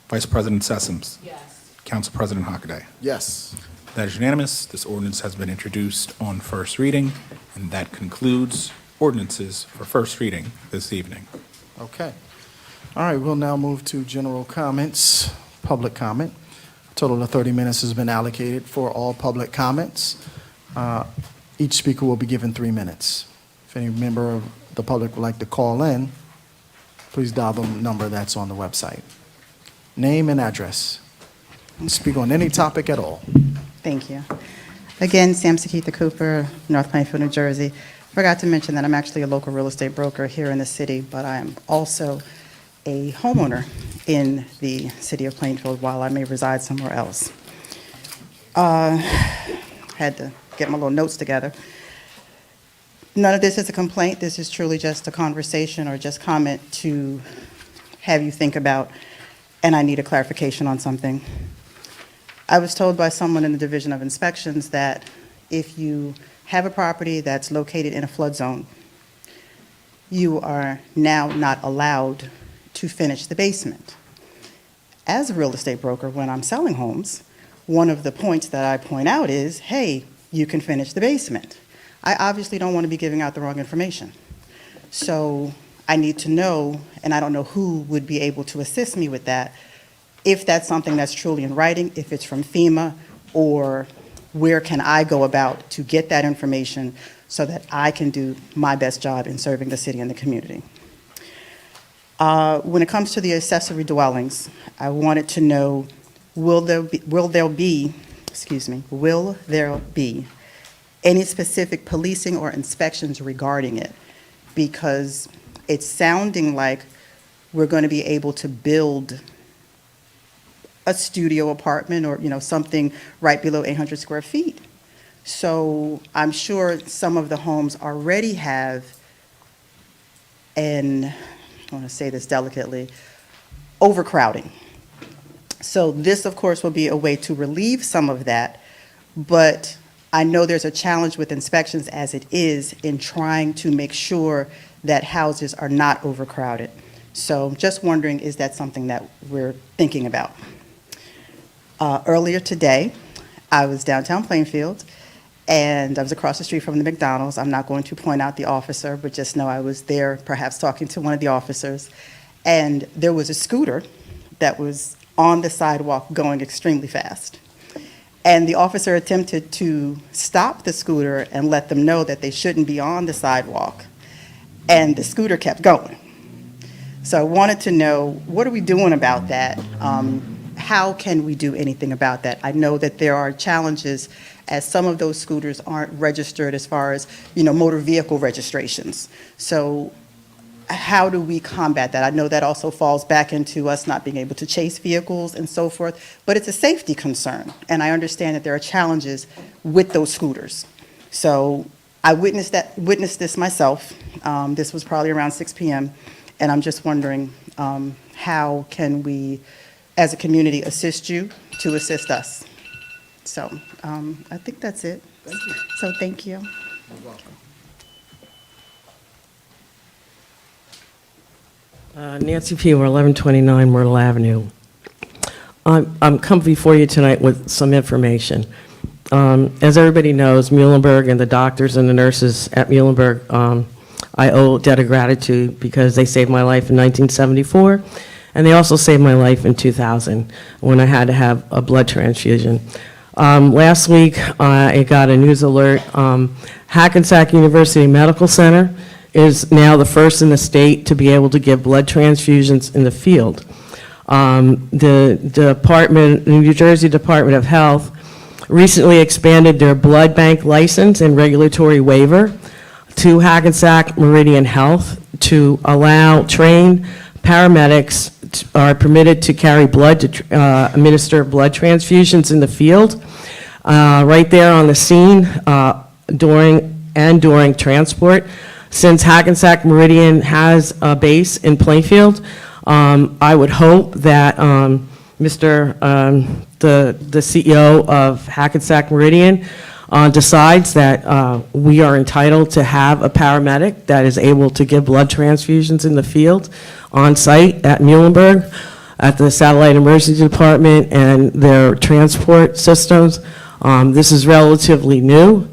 Vice President Sessoms. Yes. Council President Hockaday. Yes. That is unanimous. This ordinance has been introduced on first reading, and that concludes ordinances for first reading this evening. Okay. All right, we'll now move to general comments, public comment. A total of 30 minutes has been allocated for all public comments. Each speaker will be given 3 minutes. If any member of the public would like to call in, please dial the number that's on the website. Name and address. Speak on any topic at all. Thank you. Again, Sam Sakita Cooper, North Plainfield, New Jersey. Forgot to mention that I'm actually a local real estate broker here in the city, but I am also a homeowner in the city of Plainfield while I may reside somewhere else. Had to get my little notes together. None of this is a complaint. This is truly just a conversation or just comment to have you think about, and I need a clarification on something. I was told by someone in the Division of Inspections that if you have a property that's located in a flood zone, you are now not allowed to finish the basement. As a real estate broker, when I'm selling homes, one of the points that I point out is, hey, you can finish the basement. I obviously don't want to be giving out the wrong information. So I need to know, and I don't know who would be able to assist me with that, if that's something that's truly in writing, if it's from FEMA, or where can I go about to get that information so that I can do my best job in serving the city and the community. When it comes to the accessory dwellings, I wanted to know will there be any specific policing or inspections regarding it? Because it's sounding like we're going to be able to build a studio apartment or, something right below 800 square feet. So I'm sure some of the homes already have I want to say this delicately, overcrowding. So this, of course, will be a way to relieve some of that, but I know there's a challenge with inspections as it is in trying to make sure that houses are not overcrowded. So just wondering, is that something that we're thinking about? Earlier today, I was downtown Plainfield, and I was across the street from the McDonald's. I'm not going to point out the officer, but just know I was there perhaps talking to one of the officers, and there was a scooter that was on the sidewalk going extremely fast. And the officer attempted to stop the scooter and let them know that they shouldn't be on the sidewalk, and the scooter kept going. So I wanted to know, what are we doing about that? How can we do anything about that? I know that there are challenges as some of those scooters aren't registered as far as, motor vehicle registrations. So how do we combat that? I know that also falls back into us not being able to chase vehicles and so forth, but it's a safety concern. And I understand that there are challenges with those scooters. So I witnessed this myself. This was probably around 6 p.m. And I'm just wondering, how can we, as a community, assist you to assist us? So I think that's it. Thank you. So thank you. You're welcome. Nancy Peeler, 1129 Myrtle Avenue. I'm coming before you tonight with some information. As everybody knows, Muhlenberg and the doctors and the nurses at Muhlenberg, I owe a debt of gratitude because they saved my life in 1974, and they also saved my life in 2000 when I had to have a blood transfusion. Last week, I got a news alert. Hackensack University Medical Center is now the first in the state to be able to give blood transfusions in the field. The New Jersey Department of Health recently expanded their blood bank license and regulatory waiver to Hackensack Meridian Health to allow trained paramedics are permitted to carry blood to administer blood transfusions in the field, right there on the scene during transport. Since Hackensack Meridian has a base in Plainfield, I would hope that the CEO of Hackensack Meridian decides that we are entitled to have a paramedic that is able to give blood transfusions in the field on site at Muhlenberg, at the Satellite Emergency Department and their transport systems. This is relatively new.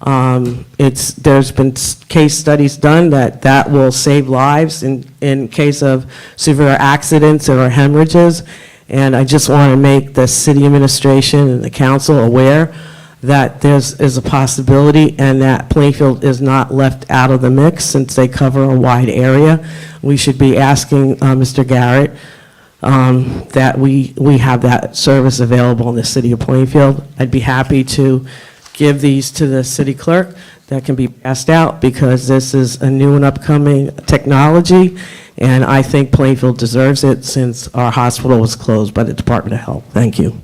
There's been case studies done that will save lives in case of severe accidents or hemorrhages. And I just want to make the city administration and the council aware that is a possibility and that Plainfield is not left out of the mix since they cover a wide area. We should be asking Mr. Garrett that we have that service available in the city of Plainfield. I'd be happy to give these to the city clerk that can be passed out because this is a new and upcoming technology, and I think Plainfield deserves it since our hospital was closed by the Department of Health. Thank you.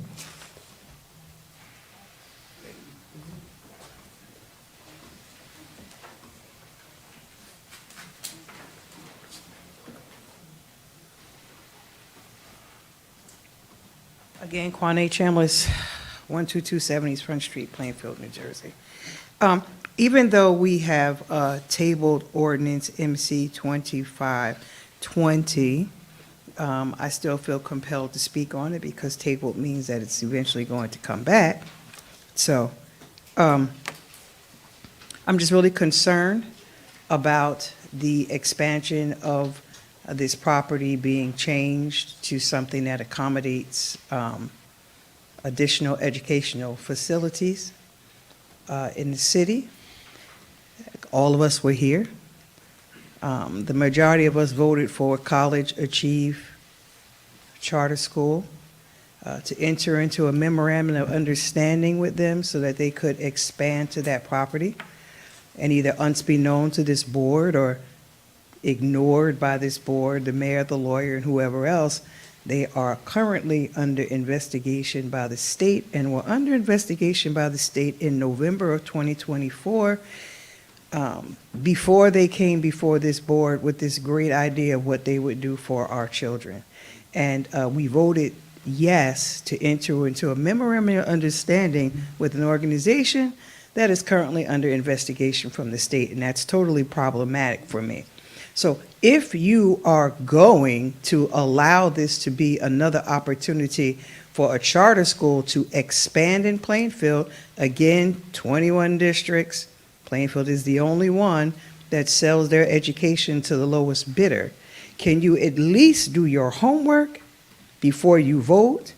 Again, Quanae Chambliss, 12270 East Front Street, Plainfield, New Jersey. Even though we have tabled ordinance MC 2520, I still feel compelled to speak on it because tabled means that it's eventually going to come back. So I'm just really concerned about the expansion of this property being changed to something that accommodates additional educational facilities in the city. All of us were here. The majority of us voted for College Achieve Charter School. to enter into a memorandum of understanding with them so that they could expand to that property. And either unbeknown to this board or ignored by this board, the mayor, the lawyer, and whoever else, they are currently under investigation by the state and were under investigation by the state in November of 2024, before they came before this board with this great idea of what they would do for our children. And we voted yes to enter into a memorandum of understanding with an organization that is currently under investigation from the state, and that's totally problematic for me. So if you are going to allow this to be another opportunity for a charter school to expand in Plainfield, again, 21 districts, Plainfield is the only one that sells their education to the lowest bidder, can you at least do your homework before you vote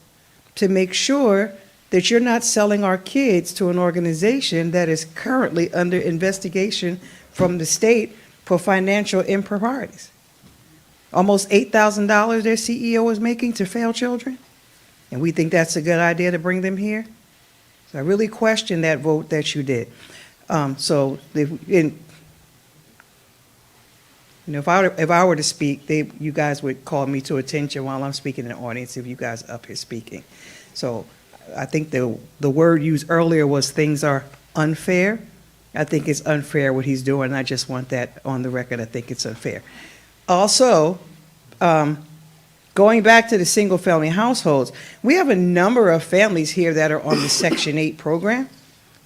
to make sure that you're not selling our kids to an organization that is currently under investigation from the state for financial improprieties? Almost $8,000 their CEO is making to fail children, and we think that's a good idea to bring them here? So I really question that vote that you did. If I were to speak, you guys would call me to attention while I'm speaking in the audience if you guys are up here speaking. So I think the word used earlier was things are unfair. I think it's unfair what he's doing, and I just want that on the record. I think it's unfair. Also, going back to the single-family households, we have a number of families here that are on the Section 8 program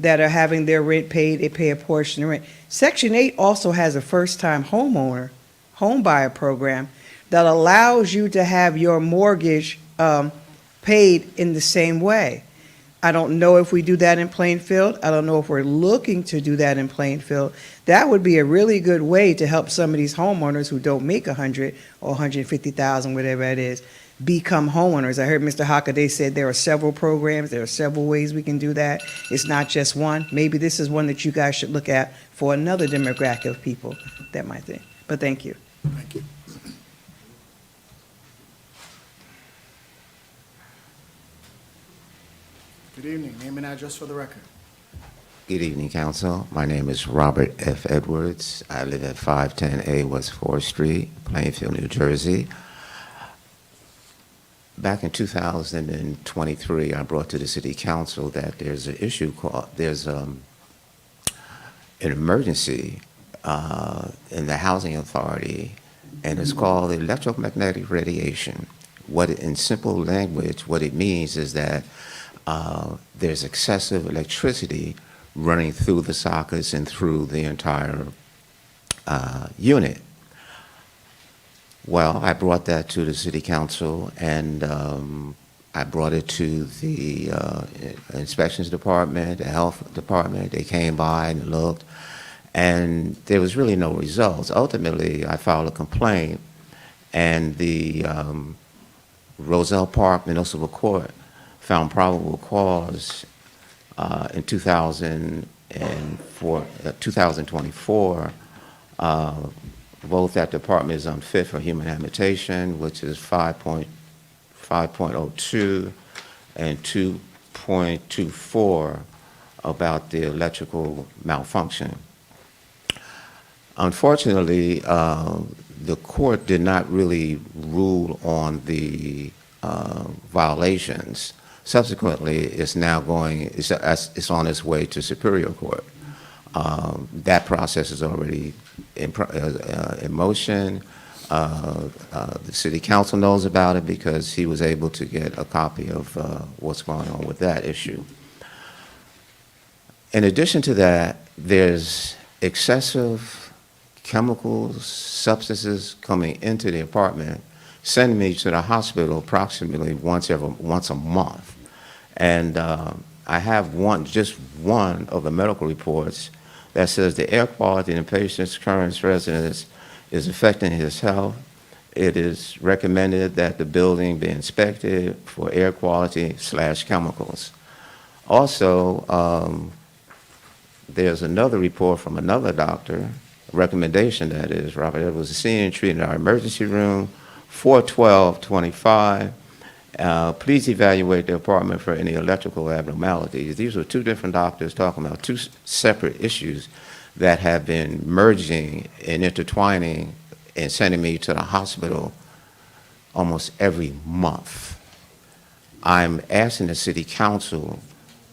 that are having their rent paid. They pay a portion of rent. Section 8 also has a first-time homeowner, home buyer program that allows you to have your mortgage paid in the same way. I don't know if we do that in Plainfield. I don't know if we're looking to do that in Plainfield. That would be a really good way to help some of these homeowners who don't make $100,000 or $150,000, whatever it is, become homeowners. I heard Mr. Hockaday said there are several programs, there are several ways we can do that. It's not just one. Maybe this is one that you guys should look at for another demographic of people that might think. But thank you. Thank you. Good evening. Name and address for the record. Good evening, Council. My name is Robert F. Edwards. I live at 510A West 4th Street, Plainfield, New Jersey. Back in 2023, I brought to the City Council that there's an issue called, there's an emergency in the Housing Authority, and it's called electromagnetic radiation. In simple language, what it means is that there's excessive electricity running through the sockets and through the entire unit. Well, I brought that to the City Council, and I brought it to the Inspections Department, the Health Department. They came by and looked, and there was really no results. Ultimately, I filed a complaint, and the Roselle Park Municipal Court found probable cause in 2024. Both that department is unfit for human habitation, which is 5.02 and 2.24 about the electrical malfunction. Unfortunately, the court did not really rule on the violations. Subsequently, it's now it's on its way to Superior Court. That process is already in motion. The City Council knows about it because he was able to get a copy of what's going on with that issue. In addition to that, there's excessive chemicals, substances coming into the apartment, sending me to the hospital approximately once a month. And I have just one of the medical reports that says the air quality in the patient's current residence is affecting his health. It is recommended that the building be inspected for air quality / chemicals. Also, there's another report from another doctor, a recommendation that is, Robert Edwards was seen and treated in our emergency room, 4/12/25, Please evaluate the apartment for any electrical abnormalities. These were two different doctors talking about two separate issues that have been merging and intertwining and sending me to the hospital almost every month. I'm asking the city council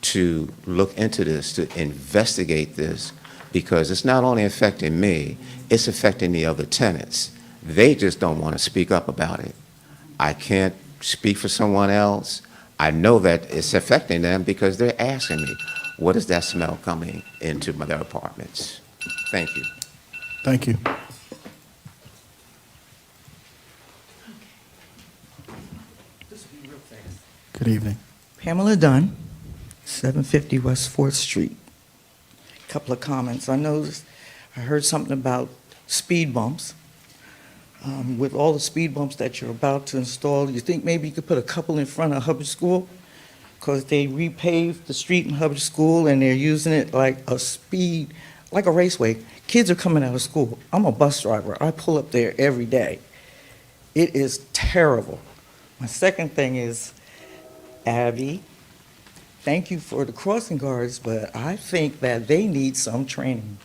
to look into this, to investigate this, because it's not only affecting me, it's affecting the other tenants. They just don't want to speak up about it. I can't speak for someone else. I know that it's affecting them because they're asking me, what is that smell coming into their apartments? Thank you. Thank you. Good evening. Pamela Dunn, 750 West 4th Street. Couple of comments. I heard something about speed bumps. With all the speed bumps that you're about to install, you think maybe you could put a couple in front of Hubbard School? Because they repaved the street in Hubbard School and they're using it like a raceway. Kids are coming out of school. I'm a bus driver. I pull up there every day. It is terrible. My second thing is, Abby, thank you for the crossing guards, but I think that they need some training.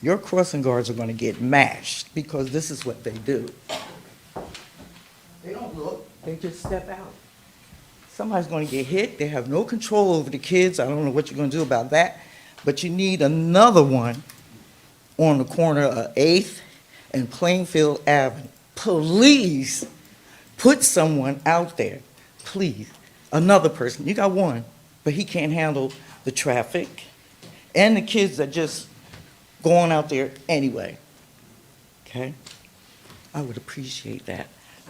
Your crossing guards are going to get mashed because this is what they do. They don't look, they just step out. Somebody's going to get hit. They have no control over the kids. I don't know what you're going to do about that, but you need another one on the corner of 8th and Plainfield Avenue. Please put someone out there, please. Another person. You got one, but he can't handle the traffic and the kids that just going out there anyway. Okay? I would appreciate that.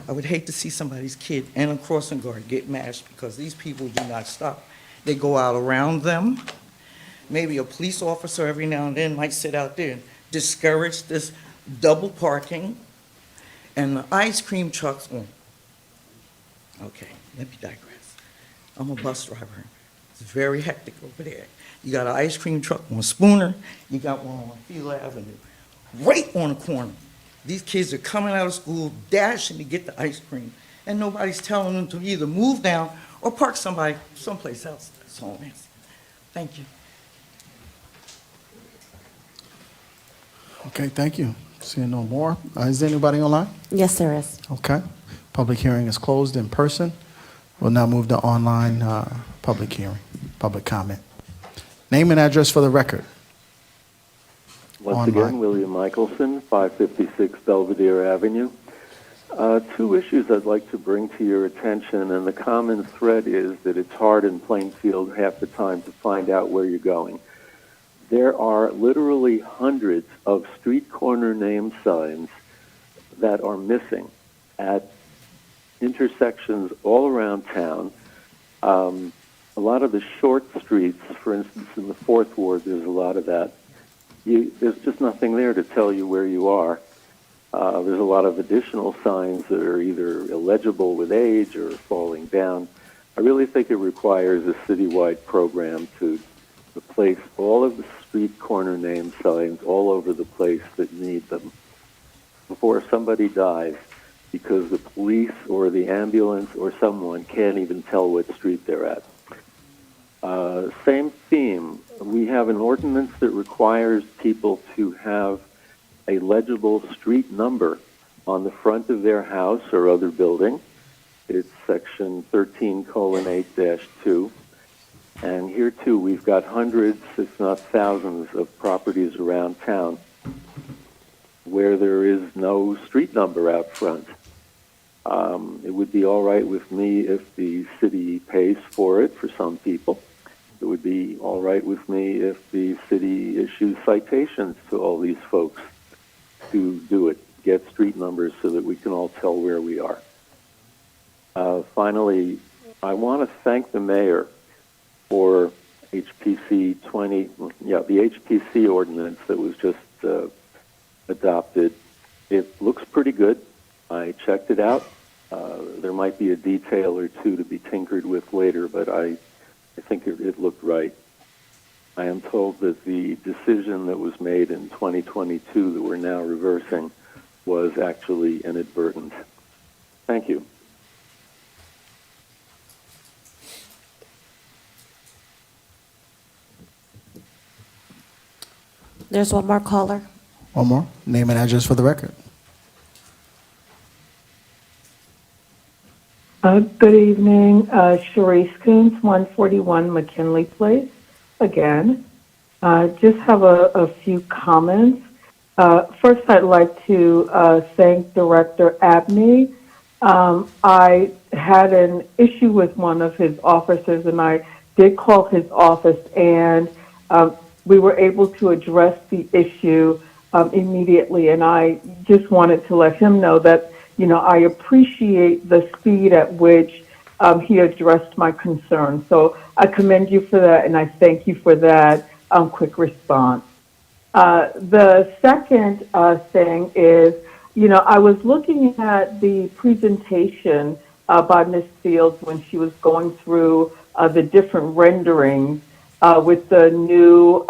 I would hate to see somebody's kid and a crossing guard get mashed because these people do not stop. They go out around them. Maybe a police officer every now and then might sit out there and discourage this double parking and the ice cream trucks. Okay, let me digress. I'm a bus driver. It's very hectic over there. You got an ice cream truck on Spooner. You got one on Field Avenue, right on the corner. These kids are coming out of school, dashing to get the ice cream, and nobody's telling them to either move down or park somebody someplace else. That's all I'm asking. Thank you. Okay, thank you. Seeing no more. Is there anybody online? Yes, there is. Okay. Public hearing is closed in person. We'll now move to online public hearing, public comment. Name and address for the record. Once again, William Michelson, 556 Belvedere Avenue. Two issues I'd like to bring to your attention, and the common thread is that it's hard in Plainfield half the time to find out where you're going. There are literally hundreds of street corner name signs that are missing at intersections all around town. A lot of the short streets, for instance, in the 4th Ward, there's a lot of that. There's just nothing there to tell you where you are. There's a lot of additional signs that are either illegible with age or falling down. I really think it requires a citywide program to replace all of the street corner name signs all over the place that need them before somebody dies because the police or the ambulance or someone can't even tell what street they're at. Same theme. We have an ordinance that requires people to have a legible street number on the front of their house or other building. It's section 13:8-2. And here too, we've got hundreds, if not thousands, of properties around town where there is no street number out front. It would be all right with me if the city pays for it for some people. It would be all right with me if the city issues citations to all these folks to do it, get street numbers so that we can all tell where we are. Finally, I want to thank the mayor for HPC 20, the HPC ordinance that was just adopted. It looks pretty good. I checked it out. There might be a detail or two to be tinkered with later, but I think it looked right. I am told that the decision that was made in 2022 that we're now reversing was actually inadvertent. Thank you. There's one more caller. One more. Name and address for the record. Good evening, Sharice Coons, 141 McKinley Place, again. Just have a few comments. First, I'd like to thank Director Abney. I had an issue with one of his officers, and I did call his office, and we were able to address the issue immediately, and I just wanted to let him know that, you know, I appreciate the speed at which he addressed my concern. So I commend you for that, and I thank you for that quick response. The second thing is, you know, I was looking at the presentation by Ms. Fields when she was going through the different renderings with the new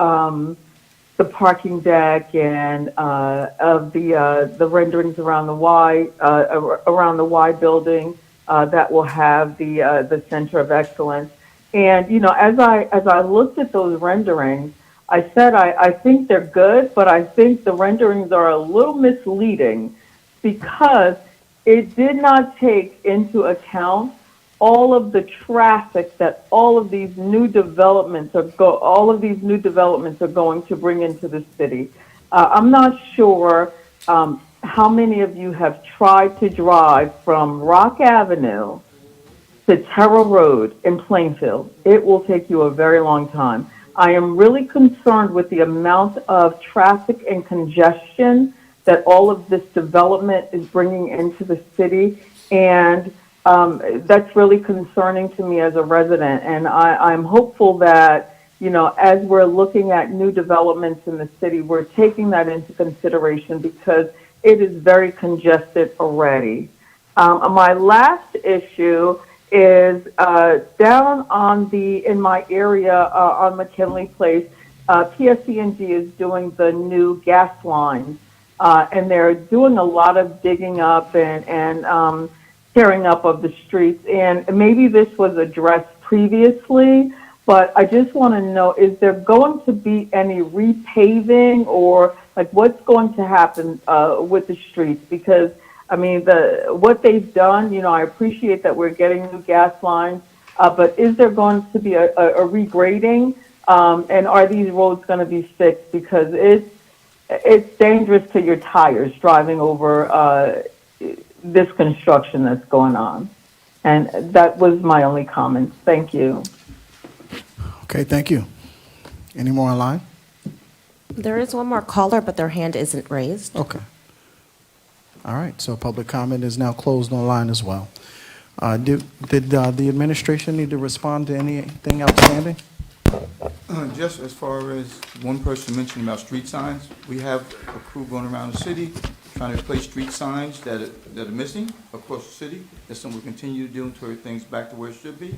the parking deck and of the renderings around the Y building that will have the Center of Excellence. And you know, as I looked at those renderings, I said I think they're good, but I think the renderings are a little misleading because it did not take into account all of the traffic that all of these new developments are going to bring into the city. I'm not sure how many of you have tried to drive from Rock Avenue to Terrell Road in Plainfield. It will take you a very long time. I am really concerned with the amount of traffic and congestion that all of this development is bringing into the city, and that's really concerning to me as a resident. And I'm hopeful that, you know, as we're looking at new developments in the city, we're taking that into consideration because it is very congested already. My last issue is down on in my area on McKinley Place, PSE&G is doing the new gas lines, and they're doing a lot of digging up and tearing up of the streets. And maybe this was addressed previously, but I just want to know, is there going to be any repaving or like what's going to happen with the streets? Because I mean, what they've done, you know, I appreciate that we're getting new gas lines, but is there going to be a regrading? And are these roads going to be fixed? Because it's dangerous to your tires driving over this construction that's going on. And that was my only comment. Thank you. Okay, thank you. Any more online? There is one more caller, but their hand isn't raised. Okay. All right, so public comment is now closed online as well. Did the administration need to respond to anything outstanding? Just as far as one person mentioned about street signs, we have a crew going around the city trying to replace street signs that are missing across the city. That's something we'll continue to do until everything's back to where it should be.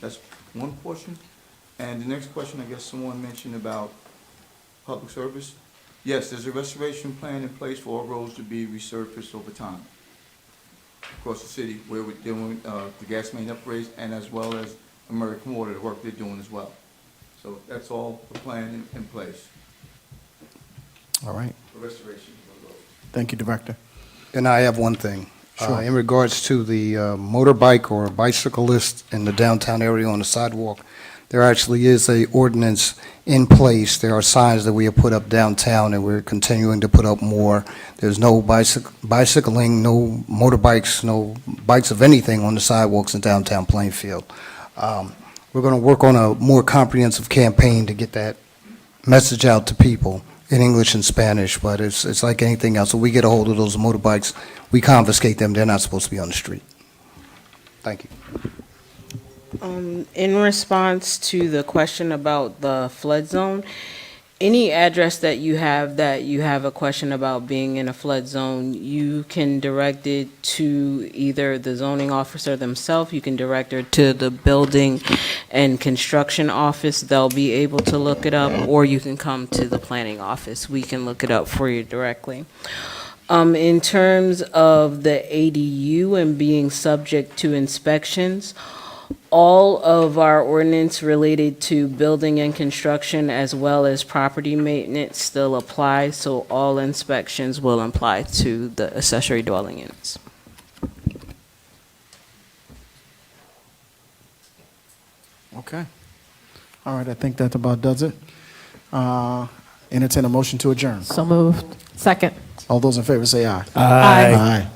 That's one portion. And the next question, I guess someone mentioned about public service. Yes, there's a restoration plan in place for all roads to be resurfaced over time across the city where we're doing the gas main upgrades and as well as American Water, the work they're doing as well. So that's all the plan in place All right, for restoration of the roads. thank you, Director. And I have one thing. Sure. In regards to the motorbike or bicyclist in the downtown area on the sidewalk, there actually is a ordinance in place. There are signs that we have put up downtown, and we're continuing to put up more. There's no bicycling, no motorbikes, no bikes of anything on the sidewalks in downtown Plainfield. We're going to work on a more comprehensive campaign to get that message out to people in English and Spanish, but it's like anything else. When we get a hold of those motorbikes, we confiscate them. They're not supposed to be on the street. Thank you. In response to the question about the flood zone, any address that you have a question about being in a flood zone, you can direct it to either the zoning officer themselves, you can direct her to the building and construction office, they'll be able to look it up, or you can come to the planning office, we can look it up for you directly. In terms of the ADU and being subject to inspections, All of our ordinance related to building and construction as well as property maintenance still apply, so all inspections will apply to the accessory dwelling units. Okay. All right, I think that about does it. Entertain a motion to adjourn. So moved. Second. All those in favor say aye. Aye. Aye.